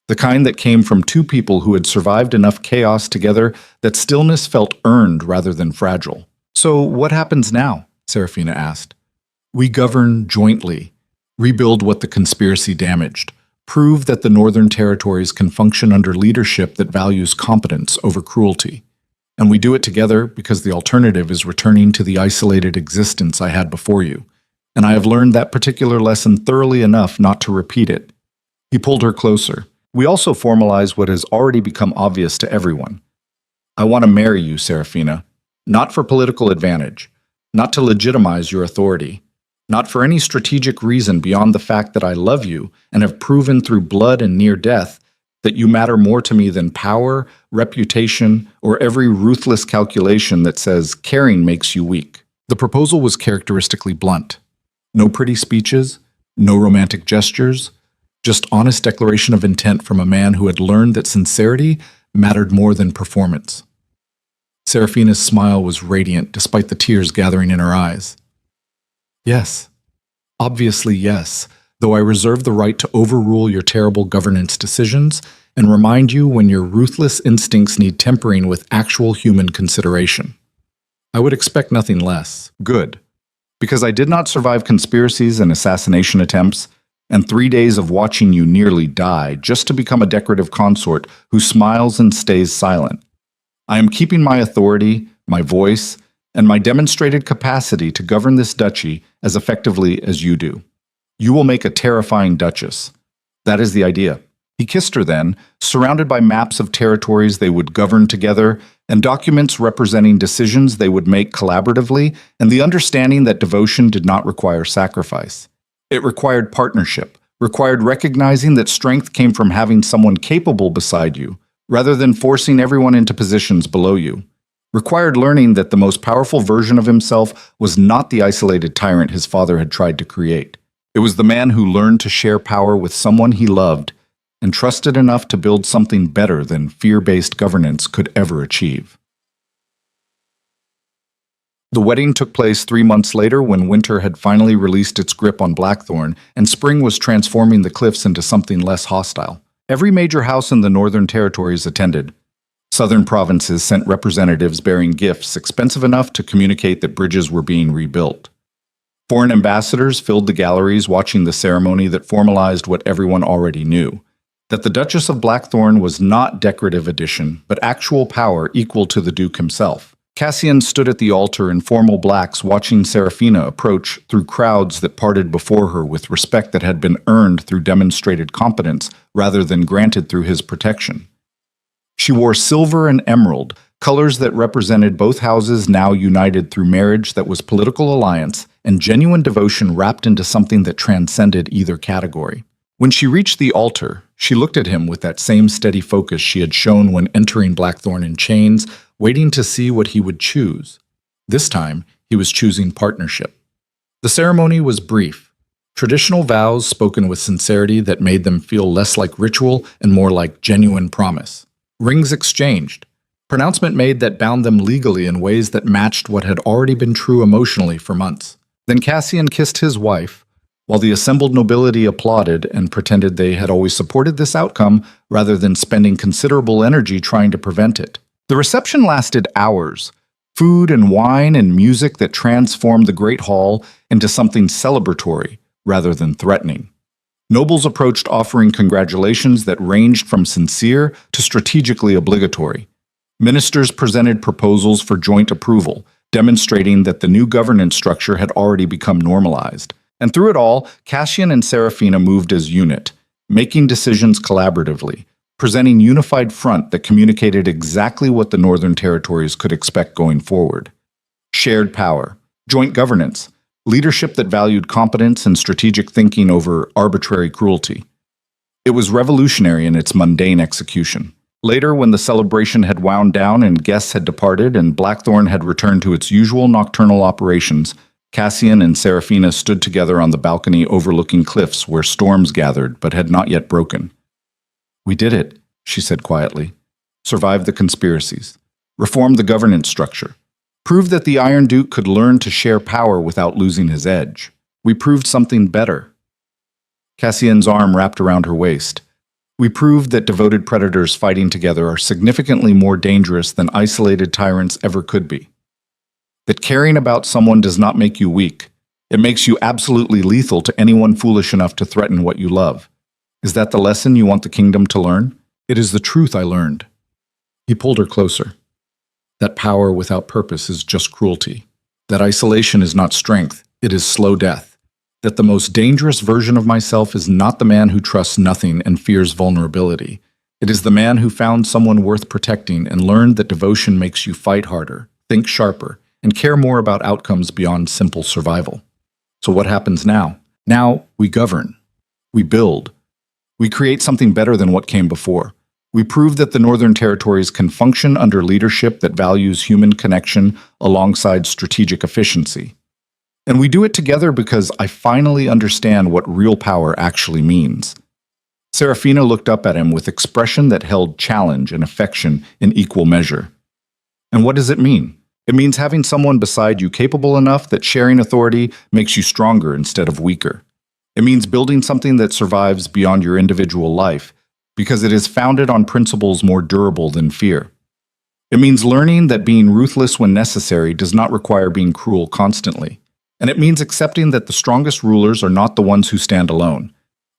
the kind that came from two people who had survived enough chaos together that stillness felt earned rather than fragile. So what happens now? Serafina asked. We govern jointly, rebuild what the conspiracy damaged, prove that the Northern Territories can function under leadership that values competence over cruelty. And we do it together because the alternative is returning to the isolated existence I had before you. And I have learned that particular lesson thoroughly enough not to repeat it. He pulled her closer. We also formalize what has already become obvious to everyone. I want to marry you, Serafina, not for political advantage, not to legitimize your authority, not for any strategic reason beyond the fact that I love you and have proven through blood and near death that you matter more to me than power, reputation, or every ruthless calculation that says caring makes you weak. The proposal was characteristically blunt. No pretty speeches, no romantic gestures, just honest declaration of intent from a man who had learned that sincerity mattered more than performance. Serafina's smile was radiant despite the tears gathering in her eyes. Yes, obviously yes, though I reserve the right to overrule your terrible governance decisions and remind you when your ruthless instincts need tempering with actual human consideration. I would expect nothing less. Good. Because I did not survive conspiracies and assassination attempts, and 3 days of watching you nearly die just to become a decorative consort who smiles and stays silent. I am keeping my authority, my voice, and my demonstrated capacity to govern this duchy as effectively as you do. You will make a terrifying duchess. That is the idea. He kissed her then, surrounded by maps of territories they would govern together and documents representing decisions they would make collaboratively, and the understanding that devotion did not require sacrifice. It required partnership, required recognizing that strength came from having someone capable beside you, rather than forcing everyone into positions below you. Required learning that the most powerful version of himself was not the isolated tyrant his father had tried to create. It was the man who learned to share power with someone he loved and trusted enough to build something better than fear-based governance could ever achieve. The wedding took place 3 months later when winter had finally released its grip on Blackthorn and spring was transforming the cliffs into something less hostile. Every major house in the Northern Territories attended. Southern provinces sent representatives bearing gifts expensive enough to communicate that bridges were being rebuilt. Foreign ambassadors filled the galleries watching the ceremony that formalized what everyone already knew, that the Duchess of Blackthorn was not decorative addition, but actual power equal to the Duke himself. Cassian stood at the altar in formal blacks watching Serafina approach through crowds that parted before her with respect that had been earned through demonstrated competence rather than granted through his protection. She wore silver and emerald, colors that represented both houses now united through marriage that was political alliance and genuine devotion wrapped into something that transcended either category. When she reached the altar, she looked at him with that same steady focus she had shown when entering Blackthorn in chains, waiting to see what he would choose. This time, he was choosing partnership. The ceremony was brief. Traditional vows spoken with sincerity that made them feel less like ritual and more like genuine promise. Rings exchanged. Pronouncement made that bound them legally in ways that matched what had already been true emotionally for months. Then Cassian kissed his wife, while the assembled nobility applauded and pretended they had always supported this outcome rather than spending considerable energy trying to prevent it. The reception lasted hours, food and wine and music that transformed the Great Hall into something celebratory rather than threatening. Nobles approached offering congratulations that ranged from sincere to strategically obligatory. Ministers presented proposals for joint approval, demonstrating that the new governance structure had already become normalized. And through it all, Cassian and Serafina moved as unit, making decisions collaboratively, presenting unified front that communicated exactly what the Northern Territories could expect going forward. shared power, joint governance, leadership that valued competence and strategic thinking over arbitrary cruelty. It was revolutionary in its mundane execution. Later, when the celebration had wound down and guests had departed and Blackthorn had returned to its usual nocturnal operations, Cassian and Seraphina stood together on the balcony overlooking cliffs where storms gathered but had not yet broken. "We did it," she said quietly. "Survived the conspiracies. Reformed the governance structure. Proved that the Iron Duke could learn to share power without losing his edge. We proved something better." Cassian's arm wrapped around her waist. "We proved that devoted predators fighting together are significantly more dangerous than isolated tyrants ever could be. That caring about someone does not make you weak. It makes you absolutely lethal to anyone foolish enough to threaten what you love. Is that the lesson you want the kingdom to learn?" "It is the truth I learned." He pulled her closer. "That power without purpose is just cruelty. That isolation is not strength, it is slow death. That the most dangerous version of myself is not the man who trusts nothing and fears vulnerability. It is the man who found someone worth protecting and learned that devotion makes you fight harder, think sharper, and care more about outcomes beyond simple survival." So what happens now? Now we govern. We build. We create something better than what came before. We prove that the Northern Territories can function under leadership that values human connection alongside strategic efficiency. And we do it together because I finally understand what real power actually means. Seraphina looked up at him with expression that held challenge and affection in equal measure. "And what does it mean?" "It means having someone beside you capable enough that sharing authority makes you stronger instead of weaker. It means building something that survives beyond your individual life, because it is founded on principles more durable than fear. It means learning that being ruthless when necessary does not require being cruel constantly. And it means accepting that the strongest rulers are not the ones who stand alone.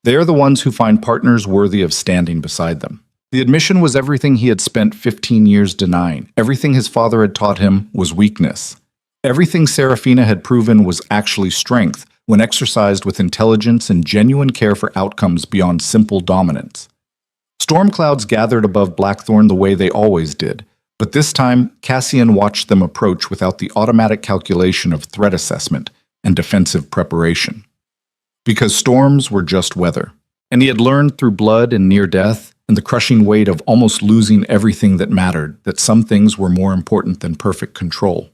They are the ones who find partners worthy of standing beside them." The admission was everything he had spent 15 years denying. Everything his father had taught him was weakness. Everything Seraphina had proven was actually strength when exercised with intelligence and genuine care for outcomes beyond simple dominance. Storm clouds gathered above Blackthorn the way they always did, but this time Cassian watched them approach without the automatic calculation of threat assessment and defensive preparation. Because storms were just weather, and he had learned through blood and near death and the crushing weight of almost losing everything that mattered that some things were more important than perfect control.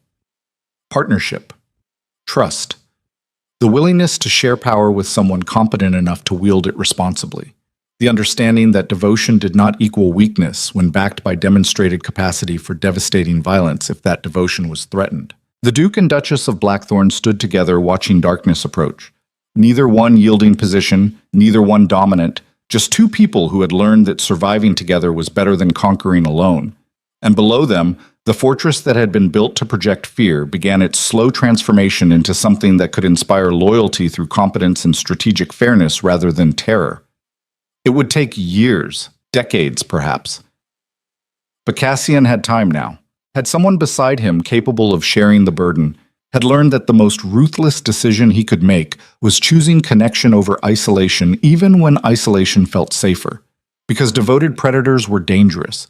Partnership. Trust. The willingness to share power with someone competent enough to wield it responsibly. The understanding that devotion did not equal weakness when backed by demonstrated capacity for devastating violence if that devotion was threatened. The Duke and Duchess of Blackthorn stood together watching darkness approach. Neither one yielding position, neither one dominant, just two people who had learned that surviving together was better than conquering alone. And below them, the fortress that had been built to project fear began its slow transformation into something that could inspire loyalty through competence and strategic fairness rather than terror. It would take years, decades perhaps. But Cassian had time now, had someone beside him capable of sharing the burden, had learned that the most ruthless decision he could make was choosing connection over isolation even when isolation felt safer. Because devoted predators were dangerous,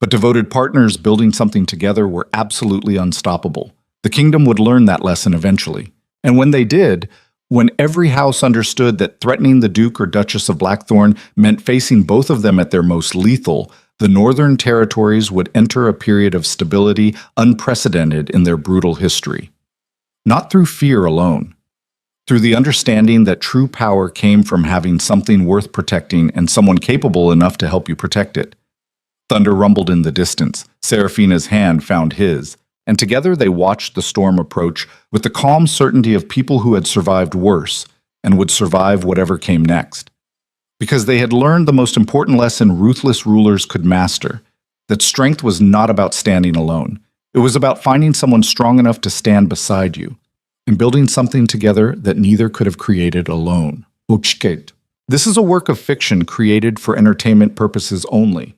but devoted partners building something together were absolutely unstoppable. The kingdom would learn that lesson eventually. And when they did, when every house understood that threatening the Duke or Duchess of Blackthorn meant facing both of them at their most lethal, the Northern Territories would enter a period of stability unprecedented in their brutal history. Not through fear alone, through the understanding that true power came from having something worth protecting and someone capable enough to help you protect it. Thunder rumbled in the distance. Seraphina's hand found his, and together they watched the storm approach with the calm certainty of people who had survived worse and would survive whatever came next. Because they had learned the most important lesson ruthless rulers could master, that strength was not about standing alone. It was about finding someone strong enough to stand beside you and building something together that neither could have created alone. This is a work of fiction created for entertainment purposes only.